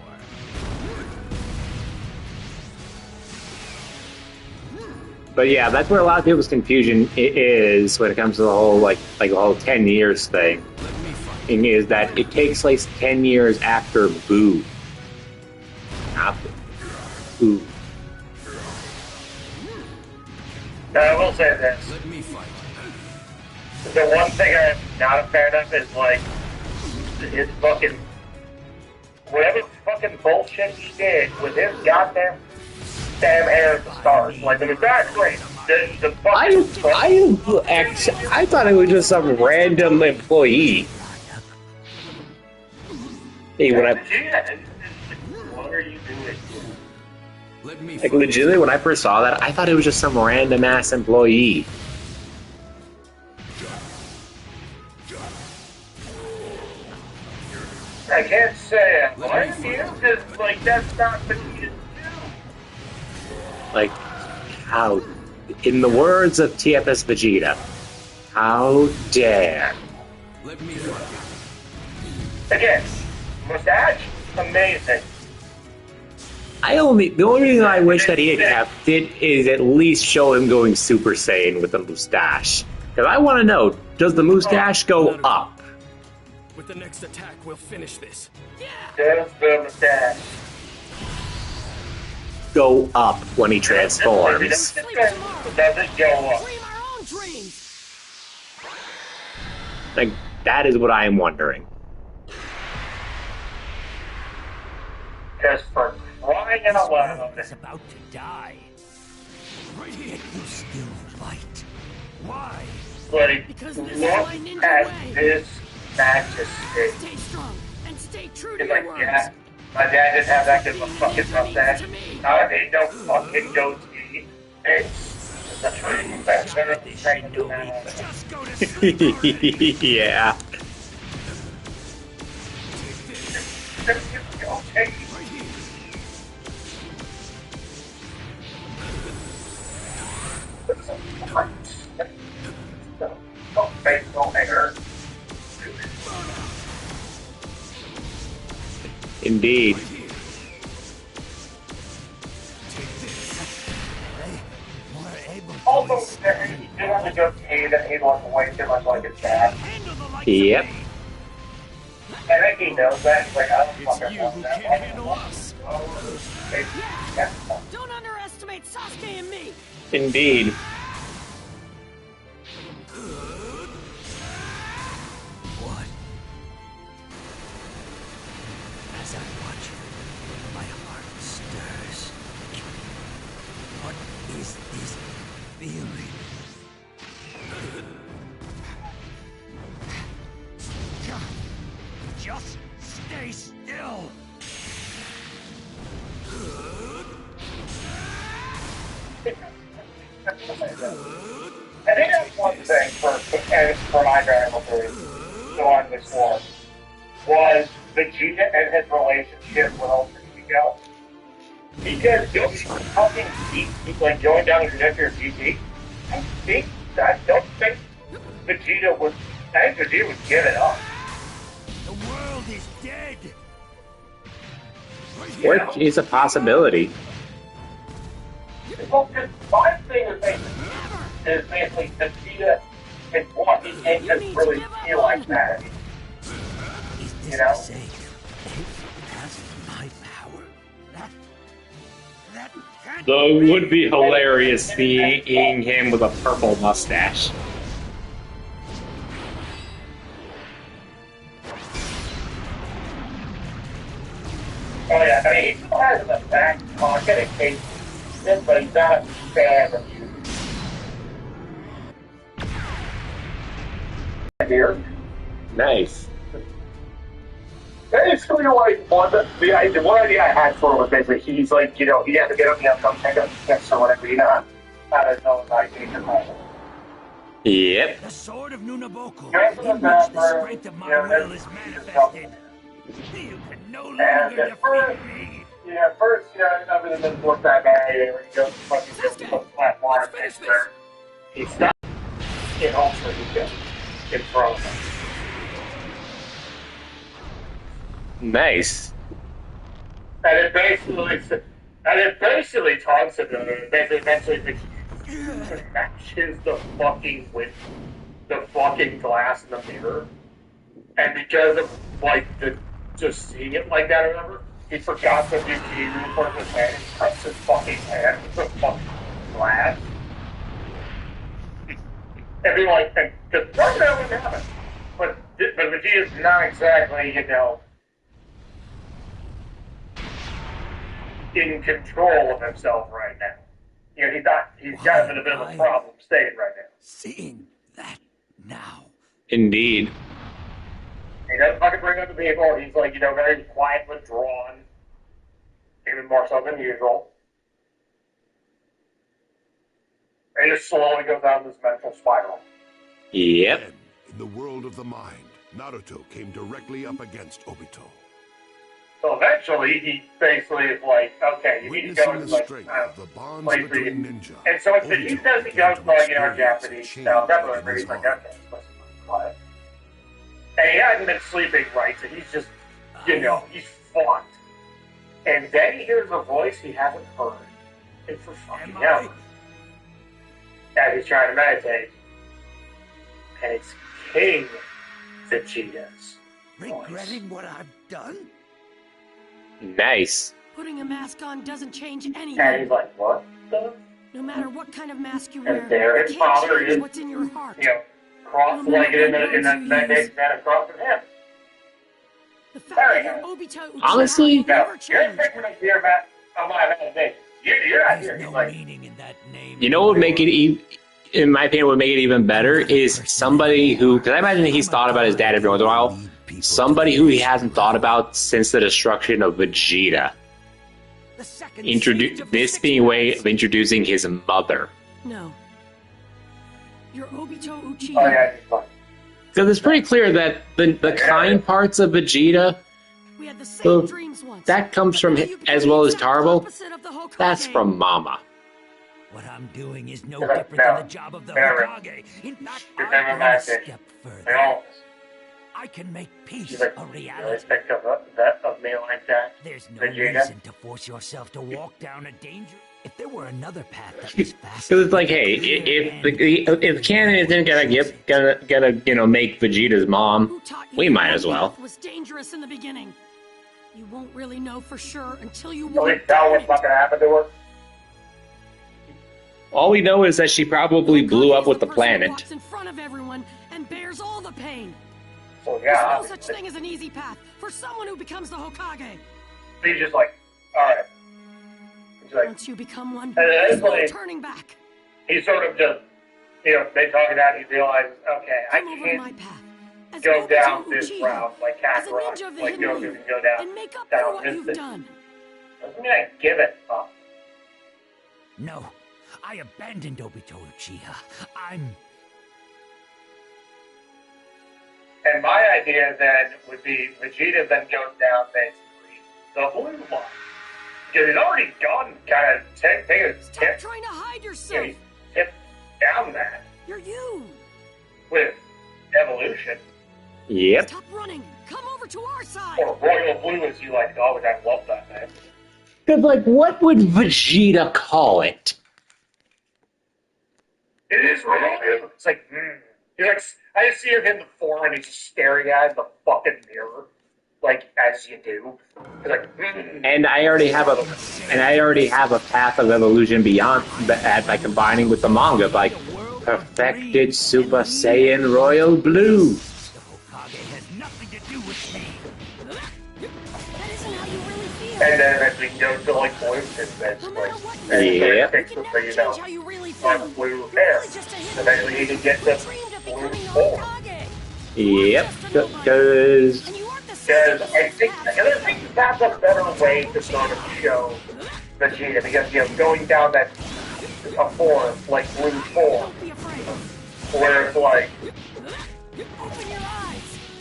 But yeah, that's where a lot of people's confusion is when it comes to the whole like the whole 10 years thing. And is that it takes place 10 years after Boo. After Boo. I will say this. Let me fight. The one thing I'm not a fan of is like his fucking whatever fucking bullshit he did with his goddamn hair at the start. Like, I mean, that's great. The I thought it was just some random employee. Hey, when what are you doing? Let me like legitimately when I first saw that, I thought it was just some random ass employee. I can't say I blame you, because, like, that's not Vegeta's Like, how, in the words of TFS Vegeta, how dare. Let me fucking. Again, mustache, amazing. The only reason I wish that he had kept it is at least show him going Super Saiyan with the mustache. Because I want to know, does the mustache go up? With the next attack, we'll finish this. Does the mustache Go up when he transforms? Does it go up? Like, that is what I am wondering. Just for crying out loud. Is about to die. You still fight. Why? Like, Because look this is my ninja at way. this majesty. Stay strong and stay true to He's your like, words. yeah, my dad didn't have that good of a fucking mustache. I need no fucking goatee. It's the true better thing to have. Just go to sleep. Yeah. Okay. Don't face no hair. Indeed. Also, he did have a goatee that he lost way too much like his dad. Yep. I think he knows that. He's like, I don't fucking want that. Handle us. Don't underestimate Sasuke and me. Indeed. What? As I watch it, my heart stirs. What is this feeling? Just stay still. I think that's one thing for my Dragon Ball series on this war was Vegeta and his relationship with Ultra Ego. Because don't fucking keep like going down the trajectory of GT. I don't think Vegeta would. I think Vegeta would give it up. The world is dead. Which is a possibility. Well, my thing is basically Vegeta and what he can't just really feel like that. You know? Though it would be hilarious seeing him with a purple mustache. Oh yeah, I mean, he still has in the back pocket in case this, but he's not a fan of you. Here. Nice. Basically, like, one idea I had for him was basically he's like, you know, he has to get up and come take a piss or whatever, you know, out of his own idea. Yep. The sword of Nunaboku, Right in which the strength of my will is manifested. You can no longer defeat me. Yeah, first, you know, other than look that guy, where he goes fucking go platform where he stopped in Ultra Ego in front of him. Nice. And it basically talks about it. It eventually matches the fucking glass in the mirror. And because of like just seeing it like that or whatever, he forgot to do Kiru for his head and cuts his fucking head with the fucking glass. And be like, because none of that would happen. But Vegeta's not exactly, you know, in control of himself right now. You know, he's got in a bit of a problem state right now. Seeing that now. Indeed. He doesn't fucking bring up the vehicle. He's like, you know, very quiet, withdrawn. Even more so than usual. And he just slowly goes down this mental spiral. Yep. Then, in the world of the mind, Naruto came directly up against Obito. So eventually, he basically is like, okay, you need to go to Witnessing the like, strength of the bonds place where between you... ninja, And so it's he Obito says he began goes to like, experience a Japanese change style definitely, within but his he's like, heart. okay, it's supposed to be quiet. And he hasn't been sleeping right, so he's just, he's fucked. And then he hears a voice he hasn't heard. It's for fucking ever. As he's trying to meditate. And it's King Vegeta's regretting what I've done? Nice. Putting a mask on doesn't change anything. And he's like, what the? No matter what kind of mask you wear, And there you his can't father change is, what's in your heart. cross-legged in the meditation mat across from him. The fact that you're Obito Uchiha Honestly, will never change. You're thinking here about my meditation. You're not here. There's no like, meaning in that name. you know what would make it, in my opinion, would make it even better is somebody who, because I imagine he's thought about his dad every once in a while, somebody who he hasn't thought about since the destruction of Vegeta. This being a way of introducing his mother. No. You're Obito Uchiha. Oh, yeah, he's fine. Because it's pretty clear that the kind parts of Vegeta, We had the same dreams once. that comes from him, as well as Tarbo, that's from Mama. What I'm doing is no different than the job of the Hokage. In fact, I go a step further. I can make peace a reality. Think of me like that. There's no Vegeta. reason to force yourself to walk down a danger. If there were another path that was faster. Because it's like, hey, if Canon isn't gonna make Vegeta's mom, we might as well. Was dangerous in the beginning. You won't really know for sure until you Can we tell what's fucking happened to her? All we know is that she probably blew up with the planet. Walks in front of everyone and bears all the pain. So yeah, There's no such thing as an easy path for someone who becomes the Hokage. he's just like, alright. Like, once you become one, there's no turning back. He sort of just, they talk it out, he realizes, okay, I can't go down this route like Kakarot, like Goku can go down this. Done. Doesn't mean I give it up. No, I abandoned Obito Uchiha. And my idea then would be Vegeta then goes down basically the blue line. Because he's already gone kind of taking a tip. Trying to hide yourself. He's tipped down that. You're you. With evolution. Yep. Stop running. Come over to our side. Or Royal Blue as you like to call it. I love that name. Because, like, what would Vegeta call it? It is Royal Blue. It's like, He's like, I just see him in the form and he's just staring at it in the fucking mirror. Like, as you do. He's like, And I already have a path of evolution beyond that by combining with the manga, like perfected Super Saiyan Royal Blue. And then eventually he goes to like blue and yeah. On blue hair. Eventually he can get the blue form. Yep. Because I think that's a better way to sort of show Vegeta, because going down that a form like blue form, where it's like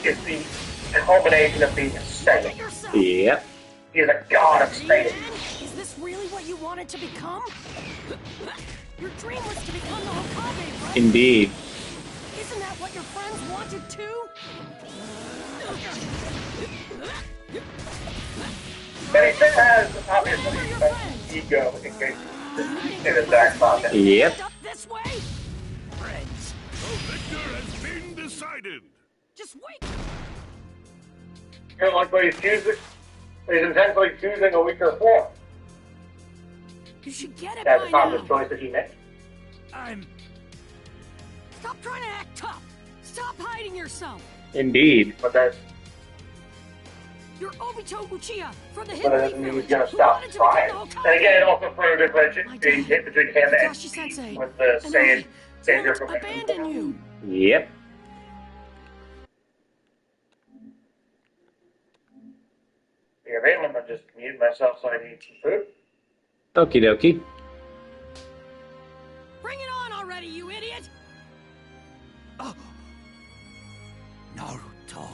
it's the culmination of being a Saiyan. Yep. He's a god of Saiyan. Is this really what you wanted to become? Your dream was to become the Hokage, right? Indeed. Isn't that what your friends wanted too? But he still has, obviously, an ego in case in his back pocket. Yep. This way? Friends. The victor has been decided. Just wait. You know, like when he's intentionally choosing a weaker form. You should get it That's by a conscious now. choice that he made. Stop trying to act tough. Stop hiding yourself. Indeed. But that's You're Obito Uchiha from the but that doesn't mean he's gonna stop trying. And again, also for a differentiation between him and with the same different abandon you. Yep. Yeah, I'm gonna just mute myself so I can eat some food. Okie dokie. Bring it on already, you idiot! Oh. Naruto.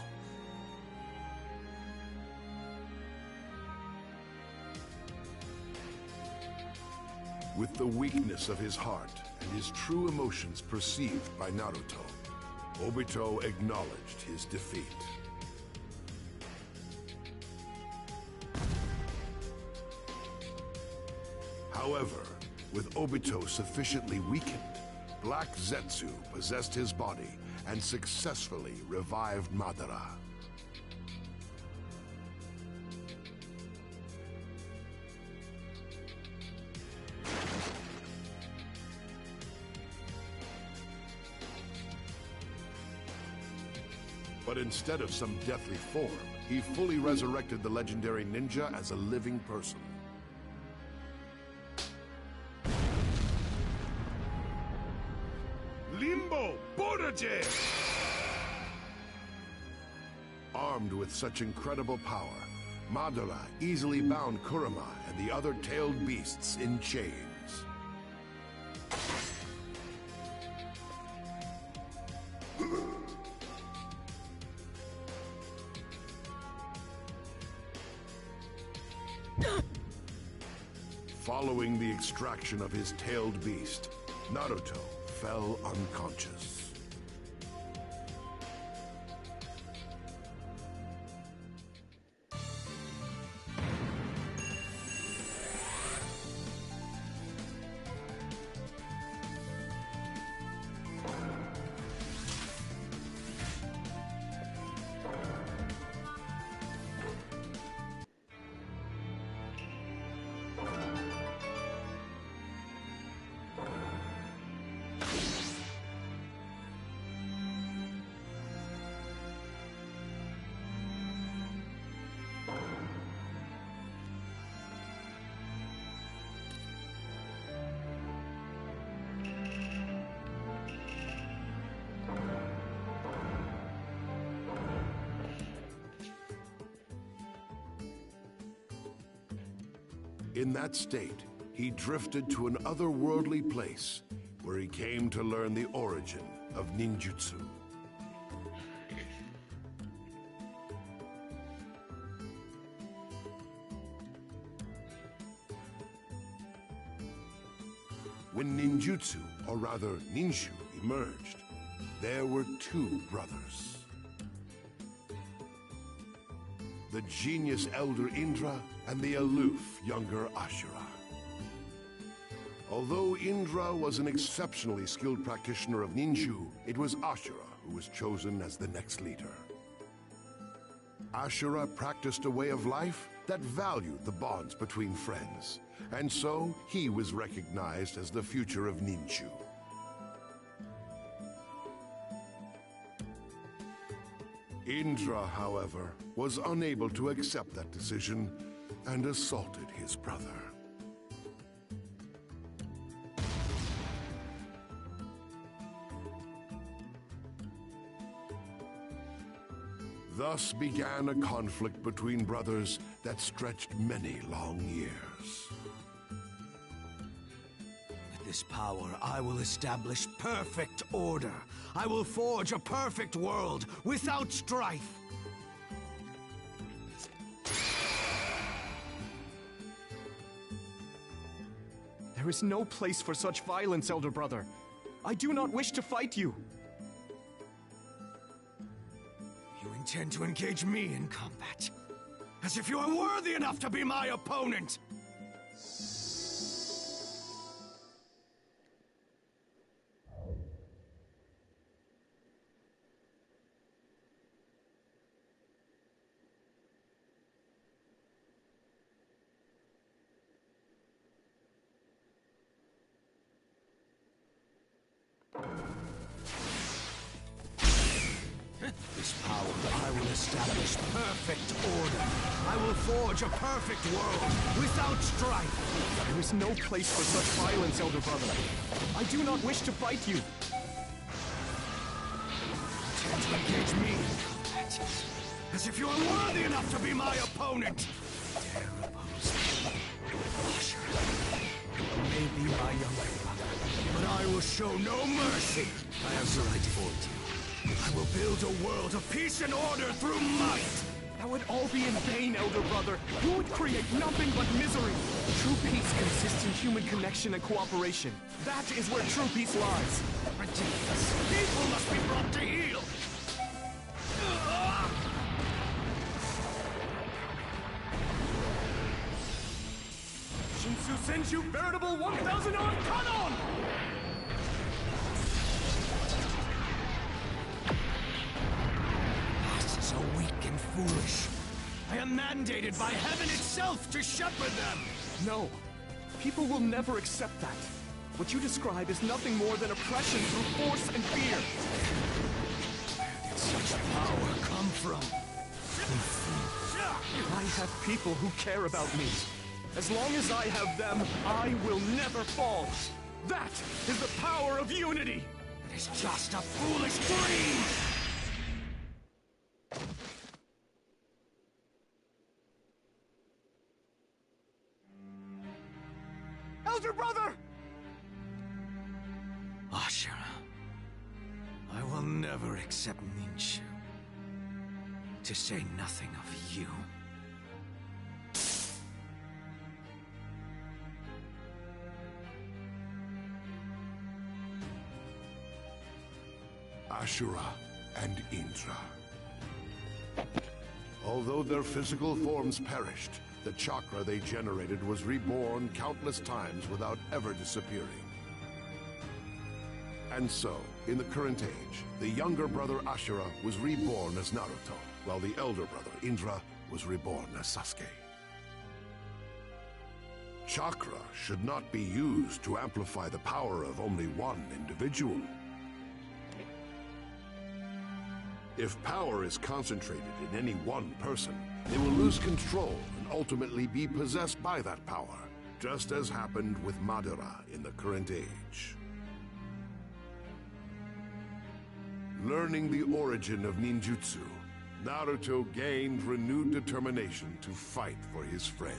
With the weakness of his heart and his true emotions perceived by Naruto, Obito acknowledged his defeat. However, with Obito sufficiently weakened, Black Zetsu possessed his body and successfully revived Madara. But instead of some deathly form, he fully resurrected the legendary ninja as a living person. Limbo Boraje! Armed with such incredible power, Madara easily bound Kurama and the other tailed beasts in chains. Following the extraction of his tailed beast, Naruto fell unconscious. In that state, he drifted to an otherworldly place where he came to learn the origin of ninjutsu. When ninjutsu, or rather ninju, emerged, there were two brothers. The genius elder Indra and the aloof younger Ashura. Although Indra was an exceptionally skilled practitioner of ninju, it was Ashura who was chosen as the next leader. Ashura practiced a way of life that valued the bonds between friends, and so he was recognized as the future of ninju. Indra, however, was unable to accept that decision and assaulted his brother. Thus began a conflict between brothers that stretched many long years. With this power, I will establish perfect order. I will forge a perfect world without strife. There is no place for such violence, elder brother. I do not wish to fight you. You intend to engage me in combat, as if you are worthy enough to be my opponent! This power, I will establish perfect order. I will forge a perfect world without strife. There is no place for such violence, elder brother. I do not wish to fight you. You intend to engage me in combat, as if you are worthy enough to be my opponent. Dare oppose me. Ashura, you may be my younger brother, but I will show no mercy. I have the right for you. I will build a world of peace and order through might! That would all be in vain, elder brother. You would create nothing but misery. True peace consists in human connection and cooperation. That is where true peace lies. Ridiculous. People must be brought to heel. Shinsu sends you veritable 1,000-arm Kanon! This is so weak and foolish. I am mandated by heaven itself to shepherd them. No. People will never accept that. What you describe is nothing more than oppression through force and fear. Where did such power come from? I have people who care about me. As long as I have them, I will never fall. That is the power of unity! It is just a foolish dream! Elder brother! Ashura, I will never accept Ninshu. To say nothing of you. Ashura and Indra. Although their physical forms perished, the chakra they generated was reborn countless times without ever disappearing. And so, in the current age, the younger brother Ashura was reborn as Naruto, while the elder brother Indra was reborn as Sasuke. Chakra should not be used to amplify the power of only one individual. If power is concentrated in any one person, they will lose control and ultimately be possessed by that power, just as happened with Madara in the current age. Learning the origin of ninjutsu, Naruto gained renewed determination to fight for his friends.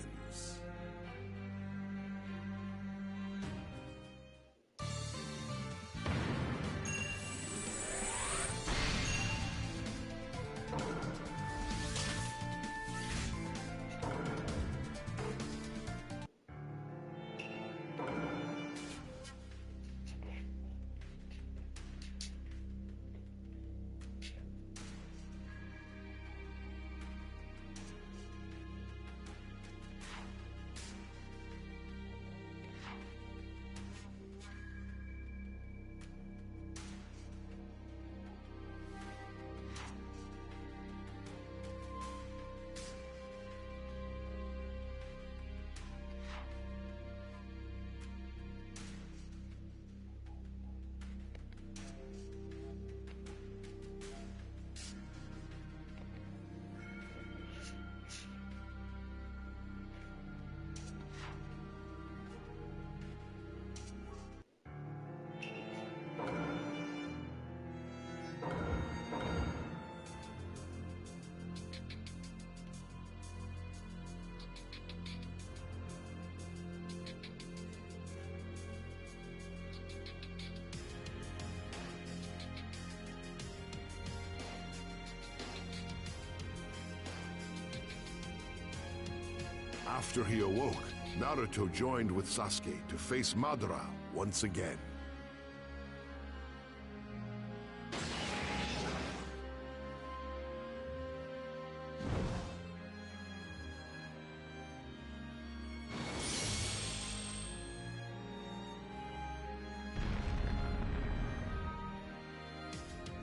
After he awoke, Naruto joined with Sasuke to face Madara once again.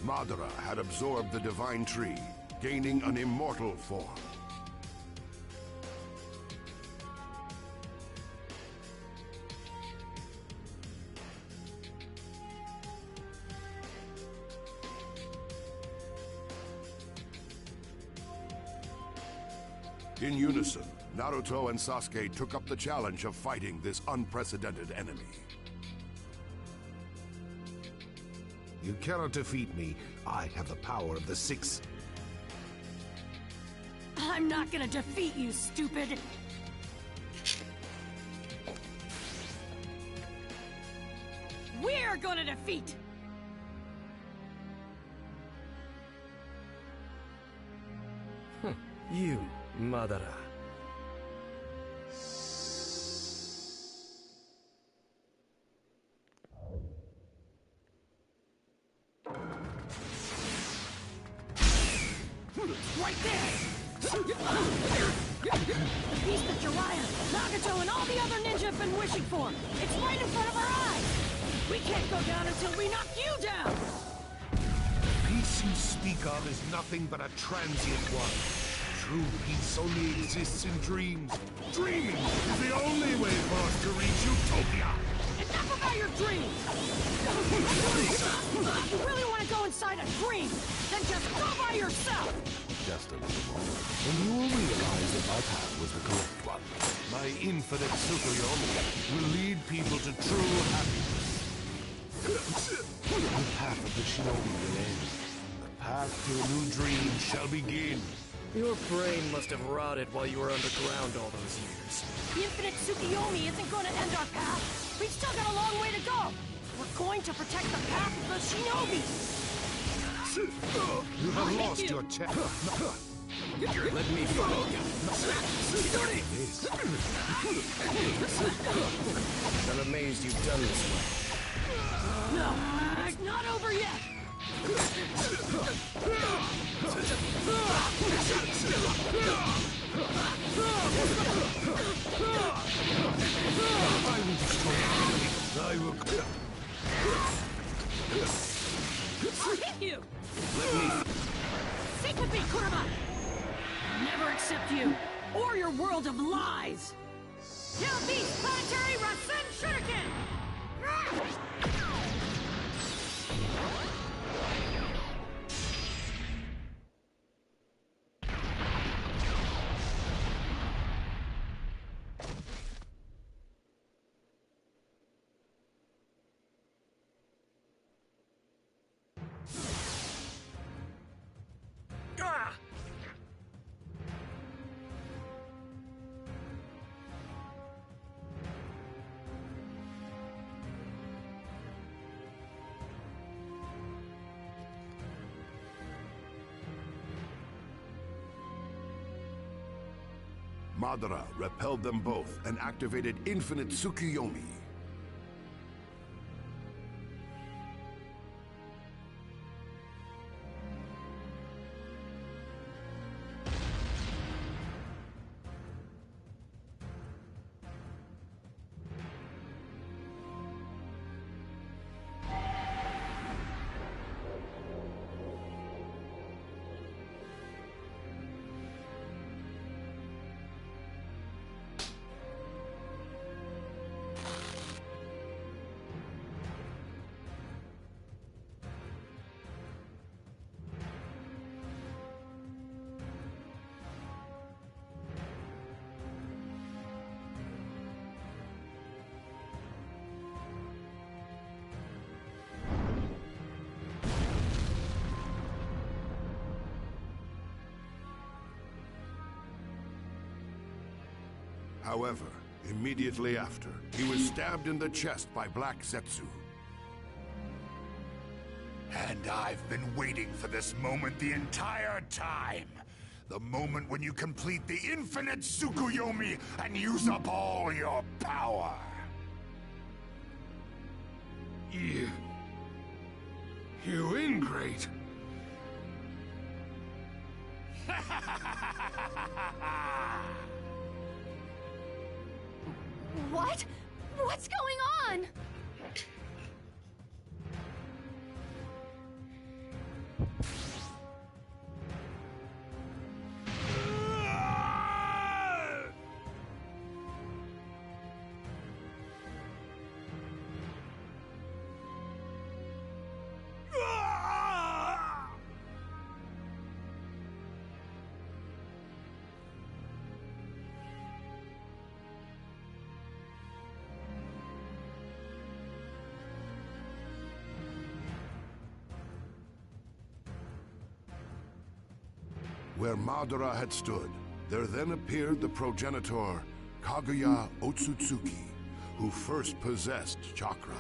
Madara had absorbed the divine tree, gaining an immortal form. In unison, Naruto and Sasuke took up the challenge of fighting this unprecedented enemy. You cannot defeat me. I have the power of the Six. I'm not gonna defeat you, stupid! We're gonna defeat! You, Madara. right there! The piece that Jiraiya, Nagato, and all the other ninja have been wishing for! It's right in front of our eyes! We can't go down until we knock you down! The peace you speak of is nothing but a transient one. True peace only exists in dreams. Dreaming is the only way for us to reach Utopia! Enough about your dreams! If you really want to go inside a dream, then just go by yourself! Just a little more, and you will realize that my path was the correct one. My infinite Tsukuyomi will lead people to true happiness. The path of the shinobi will end. The path to a new dream shall begin. Your brain must have rotted while you were underground all those years. The infinite Tsukuyomi isn't going to end our path. We've still got a long way to go. We're going to protect the path of the shinobi. You have lost your chance. Let me follow you. I'm amazed you've done this well. No, it's not over yet. I will destroy you. I will... I'll hit you! Let me... Think of me, Kurama! I'll never accept you, or your world of lies! Kill Beast Planetary Rasen Shuriken! Madara repelled them both and activated Infinite Tsukuyomi. However, immediately after, he was stabbed in the chest by Black Zetsu. And I've been waiting for this moment the entire time. The moment when you complete the infinite Tsukuyomi and use up all your power. You ingrate. What? What's going on? Where Madara had stood, there then appeared the progenitor, Kaguya Otsutsuki, who first possessed chakra.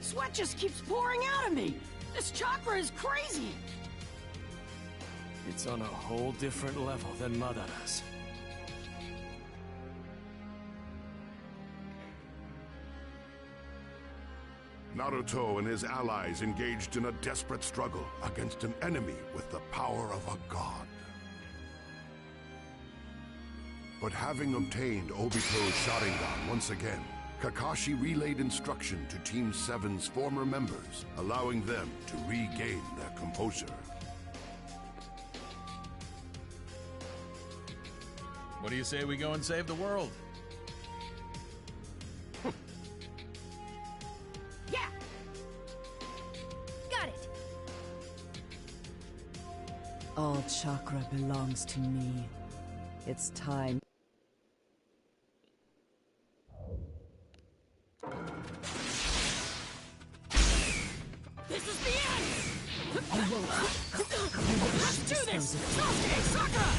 Sweat just keeps pouring out of me. This chakra is crazy. It's on a whole different level than Madara's. Naruto and his allies engaged in a desperate struggle against an enemy with the power of a god. But having obtained Obito's Sharingan once again, Kakashi relayed instruction to Team 7's former members, allowing them to regain their composure. What do you say we go and save the world? Yeah! Got it! All chakra belongs to me. It's time. This is the end! Let's do this! Sasuke! Sakura!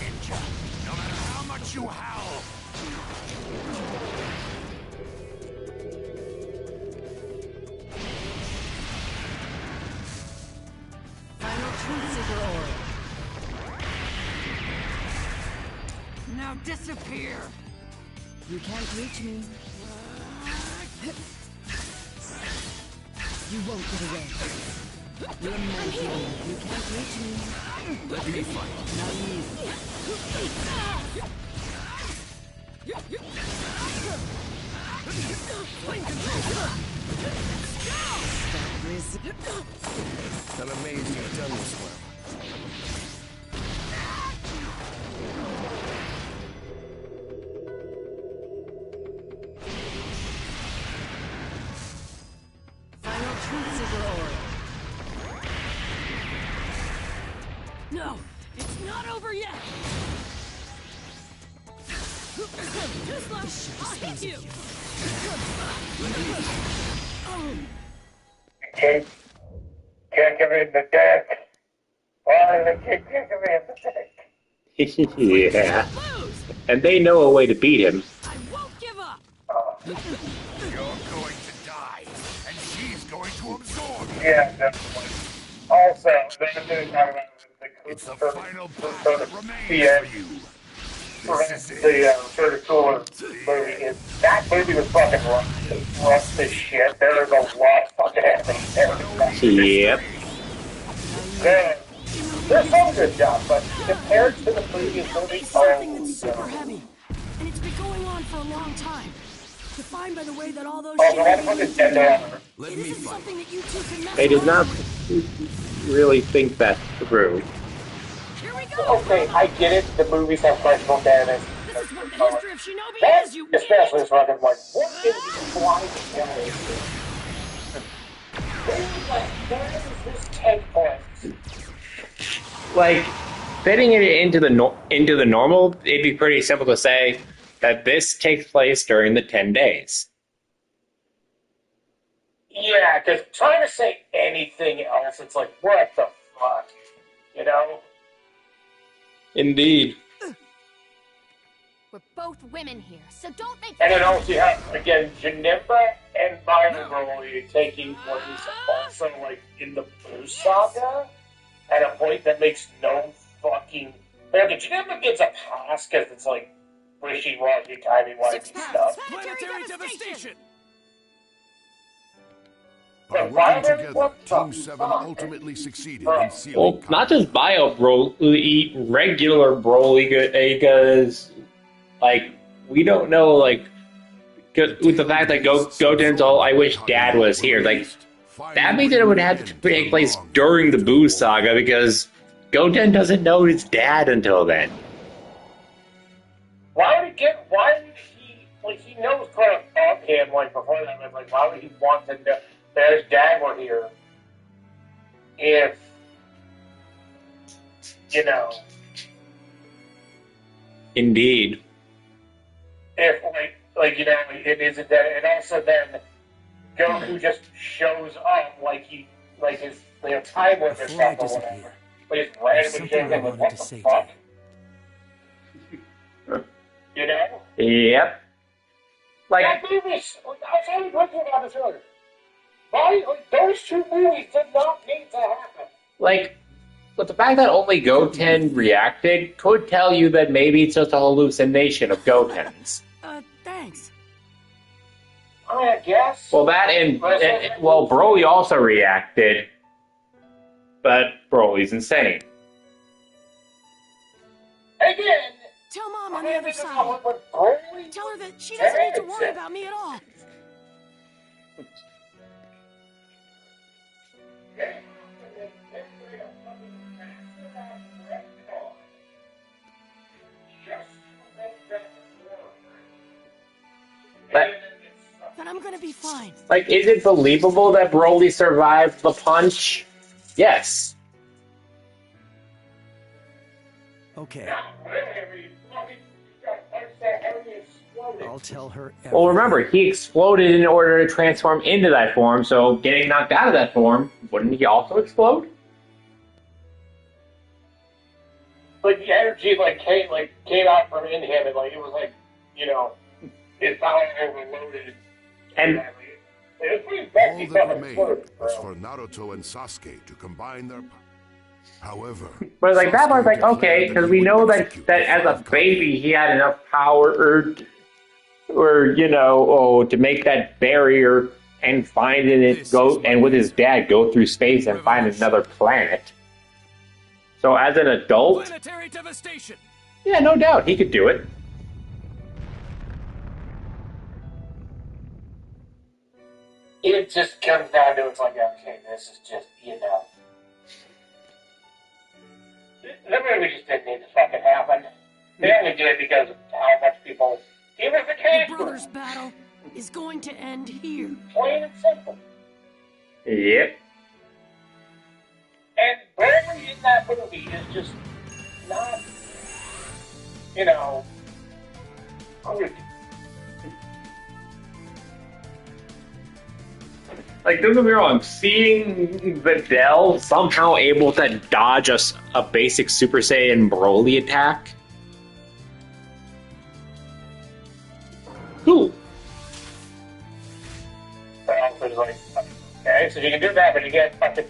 Ninja, no matter how much you howl. Final truth seeker aura. Now disappear! You can't reach me. You won't get away. You're my game. You can't reach me. Let me fight. Naive. I'm amazed you've done this well. Final truth seeker aura. No! It's not over yet! Too slow! I'll hit you! Can't give me the deck. Why they can't give me the deck? Yeah. And they know a way to beat him. I won't give up! You're going to die, and she's going to absorb you. Yeah, definitely. Also, they're going to talk about It's the final part that remains for you. The sort of cooler movie is that movie was fucking rough as shit. There is a lot of fucking happening there. Yep. There's some good job, but compared to the previous movie, Something that's super heavy, and it's been going on for a long time. Defined by the way that all those the motherfucker's dead now. It isn't something that you two can mess They did around not really think that through. Okay, I get it. The movies have questionable damage. This is what the history of Shinobi That, is, you especially is fucking like, what is this flying damage? Where does this take place? Like, fitting it into the normal, it'd be pretty simple to say that this takes place during the 10 days. Yeah, because trying to say anything else, it's like, what the fuck? You know? Indeed. We're both women here, so don't make. And then also you have, again, Janemba and Milo Broly taking place also, like, in the Boo Saga at a point that makes no fucking... Okay, Janemba gets a pass because it's, like, wishy-washy, timey-wimey stuff. Planetary devastation! By working together, Team 7 ultimately succeeded in sealing. Well, not just Bio Broly, regular Broly, because, like, we don't know, like, with the fact that Goten's all, I wish Dad was here, like, that means that it would have to take place during the Boo Saga, because Goten doesn't know his dad until then. Why would he, like, he knows kind of offhand, like, before that, like, why would he want to know that his dad were here if, you know, Indeed. If you know, it isn't that, and also then Goku just shows up like his time limit or Before I something or disappear, whatever. But just there's randomly something shows I up like, wanted what to the say fuck? to you. You know? Yep. Like, that movie, I was only talking about this earlier. Those two movies did not need to happen. Like, but the fact that only Goten reacted could tell you that maybe it's just a hallucination of Goten's. Thanks. I guess. Well, that and Broly also reacted, but Broly's insane. Again. Tell Mom on the other side. Tell her that she doesn't need to worry about me at all. But I'm gonna be fine. Like, is it believable that Broly survived the punch? Yes. Okay. I'll tell her everything. Well, remember, he exploded in order to transform into that form, so getting knocked out of that form, wouldn't he also explode? Like, the energy, came out from in him, and, it was his power overloaded. And all that remained was for Naruto and Sasuke to combine their... However... But, that part's okay, because we know that as a baby, he had enough power, to make that barrier and find it, and with his dad, go through space and find another planet. So as an adult... Planetary devastation. Yeah, no doubt, he could do it. It just comes down to, okay, this is just, the movie just didn't need to fucking happen. They only did it because of how much people... It was the case. The brothers' battle is going to end here. Plain and simple. Yep. And Broly in that movie is just not, good. Don't get me wrong, seeing Videl somehow able to dodge a basic Super Saiyan Broly attack. Cool. Okay, so you can do that, but you get fucking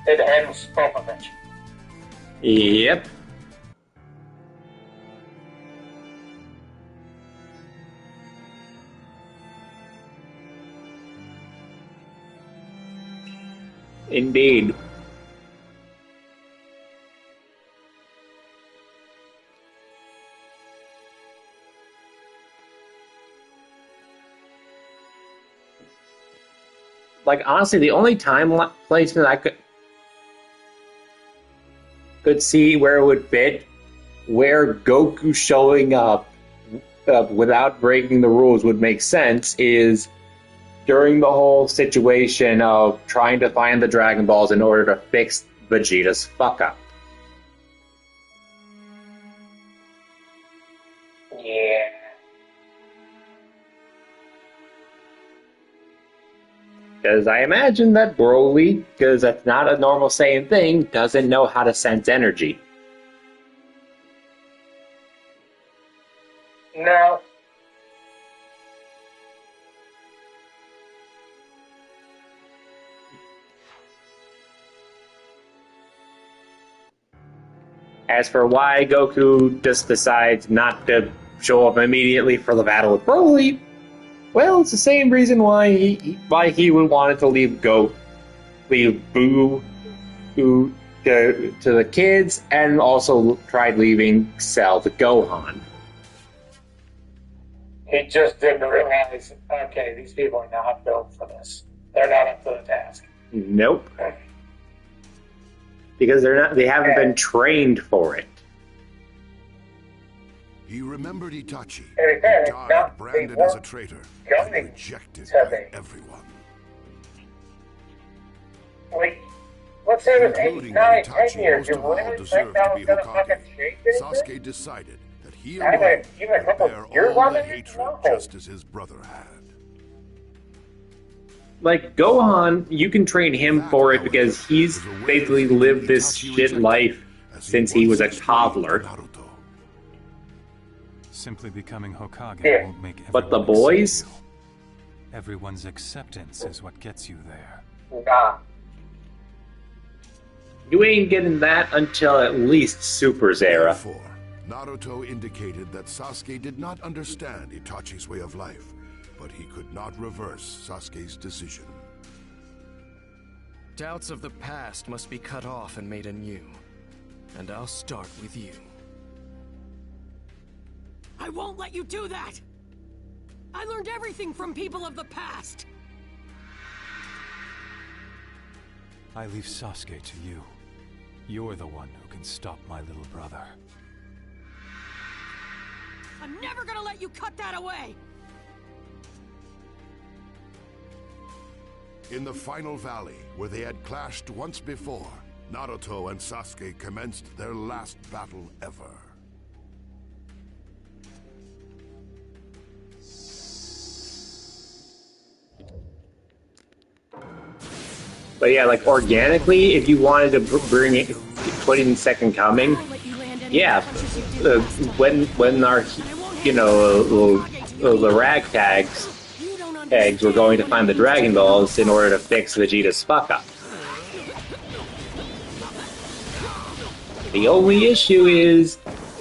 hit the head with Spopovich. Yep. Indeed. Honestly, the only place that I could see where it would fit, where Goku showing up without breaking the rules would make sense, is during the whole situation of trying to find the Dragon Balls in order to fix Vegeta's fuck-up. Yeah. Because I imagine that Broly, because that's not a normal Saiyan thing, doesn't know how to sense energy. No. As for why Goku just decides not to show up immediately for the battle with Broly, well, it's the same reason why he would wanted to leave Boo to the kids, and also tried leaving Cell to Gohan. He just didn't realize, okay, these people are not built for this. They're not up to the task. Nope. Because they haven't been trained for it. He remembered Itachi, And died branded as a traitor, and rejected by everyone. Let's say it was 8, Including 9, Itachi, 10 years. most You of all really think deserved that to was be going to Hokage. fucking change anything? Sasuke decided that He I alone had even a couple bear years all on the it. hatred No. just as his brother had. Like, Gohan, you can train him for it because he's basically lived this shit life since he was a toddler. Simply becoming Hokage Yeah. won't make everyone But the accept boys? you. Everyone's acceptance is what gets you there. Nah. You ain't getting that until at least Super's era. Therefore, Naruto indicated that Sasuke did not understand Itachi's way of life, but he could not reverse Sasuke's decision. Doubts of the past must be cut off and made anew. And I'll start with you. I won't let you do that! I learned everything from people of the past! I leave Sasuke to you. You're the one who can stop my little brother. I'm never gonna let you cut that away! In the final valley, where they had clashed once before, Naruto and Sasuke commenced their last battle ever. But yeah, like organically, if you wanted to bring it, put in Second Coming, yeah, when our, you know, the ragtags eggs were going to find the Dragon Balls in order to fix Vegeta's fuck up. The only issue is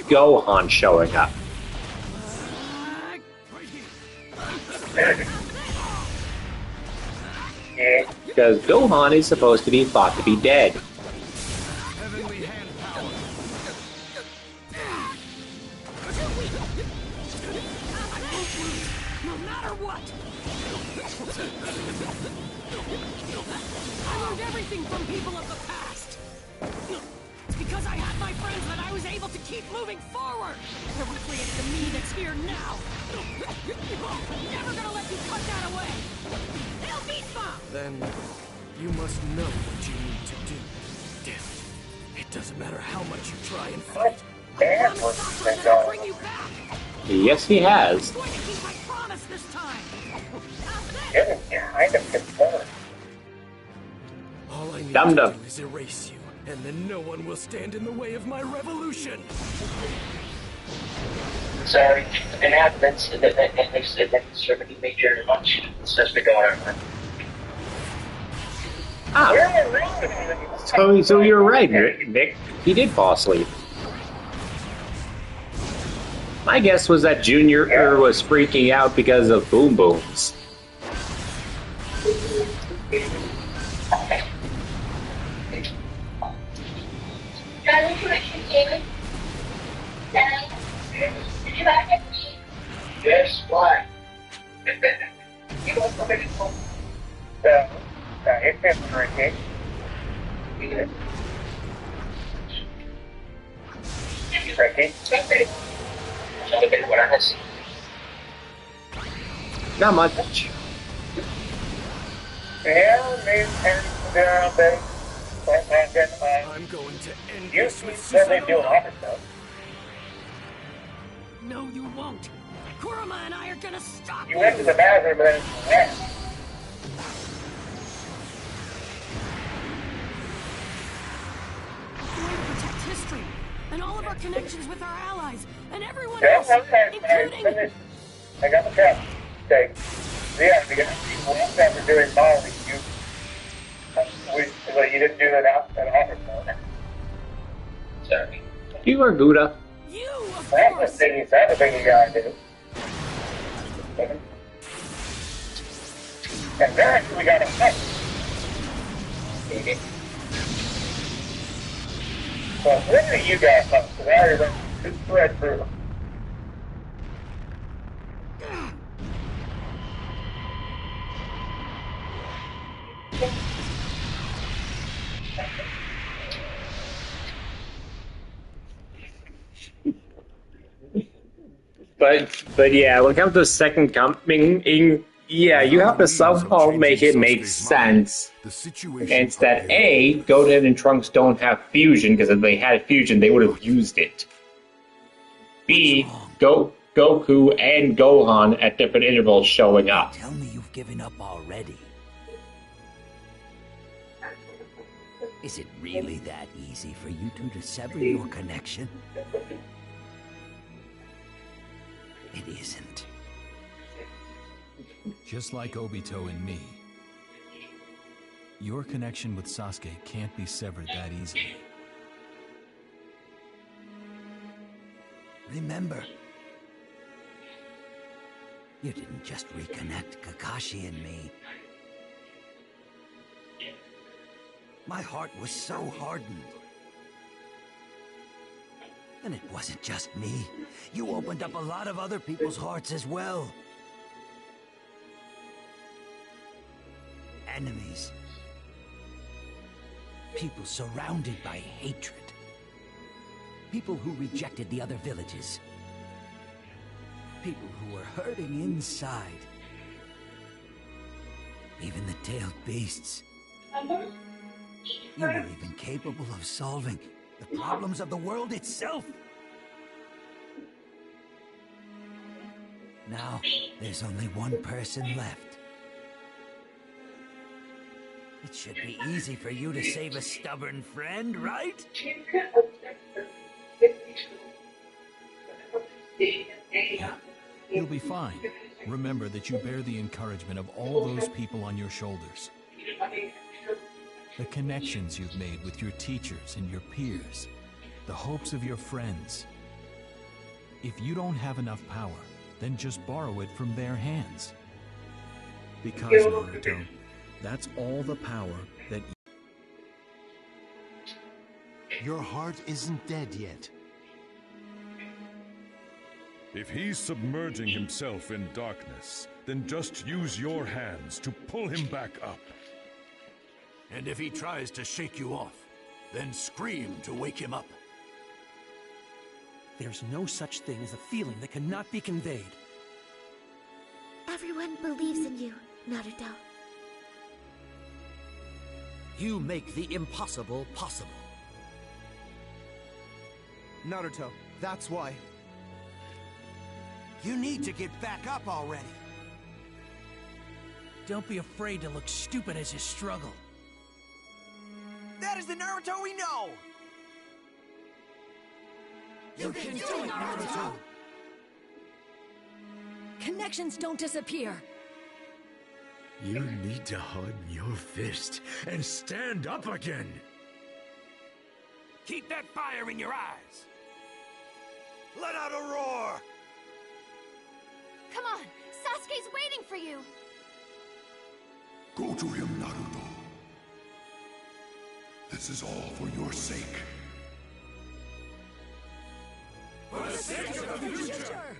Gohan showing up. Because Gohan is supposed to be thought to be dead. No matter what! I learned everything from people of the past! It's because I had my friends that I was able to keep moving forward! That we created the me that's here now! I'm never gonna let you cut that away! They'll beat them! Then, you must know what you need to do. Damn it. It doesn't matter how much you try and fight. I'll bring you back! Yes, he has. I'm going to keep my promise this time! Getting kind of concerned. All I need Dum to dum. do is erase you, and then no one will stand in the way of my revolution. So, an advent that makes it sort of major lunch stuff's been going on. Ah. So you're right, Nick. He did fall asleep. My guess was that Junior was freaking out because of boom booms. Yes, why? You want to make it home? It's interesting. Tricky. Not much. Yeah, maybe I'm going to end you this with said they do Susanoo. other stuff. No, you won't! Kurama and I are gonna stop You went to the bathroom and then left. We're going to protect history, and all of our connections with our allies, and everyone Yeah, else, okay, including... finished. I got the cap. Okay. Yeah, because once after doing Molly, you didn't do that offer. Sorry. You are Gouda. You, of That's course! the thing you gotta do. And then we got a fight. So when do you guys up? Because I already went thread through them. But yeah, when it comes to Second Coming, yeah, you have to somehow make it make sense. And it's that A, Goten and Trunks don't have fusion, because if they had fusion, they would have used it. B, Goku and Gohan at different intervals showing up. Tell me you've given up already. Is it really that easy for you two to sever your connection? It isn't. Just like Obito and me, your connection with Sasuke can't be severed that easily. Remember, you didn't just reconnect Kakashi and me. My heart was so hardened. And it wasn't just me. You opened up a lot of other people's hearts as well. Enemies. People surrounded by hatred. People who rejected the other villages. People who were hurting inside. Even the tailed beasts. You were even capable of solving the problems of the world itself. Now, there's only one person left. It should be easy for you to save a stubborn friend, right? You'll be fine. Remember that you bear the encouragement of all those people on your shoulders. The connections you've made with your teachers and your peers. The hopes of your friends. If you don't have enough power, then just borrow it from their hands. Because, Naruto, that's all the power that Your heart isn't dead yet. If he's submerging himself in darkness, then just use your hands to pull him back up. And if he tries to shake you off, then scream to wake him up. There's no such thing as a feeling that cannot be conveyed. Everyone believes in you, Naruto. You make the impossible possible. Naruto, that's why. You need to get back up already. Don't be afraid to look stupid as you struggle. That is the Naruto we know! You can do it, Naruto! Connections don't disappear. You need to harden your fist and stand up again. Keep that fire in your eyes. Let out a roar! Come on, Sasuke's waiting for you. Go to him, Naruto. This is all for your sake. For the sake of the future!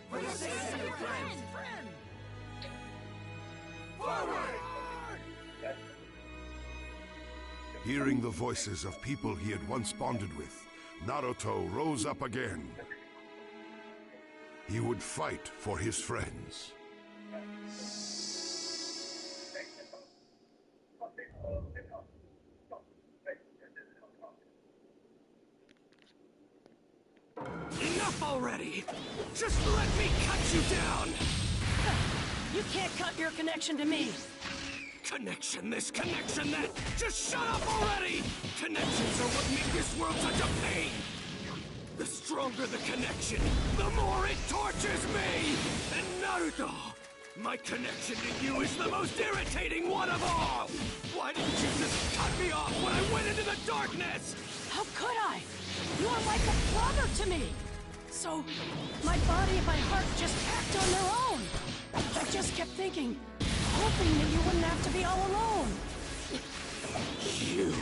For the sake of your friend! Forward! Hearing the voices of people he had once bonded with, Naruto rose up again. He would fight for his friends. Enough already! Just let me cut you down! You can't cut your connection to me. Connection this, connection that! Just shut up already! Connections are what make this world such a pain! The stronger the connection, the more it tortures me! And Naruto, my connection to you is the most irritating one of all! Why didn't you just cut me off when I went into the darkness? How could I? You are like a brother to me. So, my body and my heart just act on their own. I just kept thinking, hoping that you wouldn't have to be all alone. You...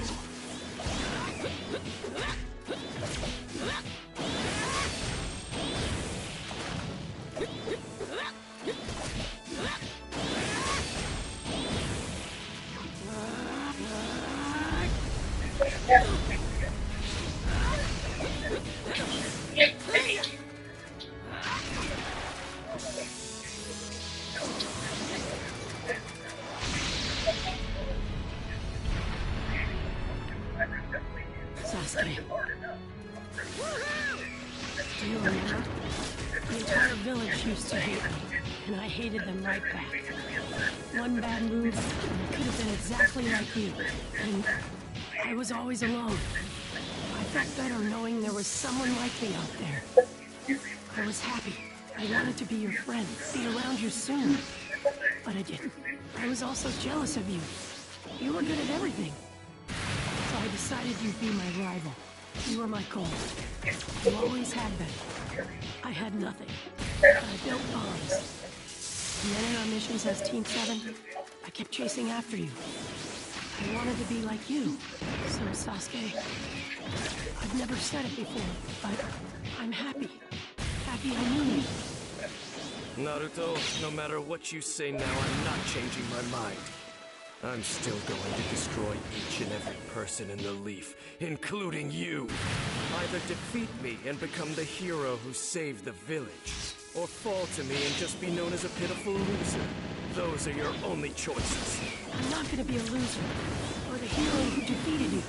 Sasuke. Do you remember? The entire village used to hate me, and I hated them right back. One bad move, and I could have been exactly like you. And I was always alone. I felt better knowing there was someone like me out there. I was happy. I wanted to be your friend, be around you sooner. But I didn't. I was also jealous of you. You were good at everything. So I decided you'd be my rival. You were my goal. You always had been. I had nothing. But I built bonds. And then in our missions as Team 7, I kept chasing after you. I wanted to be like you. So, Sasuke, I've never said it before, but I'm happy. Happy I knew you. Naruto, no matter what you say now, I'm not changing my mind. I'm still going to destroy each and every person in the Leaf, including you. Either defeat me and become the hero who saved the village, or fall to me and just be known as a pitiful loser. Those are your only choices. I'm not gonna be a loser, or the hero who defeated you.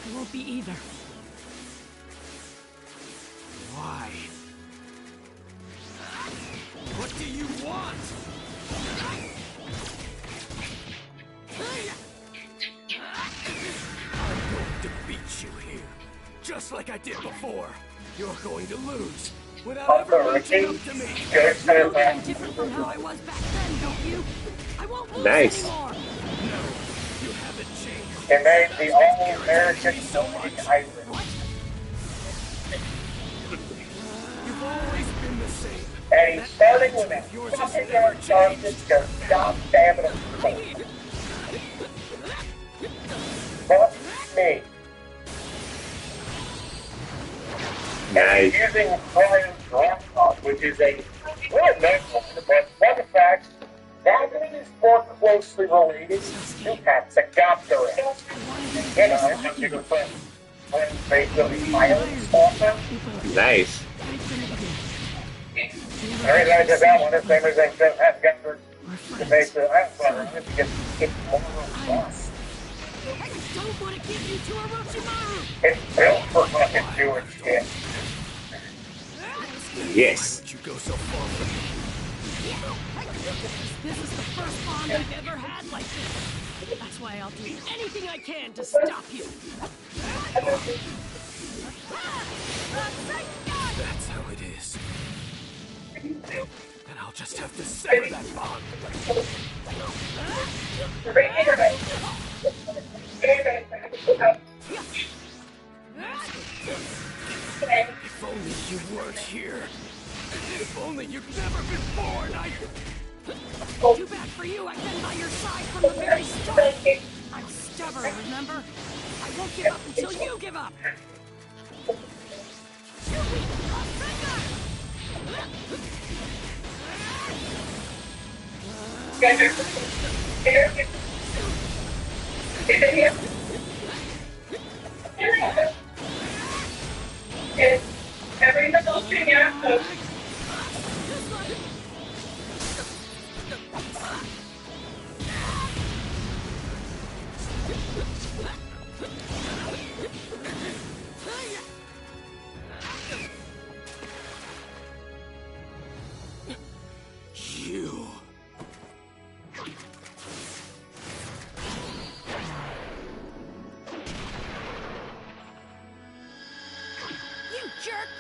I won't be either. Why? What do you want? I'm going to beat you here, just like I did before. You're going to lose, without ever reaching up to me. You know that I'm different from how I was back then, don't you? I won't lose anymore. No, you haven't changed. And made the all-American Dominic Island. You've always been the same. And he's starting with a fucking yard sergeant to stop stabbing him. Fuck me. Nice. Using Brian's Dropcon, which is a really nice one, but fun fact, that one is more closely related to Hatsugaptara. You know, you can put basically violence author. Nice. The reason I did that one is the same as I said Hatsugaptara. The base of Hatsugaptara because it's more robust. I don't want to give you to Orochimaru. It's built for fucking doing shit. Yes. You go so far with me. This is the first bond I've ever had like this. That's why I'll do anything I can to stop you. That's how it is. And I'll just have to sever that bond. If only you weren't here. If only you'd never been born, Too bad for you, I've been by your side from the very start. I'm stubborn, remember? I won't give up until you give up.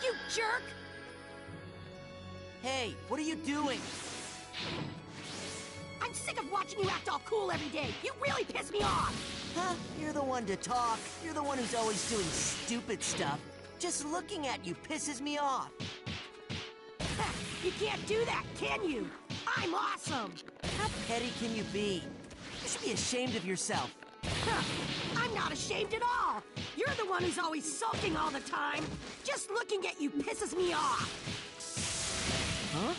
You jerk! Hey, what are you doing? I'm sick of watching you act all cool every day. You really piss me off. Huh? You're the one to talk. You're the one who's always doing stupid stuff. Just looking at you pisses me off. You can't do that, can you? I'm awesome. How petty can you be? You should be ashamed of yourself. I'm not ashamed at all. You're the one who's always sulking all the time. Just looking at you pisses me off. Huh?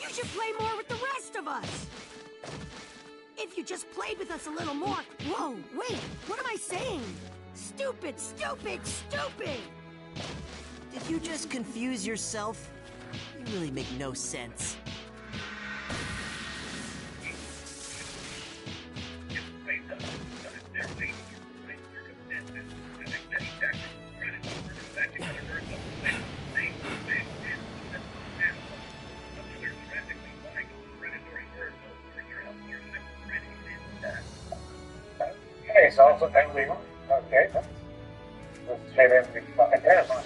You should play more with the rest of us. If you just played with us a little more... Whoa, wait, what am I saying? Stupid, stupid, stupid! Did you just confuse yourself? You really make no sense. He's also illegal. Okay, that's shit is fucking terrifying.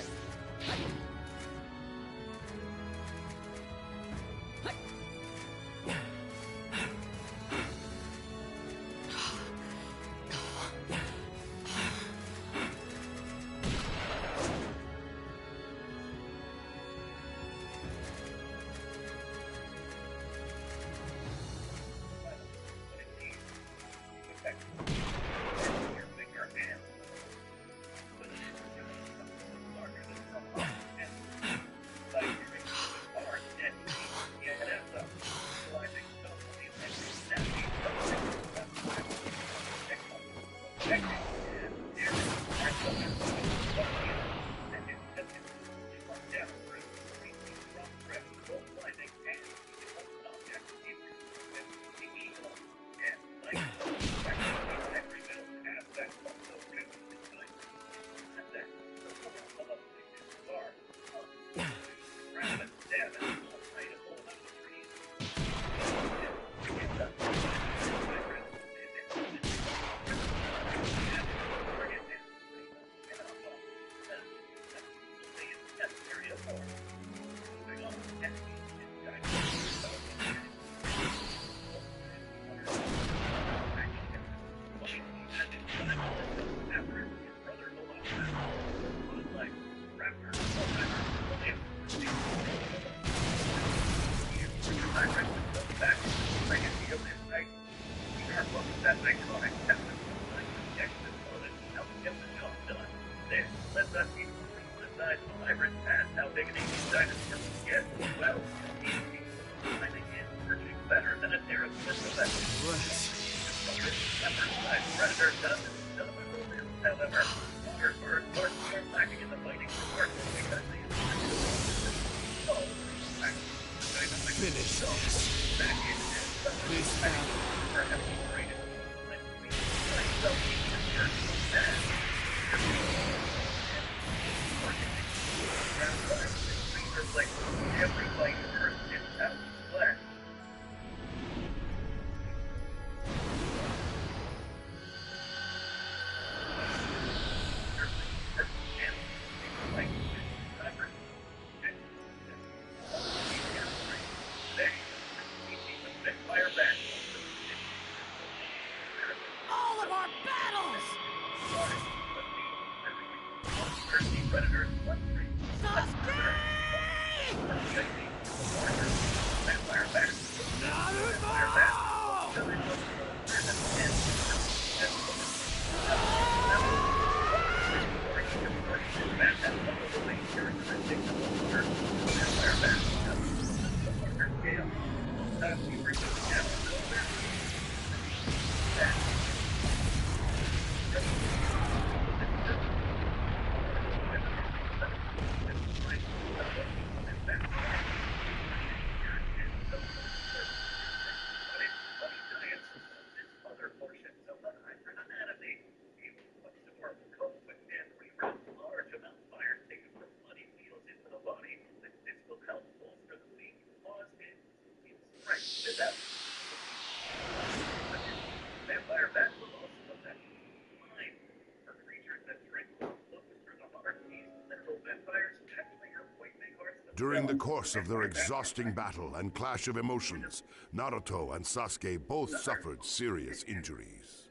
During the course of their exhausting battle and clash of emotions, Naruto and Sasuke both suffered serious injuries.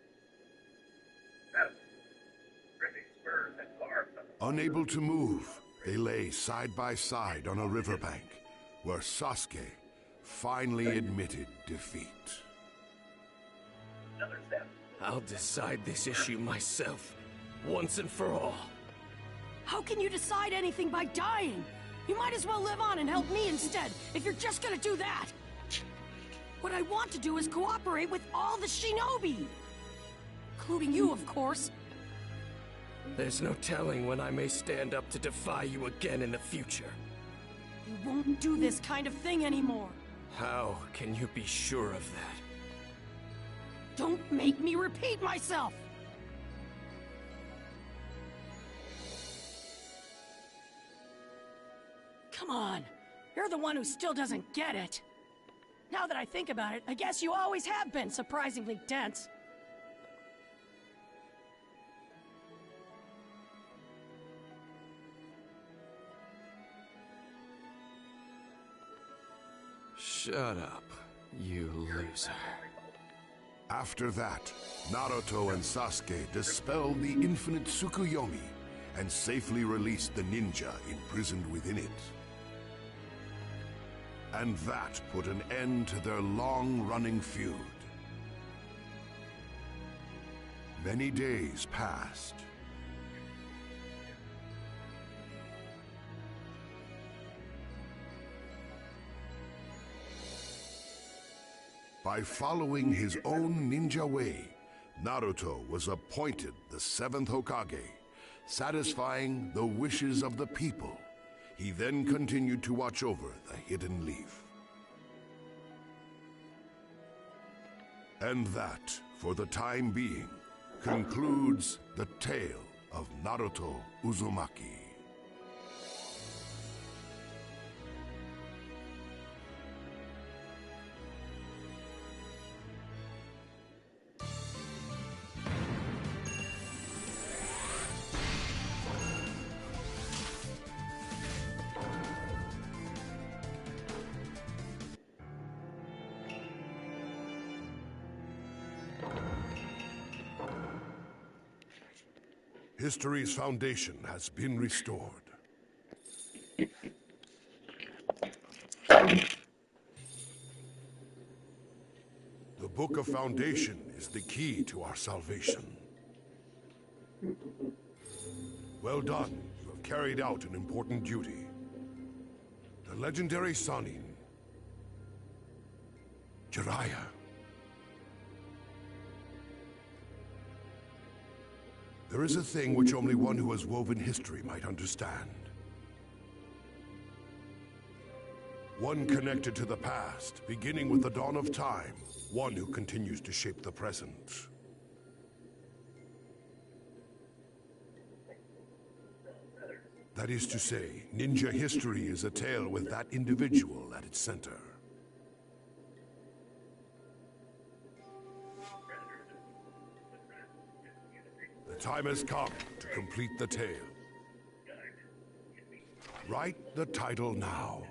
Unable to move, they lay side by side on a riverbank, where Sasuke finally admitted defeat. I'll decide this issue myself, once and for all. How can you decide anything by dying? You might as well live on and help me instead, if you're just gonna do that. What I want to do is cooperate with all the shinobi. Including you, of course. There's no telling when I may stand up to defy you again in the future. You won't do this kind of thing anymore. How can you be sure of that? Don't make me repeat myself! Come on, you're the one who still doesn't get it. Now that I think about it, I guess you always have been surprisingly tense. Shut up, you loser. After that, Naruto and Sasuke dispelled the infinite Tsukuyomi and safely released the ninja imprisoned within it. And that put an end to their long-running feud. Many days passed. By following his own ninja way, Naruto was appointed the 7th Hokage, satisfying the wishes of the people. He then continued to watch over the Hidden Leaf. And that, for the time being, concludes the tale of Naruto Uzumaki. History's foundation has been restored. The Book of Foundation is the key to our salvation. Well done. You have carried out an important duty. The legendary Sanin, Jiraiya. There is a thing which only one who has woven history might understand. One connected to the past, beginning with the dawn of time. One who continues to shape the present. That is to say, ninja history is a tale with that individual at its center. The time has come to complete the tale. Write the title now.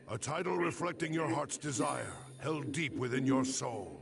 A title reflecting your heart's desire, held deep within your soul.